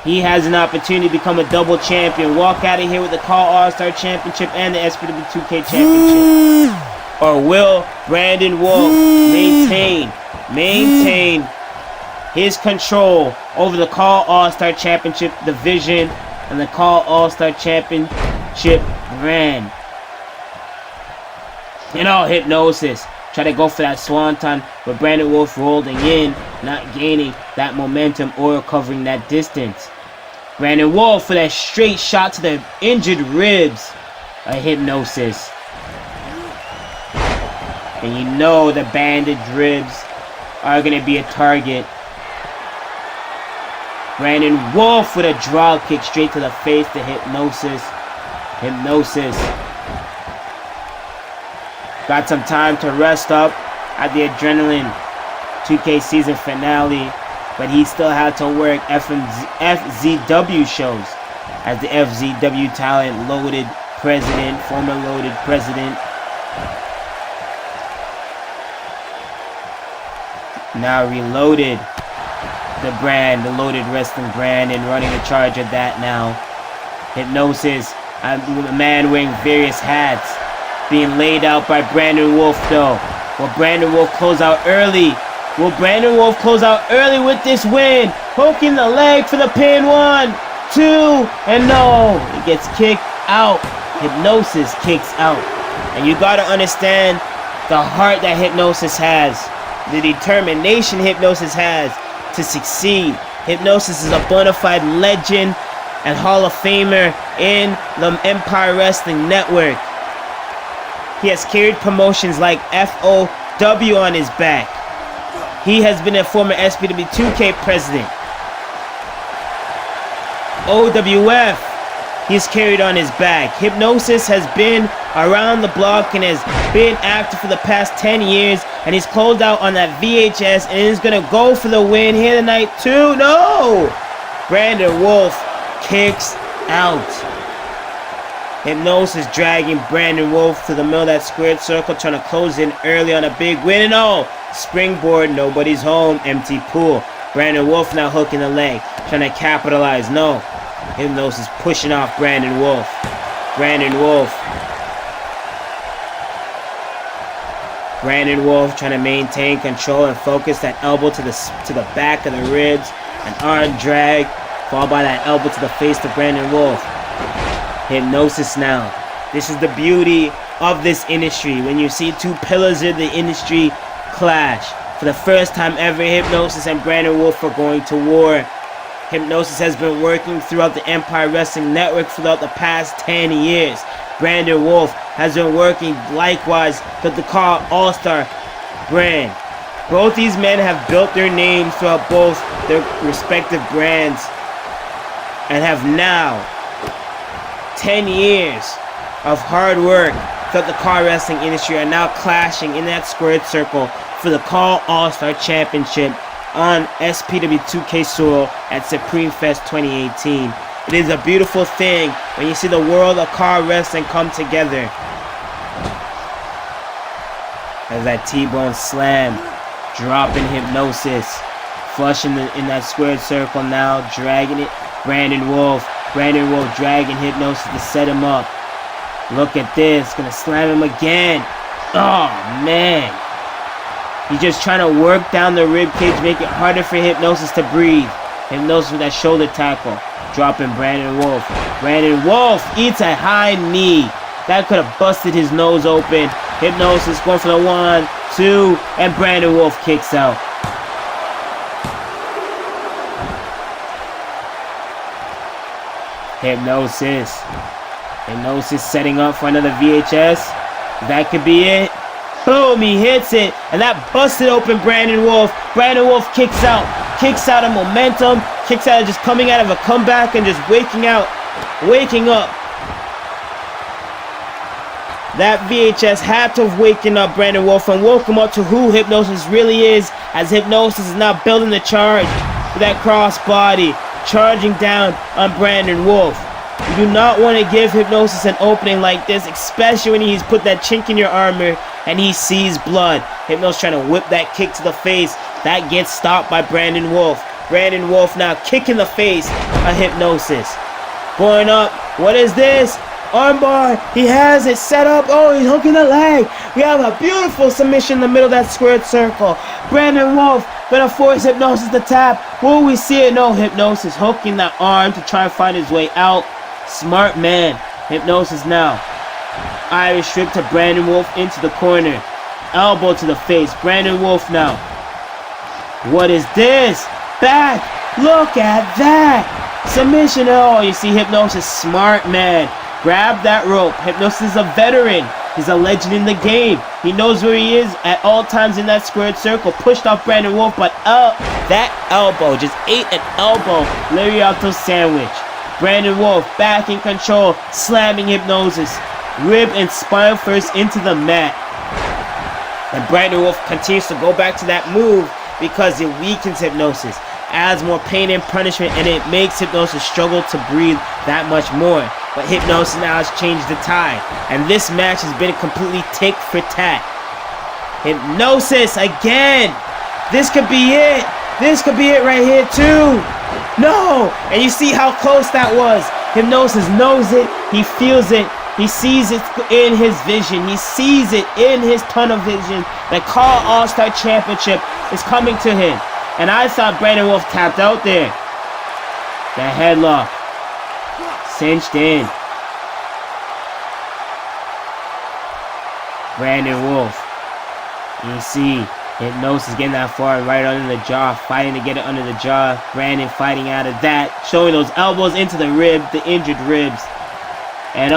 He has an opportunity to become a double champion. Walk out of here with the CAW All Star Championship and the SPW2K Championship. Or will Brandon Wolf maintain his control over the CAW All Star Championship division and the CAW All Star Championship brand? You know, Hypnosis try to go for that swanton, but Brandon Wolf rolling in, not gaining that momentum or covering that distance. Brandon Wolf for that straight shot to the injured ribs of Hypnosis. And you know the bandaged ribs are going to be a target. Brandon Wolf with a draw kick straight to the face to Hypnosis. Hypnosis got some time to rest up at the Adrenaline 2K season finale, but he still had to work FZW shows as the FZW Talent Loaded President, former Loaded President. Now Reloaded, the brand, the Loaded Wrestling brand, and running in charge of that now. Hypnosis, a man wearing various hats, being laid out by Brandon Wolf though. Will Brandon Wolf close out early? Will Brandon Wolf close out early with this win? Poking the leg for the pin. 1, 2, and no. He gets kicked out. Hypnosis kicks out. And you gotta understand the heart that Hypnosis has. The determination Hypnosis has to succeed. Hypnosis is a bona fide legend and Hall of Famer in the Empire Wrestling Network. He has carried promotions like FOW on his back. He has been a former SPW2K president. OWF, he's carried on his back. Hypnosis has been around the block and has been active for the past 10 years, and he's closed out on that VHS and is going to go for the win here tonight too. No! Brandon Wolf kicks out. Hypnosis dragging Brandon Wolf to the middle of that squared circle, trying to close in early on a big win. And oh, springboard, nobody's home, empty pool. Brandon Wolf now hooking the leg, trying to capitalize. No, Hypnosis pushing off Brandon Wolf. Brandon Wolf Brandon Wolf trying to maintain control and focus. That elbow to the back of the ribs. An arm drag, followed by that elbow to the face to Brandon Wolf. Hypnosis now. This is the beauty of this industry. When you see two pillars of the industry clash. For the first time ever, Hypnosis and Brandon Wolf are going to war. Hypnosis has been working throughout the Empire Wrestling Network throughout the past 10 years. Brandon Wolf has been working likewise with the CAW All Star brand. Both these men have built their names throughout both their respective brands and have now 10 years of hard work throughout the car wrestling industry are now clashing in that squared circle for the CAW All Star Championship on SPW2K soil at Supreme Fest 2018. It is a beautiful thing when you see the world of car wrestling come together. As that T-bone slam, dropping Hypnosis, flushing in that squared circle now, dragging it. Brandon Wolf dragging Hypnosis to set him up. Look at this, gonna slam him again. Oh man. He's just trying to work down the rib cage, make it harder for Hypnosis to breathe. Hypnosis with that shoulder tackle. Dropping Brandon Wolf. Brandon Wolf eats a high knee. That could have busted his nose open. Hypnosis going for the 1, 2, and Brandon Wolf kicks out. Hypnosis setting up for another VHS. That could be it. Boom, he hits it, and that busted open Brandon Wolf. Brandon Wolf kicks out of momentum, kicks out of just coming out of a comeback and just waking up. That VHS had to have waken up Brandon Wolf and woke him up to who Hypnosis really is, as Hypnosis is now building the charge with that crossbody, charging down on Brandon Wolf. You do not want to give Hypnosis an opening like this, especially when he's put that chink in your armor and he sees blood. Hypnosis trying to whip that kick to the face. That gets stopped by Brandon Wolf. Brandon Wolf now kicking the face of Hypnosis. Going up. What is this? Armbar. He has it set up. Oh, he's hooking the leg. We have a beautiful submission in the middle of that squared circle. Brandon Wolf gonna force Hypnosis to tap. Will we see it? No. Hypnosis hooking that arm to try and find his way out. Smart man. Hypnosis now. Irish whip to Brandon Wolf into the corner. Elbow to the face. Brandon Wolf now. What is this? Back. Look at that. Submission. Oh, you see Hypnosis. Smart man. Grab that rope. Hypnosis is a veteran. He's a legend in the game. He knows where he is at all times in that squared circle. Pushed off Brandon Wolf, but that elbow just ate an elbow. Lariato sandwich. Brandon Wolf back in control, slamming Hypnosis. Rib and spine first into the mat. And Brandon Wolf continues to go back to that move because it weakens Hypnosis. Adds more pain and punishment, and it makes Hypnosis struggle to breathe that much more. But Hypnosis now has changed the tide, and this match has been completely tick for tat. Hypnosis again. This could be it. This could be it right here too. No! And you see how close that was. Hypnosis knows it. He feels it. He sees it in his vision. He sees it in his tunnel vision. The CAW All Star Championship is coming to him. And I thought Brandon Wolf tapped out there. The headlock. Cinched in. Brandon Wolf. You see Hypnosis getting that far right under the jaw. Fighting to get it under the jaw. Brandon fighting out of that. Showing those elbows into the rib. The injured ribs. And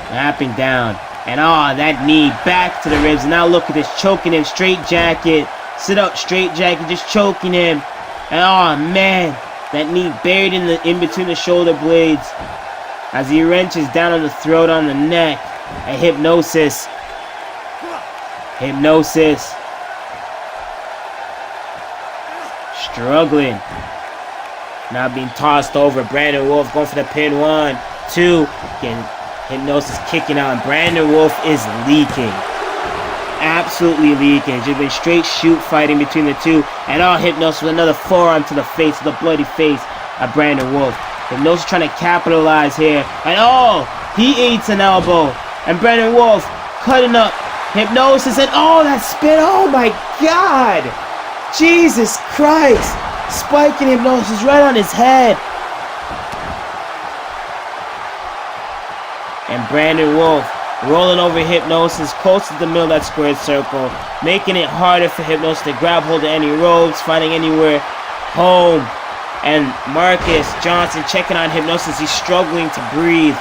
snapping down. And that knee back to the ribs. Now look at this. Choking him. Straight jacket. Sit up, straight jacket, just choking him. And man, that knee buried in between the shoulder blades as he wrenches down on the throat, on the neck. And Hypnosis struggling. Now being tossed over. Brandon Wolf going for the pin. 1, 2. Again, Hypnosis kicking out, and Brandon Wolf is leaking. Absolutely leaking. It's just been straight shoot fighting between the two. And Hypnosis with another forearm to the face, the bloody face of Brandon Wolf. Hypnosis trying to capitalize here. And he eats an elbow. And Brandon Wolf cutting up Hypnosis and oh, that spin. Oh my God. Jesus Christ. Spiking Hypnosis right on his head. And Brandon Wolf rolling over Hypnosis close to the middle of that squared circle, making it harder for Hypnosis to grab hold of any ropes, finding anywhere home. And Marcus Johnson checking on Hypnosis. He's struggling to breathe,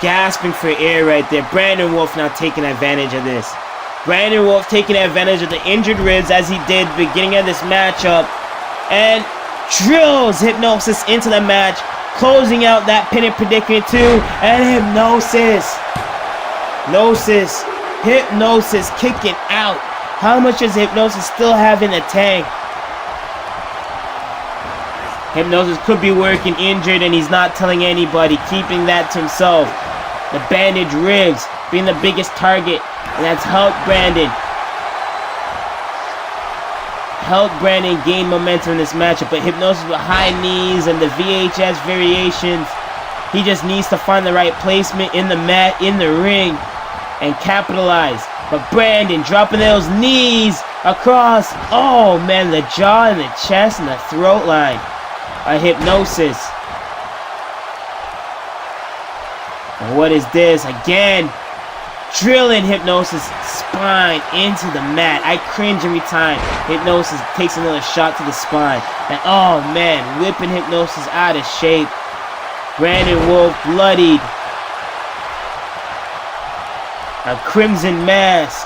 gasping for air right there. Brandon Wolf now taking advantage of this. Brandon Wolf taking advantage of the injured ribs as he did beginning of this matchup, and drills Hypnosis into the match, closing out that pinning predicament too. And Hypnosis kicking out. How much does Hypnosis still have in the tank? Hypnosis could be working injured and he's not telling anybody, keeping that to himself. The bandaged ribs being the biggest target, and that's helped Brandon gain momentum in this matchup. But Hypnosis with high knees and the VHS variations, he just needs to find the right placement in the mat, in the ring, and capitalize. But Brandon dropping those knees across, oh man, the jaw and the chest and the throat line. A Hypnosis. And what is this? Again, drilling Hypnosis spine into the mat. I cringe every time Hypnosis takes another shot to the spine. And oh man, whipping Hypnosis out of shape. Brandon Wolf bloodied. A crimson mask.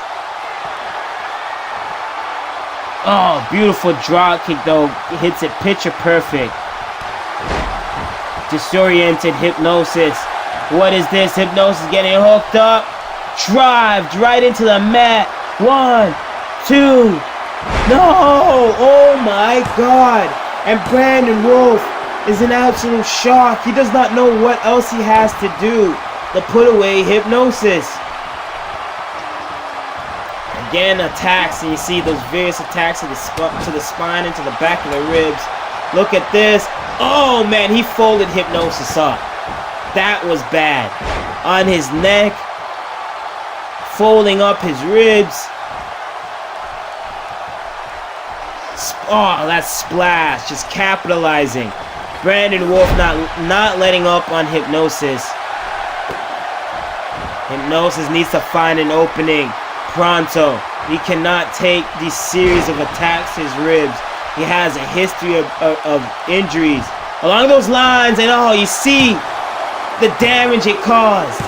Oh, beautiful drop kick though. Hits it picture perfect. Disoriented Hypnosis. What is this? Hypnosis getting hooked up. Drive right into the mat. 1, 2. No! Oh my God! And Brandon Wolf is in absolute shock. He does not know what else he has to do to put away Hypnosis. Again, attacks, and you see those various attacks to the spine and to the back of the ribs. Look at this. Oh man, he folded Hypnosis up. That was bad. On his neck, folding up his ribs. Oh, that splash, just capitalizing. Brandon Wolf not letting up on Hypnosis. Hypnosis needs to find an opening pronto. He cannot take these series of attacks to his ribs. He has a history of injuries along those lines, and oh, you see the damage it caused.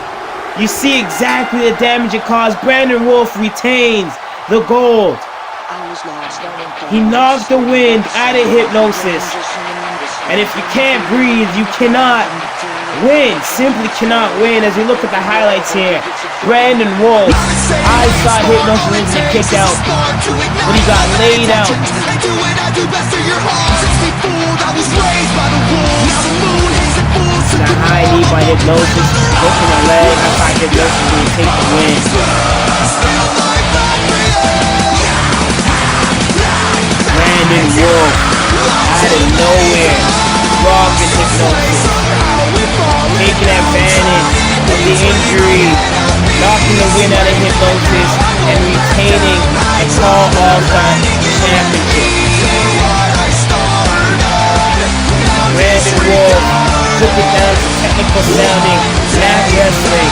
You see exactly the damage it caused. Brandon Wolf retains the gold. He knocked the wind out of Hypnosis. And if you can't breathe, you cannot win. Simply cannot win. As we look at the highlights here, Brandon Wolf, I thought Hypnosis was going to kick out, but he got laid out. The high knee by Hypnosis, looking at leg. I thought Hypnosis was going to take the win. Brandon Wolf, out of nowhere, dropping Hypnosis, taking advantage of the injury, knocking the wind out of Hypnosis, and retaining the CAW All Stars Championship. Brandon Wolf took it down to technical sounding, mat wrestling,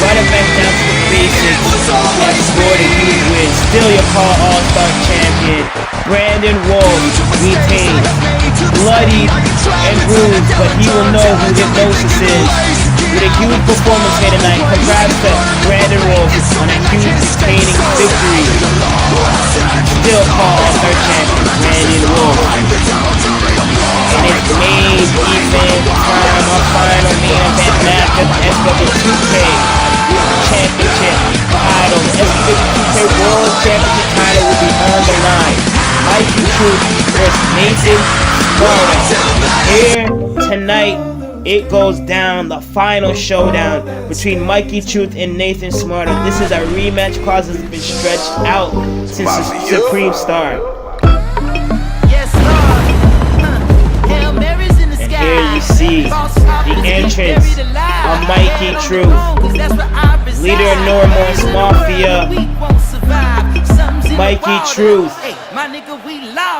brought it back down to the basics, and scored a huge win. Still your CAW All Star Champion. Brandon Wolf retains, bloodied and bruised, but he will know who Hypnosis is. With a huge performance here tonight, congrats to Brandon Wolf on a huge retaining victory. Still CAW All Star Champion, Brandon Wolf. And it's main event time, our final main event match of the SPW2K Championship title. The SPW2K World Championship title will be on the line. Mikey Truth versus Nathan Smarter. Here tonight, it goes down, the final showdown between Mikey Truth and Nathan Smarter. This is a rematch clause that's been stretched out since the Supreme Star. And here you see the entrance of Mikey Truth, leader of Remorse Mafia, Mikey Truth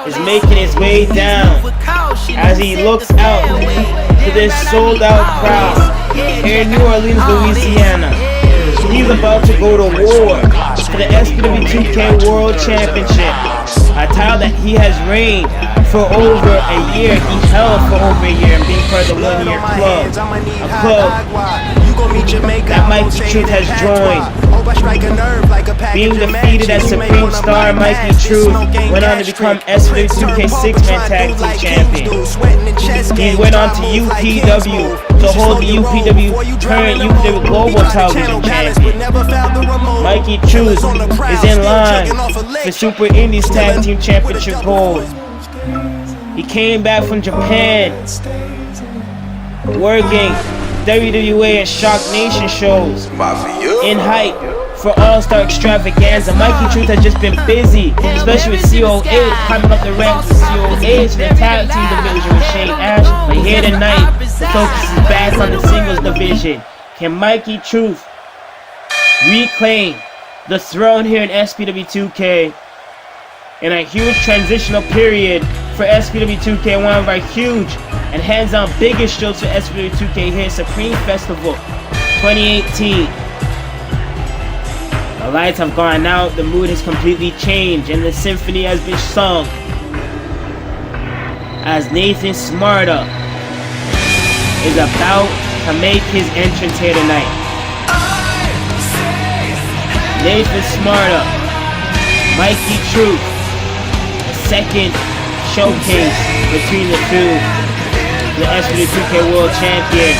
is making his way down as he looks out to this sold out crowd here in New Orleans, Louisiana. He's about to go to war for the SPW2K World Championship, a title that he has reigned for over a year. He held for over a year and being part of the 1 year club. A club that Mikey Truth has joined. Being defeated as Supreme Star, Mikey Truth went on to become SPW2K 6-man tag team champion. He went on to UPW to hold the current UPW Global Television champion. Mikey Truth is in line for Super Indies Tag Team Championship gold. He came back from Japan, working WWA and Shock Nation shows in hype for All-Star Extravaganza. Mikey Truth has just been busy, especially with COA, climbing up the ranks with COA to the tag team division with Shane Ash. But here tonight, the focus is back on the singles division. Can Mikey Truth reclaim the throne here in SPW2K in a huge transitional period for SPW2K, one of our huge and hands-on biggest shows for SPW2K here, Supreme Festival 2018. The lights have gone out, the mood has completely changed, and the symphony has been sung as Nathan Smarta is about to make his entrance here tonight. Nathan Smarta, Mikey Truth, the second showcase between the two, the SPW2K World Champion.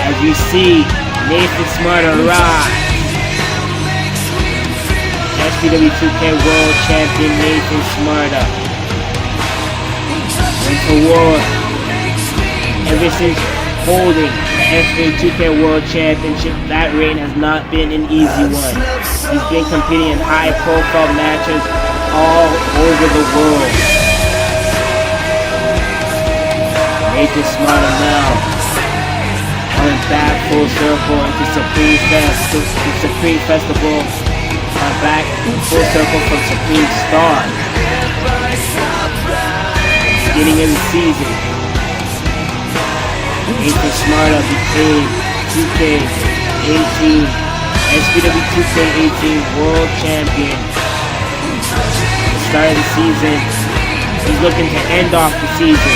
As you see, Nathan Smarta rise. SPW2K World Champion Nathan Smarta went to war ever since holding the SPW2K World Championship. That reign has not been an easy one. He's been competing in high-profile matches all over the world. Nathan Smarta now going back full circle into Supreme Festival. Back full circle from Supreme Star. Beginning of the season, Nathan Smarta became 2K18 SPW2K18 World Champion. At the start of the season, he's looking to end off the season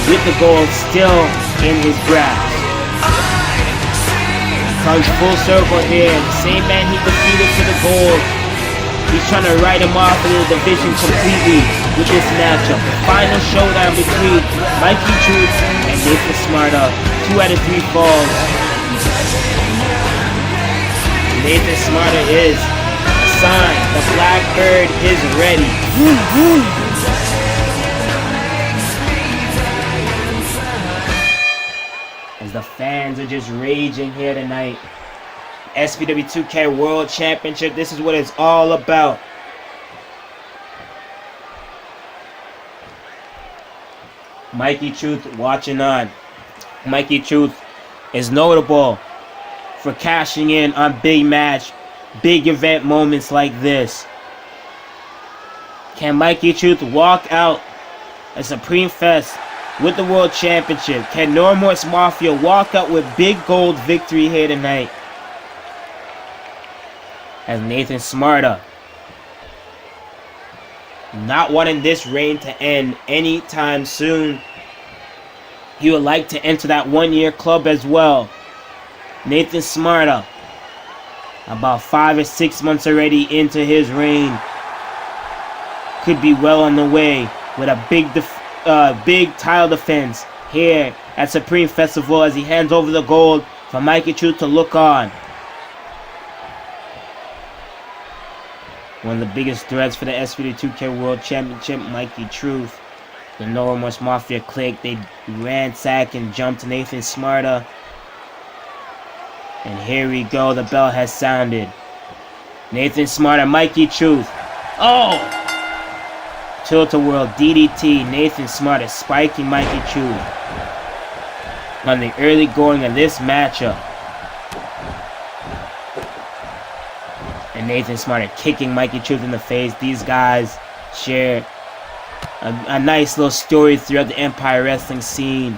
with the gold still in his grasp. Comes full circle here. The same man he defeated for the gold, he's trying to write him off in the division completely with this matchup. The final showdown between Mikey Truth and Nathan Smarta. 2 out of 3 falls. Nathan Smarta is a sign. The Blackbird is ready. The fans are just raging here tonight. SPW2K World Championship, this is what it's all about. Mikey Truth watching on. Mikey Truth is notable for cashing in on big match, big event moments like this. Can Mikey Truth walk out a Supreme Fest with the World Championship? Can No Remorse Mafia walk out with big gold victory here tonight? As Nathan Smarta, not wanting this reign to end anytime soon, he would like to enter that 1 year club as well. Nathan Smarta, about 5 or 6 months already into his reign, could be well on the way with a big title defense here at Supreme Festival as he hands over the gold for Mikey Truth to look on. One of the biggest threats for the SPW2K World Championship, Mikey Truth. The No Remorse Mafia clique, they ransack and jump to Nathan Smarta. And here we go, the bell has sounded. Nathan Smarta, Mikey Truth. Oh! Tilt-a-whirl DDT, Nathan Smarta spiking Mikey Truth on the early going of this matchup. and Nathan Smarter kicking Mikey Truth in the face. These guys share a nice little story throughout the Empire Wrestling scene.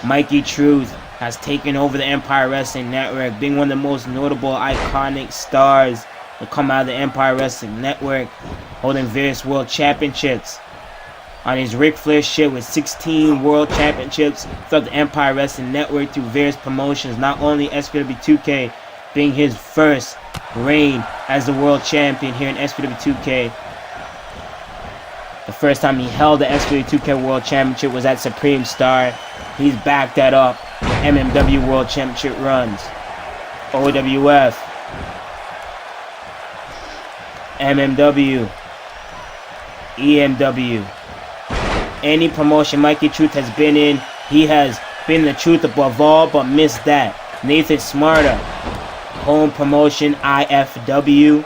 Mikey Truth has taken over the Empire Wrestling Network, being one of the most notable, iconic stars to come out of the Empire Wrestling Network, holding various world championships. On his Ric Flair shit with 16 world championships throughout the Empire Wrestling Network through various promotions, not only SPW2K being his first reign as the world champion here in SPW2K. The first time he held the SPW2K World Championship was at Supreme Star. He's backed that up with MMW World Championship runs, OWF, MMW, EMW. Any promotion Mikey Truth has been in, he has been the truth above all, but missed that. Nathan Smarter, home promotion IFW.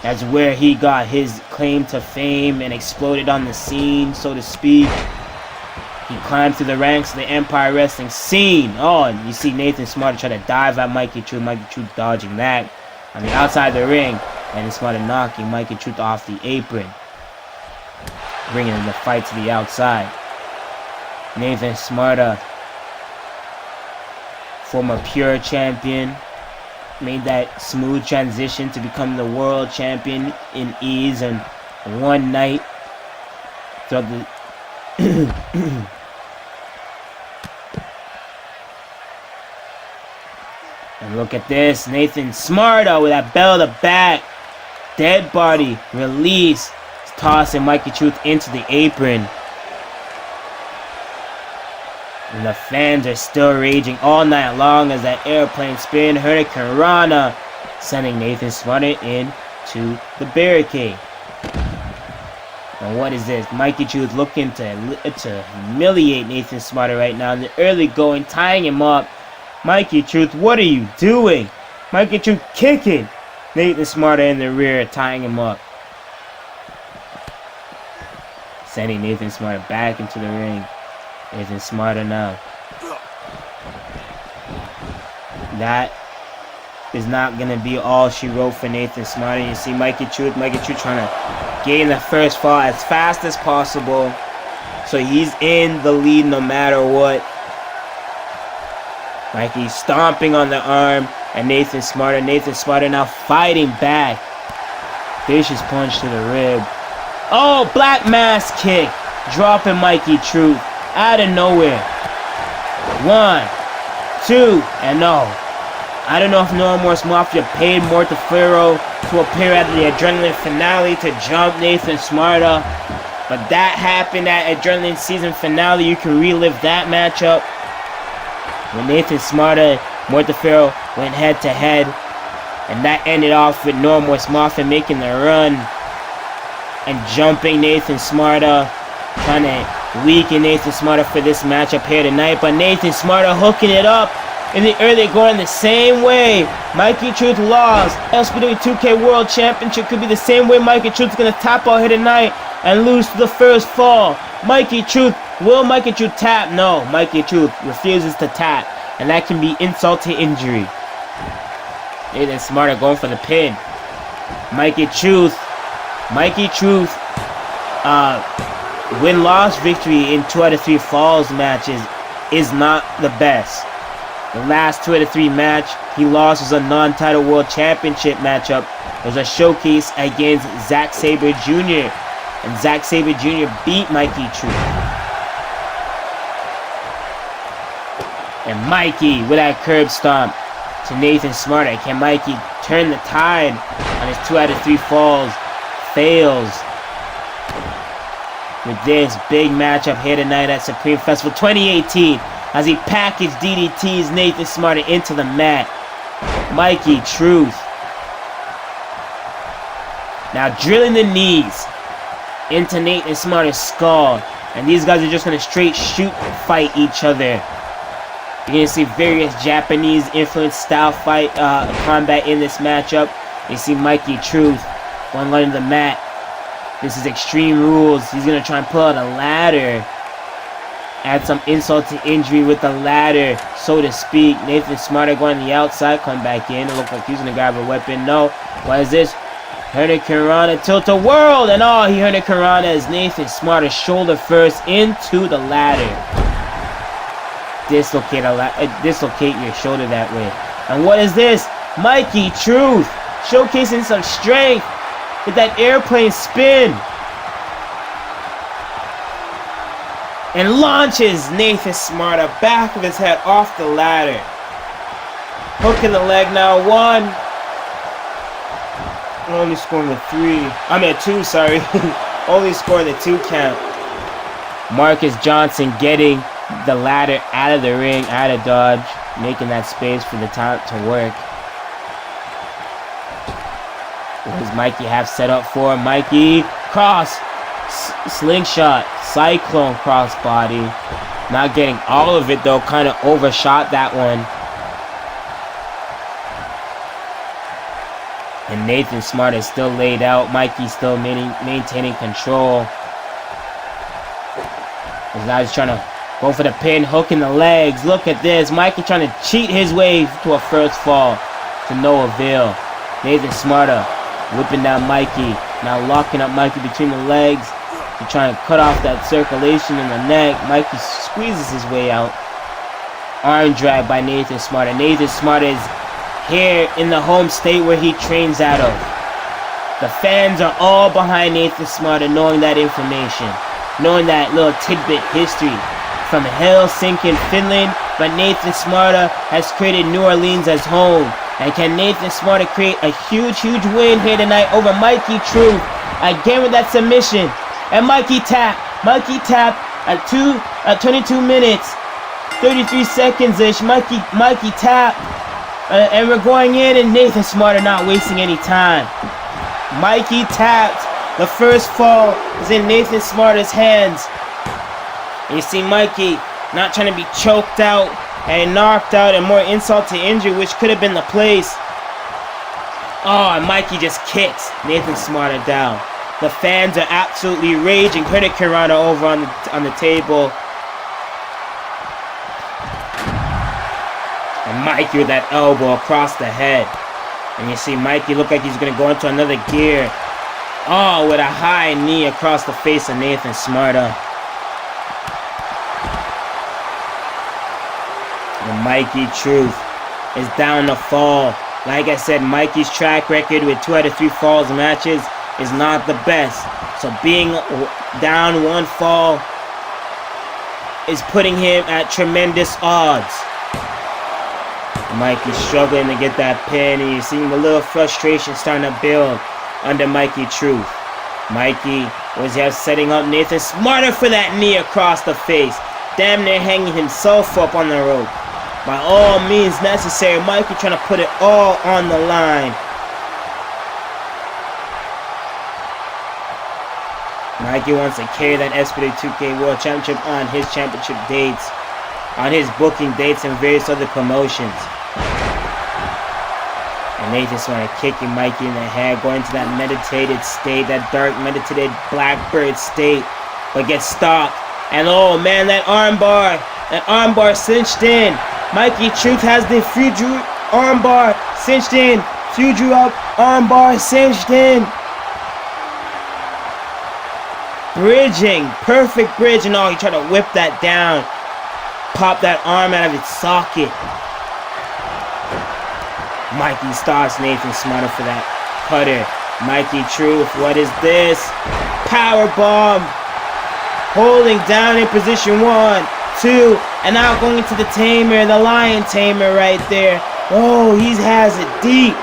That's where he got his claim to fame and exploded on the scene, so to speak. He climbed through the ranks of the Empire Wrestling scene. Oh, and you see Nathan Smarter try to dive at Mikey Truth. Mikey Truth dodging that on the outside of the ring. And Smarter knocking Mikey Truth off the apron, bringing the fight to the outside. Nathan Smarter, former Pure champion, made that smooth transition to become the world champion in ease and one night throughout the and look at this, Nathan Smarter with that bell to back, dead body release, tossing Mikey Truth into the apron. And the fans are still raging all night long as that airplane spin Hurricane Rana, sending Nathan Smarter into the barricade. And what is this? Mikey Truth looking to humiliate Nathan Smarter right now in the early going, tying him up. Mikey Truth, what are you doing? Mikey Truth kicking Nathan Smarter in the rear, tying him up, sending Nathan Smarter back into the ring. Nathan Smarter now. That is not going to be all she wrote for Nathan Smarter. You see Mikey Truth trying to gain the first fall as fast as possible, so he's in the lead no matter what. Mikey stomping on the arm, and Nathan Smarter now fighting back. Vicious punch to the rib. Oh, black mass kick, dropping Mikey Truth out of nowhere. 1, 2, and no. I don't know if No Remorse Mafia paid Mortefero to appear at the Adrenaline finale to jump Nathan Smarter, but that happened at Adrenaline season finale. You can relive that matchup when Nathan Smarter, Mortefero went head to head, and that ended off with No Remorse Mafia making the run and jumping Nathan Smarter, trying to weaken Nathan Smarter for this matchup here tonight. But Nathan Smarter hooking it up in the early going the same way Mikey Truth lost SPW2K World Championship. Could be the same way Mikey Truth is going to tap out here tonight and lose to the first fall. Mikey Truth, will Mikey Truth tap? No, Mikey Truth refuses to tap, and that can be insult to injury. Nathan Smarter going for the pin. Mikey Truth, win-loss victory in 2 out of 3 falls matches is not the best. The last 2 out of 3 match he lost was a non-title world championship matchup. It was a showcase against Zack Sabre Jr. And Zack Sabre Jr. beat Mikey Truth. And Mikey with that curb stomp to Nathan Smarter. Can Mikey turn the tide on his 2 out of 3 falls? Fails. With this big matchup here tonight at Supreme Festival 2018, as he packaged DDTs Nathan Smarter into the mat. Mikey Truth now drilling the knees into Nathan Smarter's skull, and these guys are just going to straight shoot fight each other. You're going to see various Japanese influenced style fight combat in this matchup. You see Mikey Truth going under the mat. This is Extreme Rules. He's going to try and pull out a ladder add some insult to injury with the ladder, so to speak. Nathan Smarter going to the outside, come back in. It looks like he's going to grab a weapon. No. What is this? Hurricanrana tilt-a-whirl, and he Hurricanrana as Nathan Smarter shoulder first into the ladder. Dislocate your shoulder that way. And what is this? Mikey Truth showcasing some strength with that airplane spin. And launches Nathan Smarter back of his head off the ladder. Hook in the leg now. 1. Only scoring a 2, sorry. Only scoring the 2 count. Marcus Johnson getting the ladder out of the ring, out of dodge, making that space for the talent to work. What does Mikey have set up for? Mikey, cross, slingshot, cyclone crossbody. Not getting all of it though, kind of overshot that one. And Nathan Smart is still laid out. Mikey's still maintaining control. As now he's trying to go for the pin, hook in the legs. Look at this. Mikey trying to cheat his way to a first fall to no avail. Nathan Smarter whipping down Mikey. Now locking up Mikey between the legs. He's trying to cut off that circulation in the neck. Mikey squeezes his way out. Arm drag by Nathan Smarter. Nathan Smarter is here in the home state where he trains out of. The fans are all behind Nathan Smarter, knowing that information, knowing that little tidbit history from Helsinki, Finland. But Nathan Smarter has created New Orleans as home. And can Nathan Smarter create a huge win here tonight over Mikey Truth? Again with that submission. And Mikey tap at 22 minutes, 33 seconds-ish. Mikey tap. And we're going in, and Nathan Smarter not wasting any time. Mikey tapped. The first fall is in Nathan Smarter's hands. And you see Mikey not trying to be choked out and knocked out, and more insult to injury, which could have been the place. And Mikey just kicks Nathan Smarter down. The fans are absolutely raging. Hurricanrana over on the table. And Mikey with that elbow across the head. And you see Mikey look like he's going to go into another gear. With a high knee across the face of Nathan Smarter. And Mikey Truth is down to fall. Like I said, Mikey's track record with 2 out of 3 falls matches is not the best. So being down 1 fall is putting him at tremendous odds. Mikey's struggling to get that pin, and you're seeing the little frustration starting to build under Mikey Truth. Mikey was setting up Nathan Smarter for that knee across the face. Damn near hanging himself up on the rope. By all means necessary, Mikey trying to put it all on the line. Mikey wants to carry that SPW2K World Championship on his championship dates, on his booking dates, and various other promotions. And Nathan Smarter kicking Mikey in the head, going to that meditated state, that dark meditated blackbird state, but gets stopped. And oh man, that armbar cinched in. Mikey Truth has the Fuju armbar cinched in. Fuju up, armbar cinched in. Bridging, perfect bridge, and he tried to whip that down. Pop that arm out of its socket. Mikey stops Nathan Smarter for that cutter. Mikey Truth, what is this? Power bomb. Holding down in position 1, 2, and now going into the tamer, the lion tamer right there. He has it deep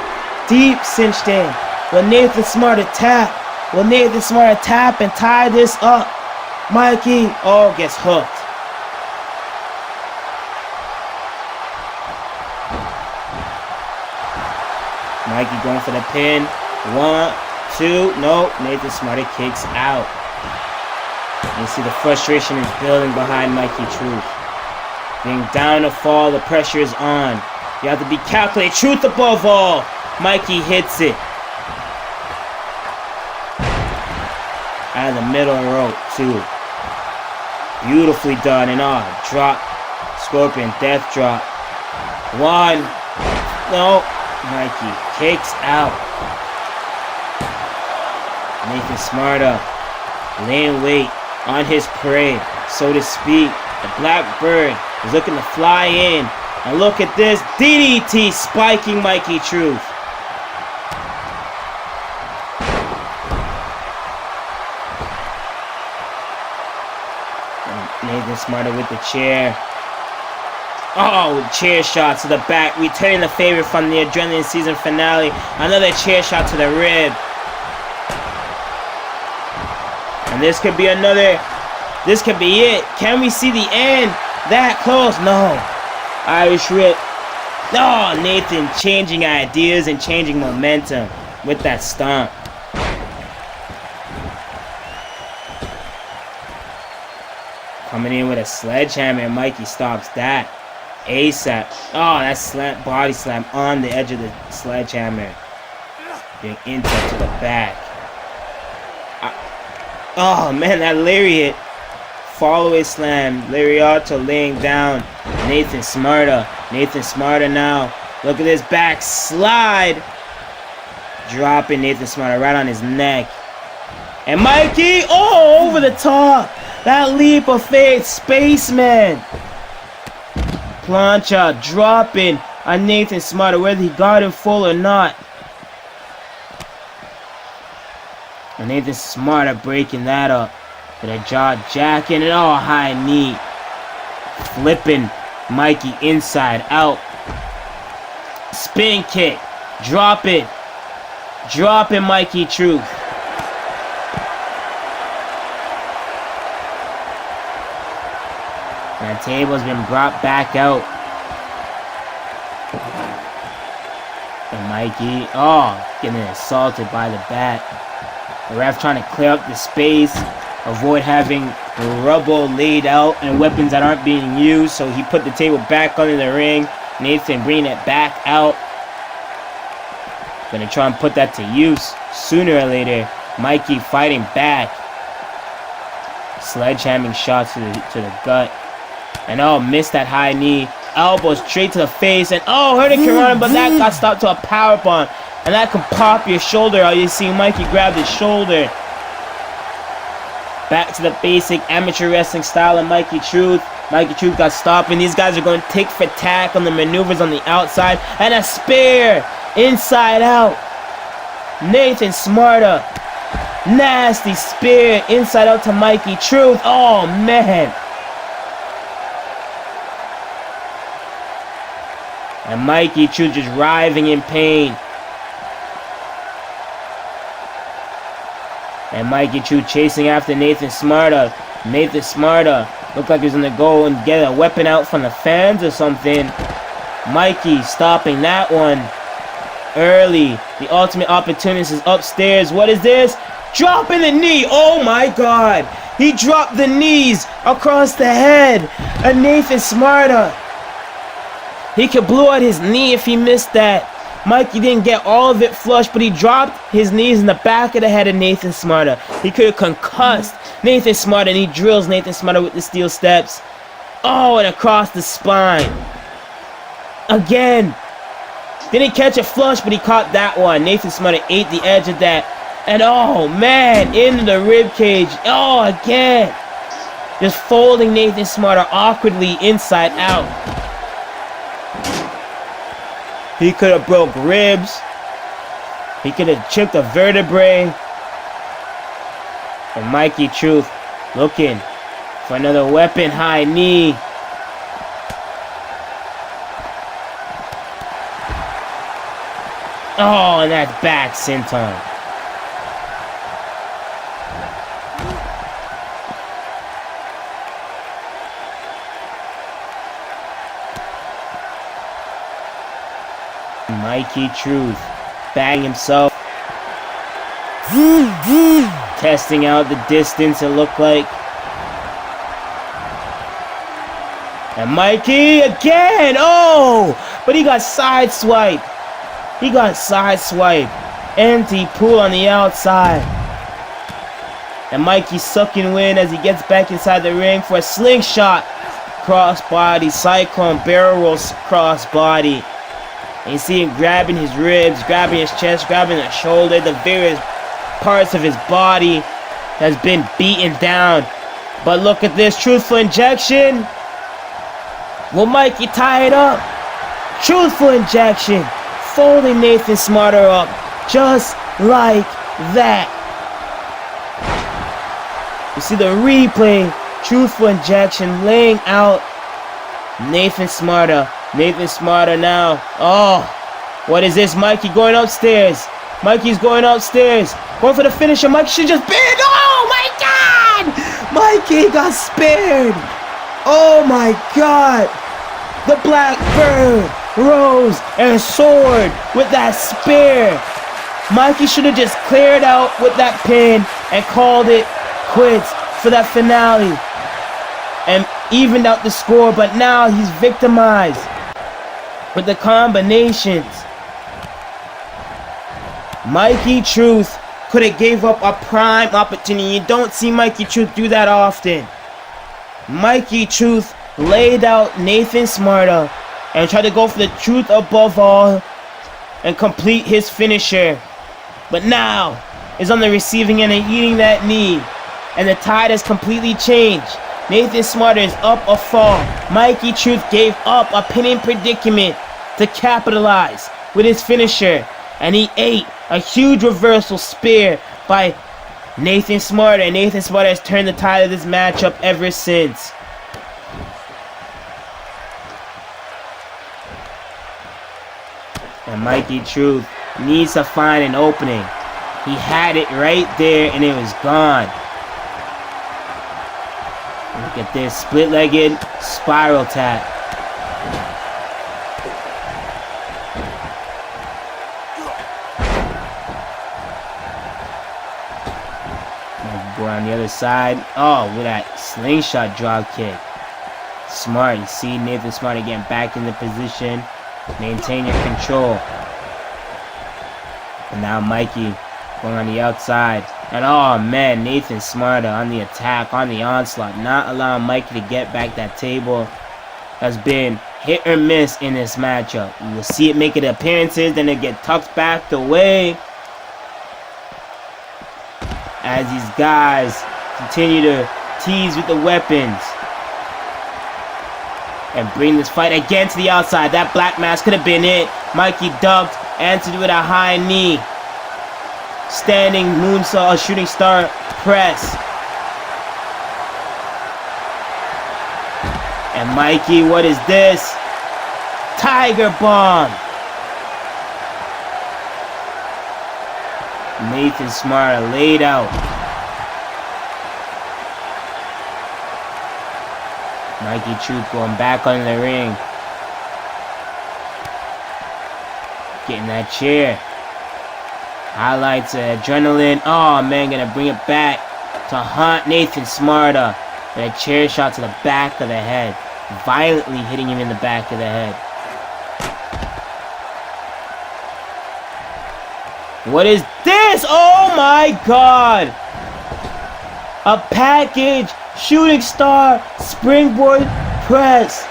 cinched in. Will Nathan Smarter tap? Will Nathan Smarter tap and tie this up? Mikey, gets hooked. Mikey going for the pin. 1, 2, no. Nathan Smarter kicks out. You see the frustration is building behind Mikey Truth. Being down to fall, the pressure is on. You have to be calculated. Truth above all. Mikey hits it. Out of the middle rope, too. Beautifully done. And drop. Scorpion death drop. 1. No. Mikey kicks out. Nathan Smarta laying wait on his prey, so to speak. The Blackbird is looking to fly in. And look at this. DDT spiking Mikey Truth. And Nathan Smarta with the chair. Oh, chair shot to the back. Returning the favor from the Adrenaline season finale. Another chair shot to the rib. And this could be another. This could be it. Can we see the end? That close? No. Irish Rip. Oh, Nathan changing ideas and changing momentum with that stomp. Coming in with a sledgehammer, and Mikey stops that. ASAP. Oh, that slam, body slam on the edge of the sledgehammer. Being inside to the back. Oh man, that lariat. Follow-away slam. Lariato laying down Nathan Smarta. Nathan Smarta now. Look at this back slide. Dropping Nathan Smarta right on his neck. And Mikey, oh, over the top. That leap of faith, Spaceman. Plancha dropping on Nathan Smarta, whether he got him full or not. And Nathan Smarta breaking that up. With a jaw jacking and high knee. Flipping Mikey inside out. Spin kick. Drop it. Dropping Mikey Truth. That table's been brought back out. And Mikey, getting assaulted by the bat. The ref trying to clear up the space. Avoid having rubble laid out and weapons that aren't being used. So he put the table back under the ring. Nathan bringing it back out. Gonna try and put that to use sooner or later. Mikey fighting back. Sledgehammering shots to the gut. And missed that high knee. Elbow straight to the face. And hurricane run, but that got stopped to a powerbomb. And that can pop your shoulder. You see Mikey grab his shoulder. Back to the basic amateur wrestling style of Mikey Truth. Mikey Truth got stopped, and these guys are going tick for tack on the maneuvers on the outside. And a spear inside out. Nathan Smarta. Nasty spear inside out to Mikey Truth. Oh, man. And Mikey Truth just writhing in pain. And Mikey Truth chasing after Nathan Smarta. Nathan Smarta looked like he was going to go and get a weapon out from the fans or something. Mikey stopping that one early. The ultimate opportunist is upstairs. What is this? Dropping the knee. Oh my God. He dropped the knees across the head of Nathan Smarta. He could blow out his knee if he missed that. Mikey didn't get all of it flush, but he dropped his knees in the back of the head of Nathan Smarta. He could have concussed Nathan Smarta, and he drills Nathan Smarta with the steel steps. And across the spine. Again. Didn't catch a flush, but he caught that one. Nathan Smarta ate the edge of that. And man, into the rib cage. Again. Just folding Nathan Smarta awkwardly inside out. He could have broke ribs. He could have chipped a vertebrae. And Mikey Truth looking for another weapon, high knee. And that's back senton. Mikey Truth bang himself. Testing out the distance, it looked like. And Mikey again. But he got sideswiped. Empty pool on the outside. And Mikey's sucking wind as he gets back inside the ring for a slingshot. Crossbody, cyclone, barrel rolls crossbody. And you see him grabbing his ribs, grabbing his chest, grabbing his shoulder. The various parts of his body has been beaten down. But look at this truthful injection. Will Mikey tie it up? Truthful injection. Folding Nathan Smarter up. Just like that. You see the replay. Truthful injection laying out Nathan Smarter. Nathan Smarter now. Oh, what is this? Mikey going upstairs. Mikey's going upstairs. Going for the finisher. Mikey should just bend. Oh my God! Mikey got spared. Oh my God. The Blackbird rose and soared with that spear. Mikey should have just cleared out with that pin and called it quits for that finale. And evened out the score, but now he's victimized with the combinations. Mikey Truth could have gave up a prime opportunity. You don't see Mikey Truth do that often. Mikey Truth laid out Nathan Smarter and tried to go for the truth above all and complete his finisher. But now is on the receiving end and eating that knee. And the tide has completely changed. Nathan Smarter is up a fall. Mikey Truth gave up a pinning predicament to capitalize with his finisher. And he ate a huge reversal spear by Nathan Smarter. And Nathan Smarter has turned the tide of this matchup ever since. And Mikey Truth needs to find an opening. He had it right there and it was gone. Look at this split-legged spiral tap. Go on the other side. Oh, with that slingshot drop kick. Smart. You see Nathan Smarter getting back in the position. Maintain your control. And now Mikey going on the outside. And oh man, Nathan Smarter on the attack, on the onslaught, not allowing Mikey to get back that table. Has been hit or miss in this matchup. You will see it make it appearances, then it get tucked back away. As these guys continue to tease with the weapons. And bring this fight again to the outside. That black mask could have been it. Mikey ducked, answered with a high knee. Standing moonsault, shooting star press. And Mikey, what is this? Tiger bomb. Nathan Smarter laid out. Mikey Truth going back on the ring. Getting that chair. Highlights adrenaline. Oh man, gonna bring it back to haunt Nathan Smarter. With a chair shot to the back of the head. Violently hitting him in the back of the head. What is this? Oh my God! A package shooting star springboard press.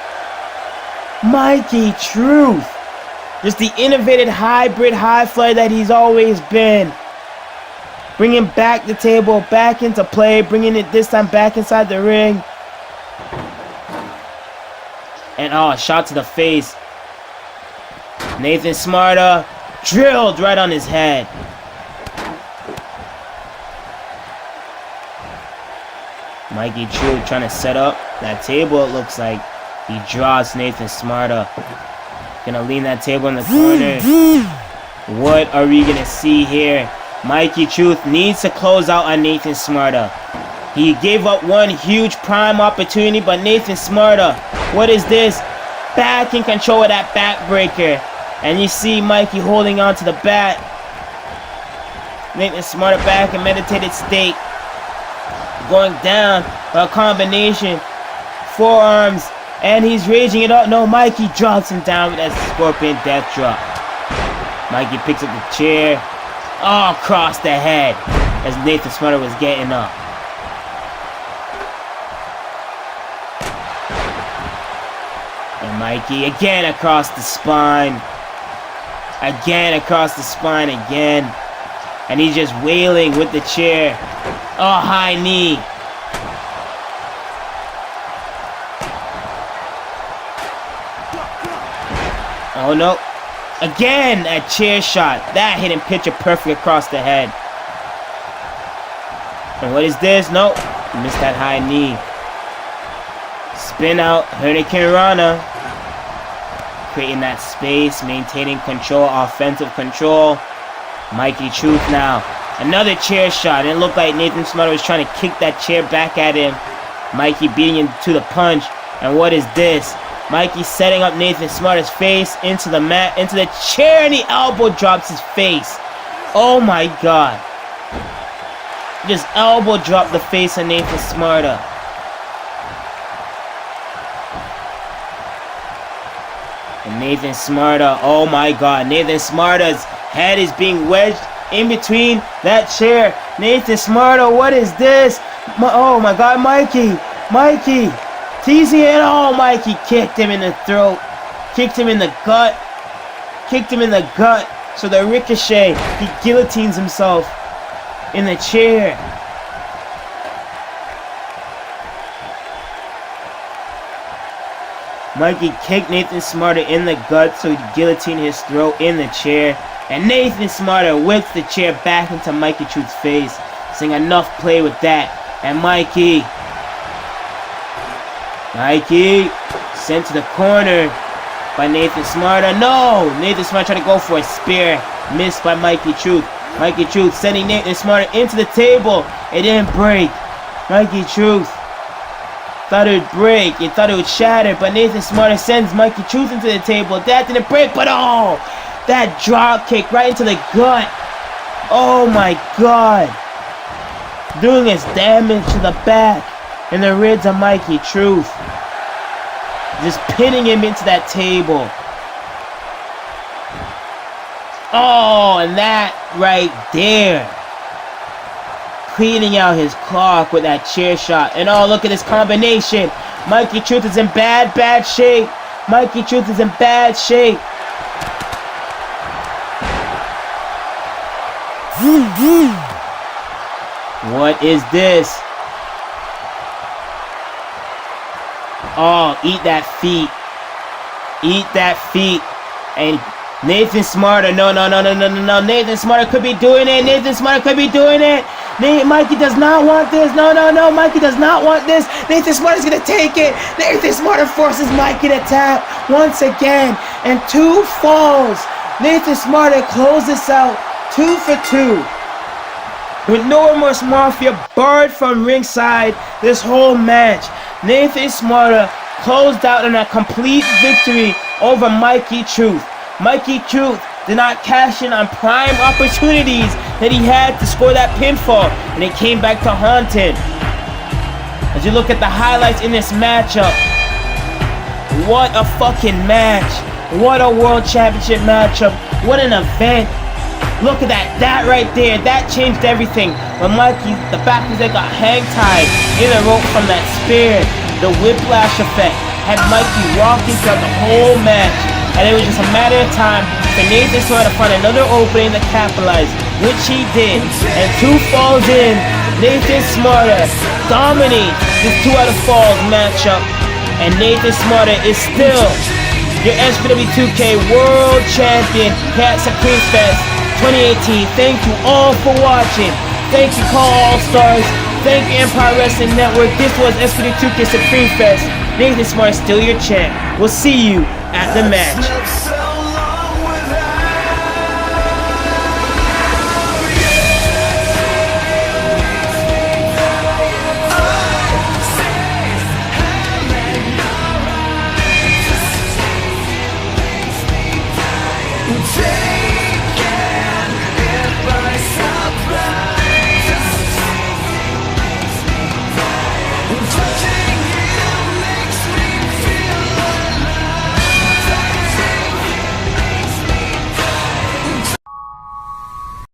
Mikey Truth. Just the innovative hybrid high flyer that he's always been. Bringing back the table back into play. Bringing it this time back inside the ring. And oh, shot to the face. Nathan Smarter drilled right on his head. Mikey Truth trying to set up that table, it looks like. He draws Nathan Smarter. Gonna lean that table in the corner. What are we gonna see here? Mikey Truth needs to close out on Nathan Smarter. He gave up one huge prime opportunity, but Nathan Smarter, what is this? Back in control of that backbreaker. And you see Mikey holding on to the bat. Nathan Smarter back in meditated state. Going down by a combination. Forearms. And he's raging it up. No, Mikey drops him down with that scorpion death drop. Mikey picks up the chair. Oh, across the head. As Nathan Smarter was getting up. Mikey again across the spine. Again across the spine again. And he's just wailing with the chair. Oh, high knee. Oh no. Again, a chair shot. That hit him picture perfect across the head. And what is this? Nope. He missed that high knee. Spin out. Hurricane Rana. Creating that space. Maintaining control. Offensive control. Mikey Truth now. Another chair shot. It looked like Nathan Smarter was trying to kick that chair back at him. Mikey beating him to the punch. And what is this? Mikey setting up Nathan Smarter's face into the mat, into the chair, and he elbow drops his face. Oh my god. Just elbow dropped the face of Nathan Smarter. And Nathan Smarter, oh my god, Nathan Smarter's head is being wedged in between that chair. Nathan Smarter, what is this? Oh my god, Mikey. Teasing it. Oh, Mikey kicked him in the throat. Kicked him in the gut. So the ricochet, he guillotines himself in the chair. Mikey kicked Nathan Smarter in the gut so he'd guillotine his throat in the chair. And Nathan Smarter whips the chair back into Mikey Truth's face, saying enough play with that. And Mikey sent to the corner by Nathan Smarter. No! Nathan Smarter tried to go for a spear. Missed by Mikey Truth. Mikey Truth sending Nathan Smarter into the table. It didn't break. Mikey Truth thought it would break. He thought it would shatter. But Nathan Smarter sends Mikey Truth into the table. That didn't break. But oh! That drop kick right into the gut. Oh my god. Doing his damage to the back and the ribs of Mikey Truth. Just pinning him into that table. Oh, and that right there. Cleaning out his clock with that chair shot. And oh, look at this combination. Mikey Truth is in bad shape. Mikey Truth is in bad shape. What is this? Oh, eat that feet. And Nathan Smarter, no. Nathan Smarter could be doing it. Mikey does not want this. No. Mikey does not want this. Nathan Smarter's gonna take it. Nathan Smarter forces Mikey to tap once again. And 2 falls. Nathan Smarter closes out 2 for 2. With No Remorse Mafia barred from ringside this whole match, Nathan Smarter closed out in a complete victory over Mikey Truth. Mikey Truth did not cash in on prime opportunities that he had to score that pinfall, and it came back to haunt him. As you look at the highlights in this matchup, what a fucking match. What a World Championship matchup. What an event. Look at that right there. That changed everything. When Mikey, the back of his head got hang-tied in a rope from that spear. The whiplash effect had Mikey walking throughout the whole match. And it was just a matter of time for Nathan Smarter to find another opening to capitalize, which he did. And 2 falls in, Nathan Smarter dominates this 2 out of falls matchup. And Nathan Smarter is still your SPW2K World Champion here at Supreme Fest 2018. Thank you all for watching. Thank you CAW All Stars. Thank you Empire Wrestling Network. This was SPW2K Supreme Fest. Nathan Smarter still your champ. We'll see you at the match. Taken by surprise.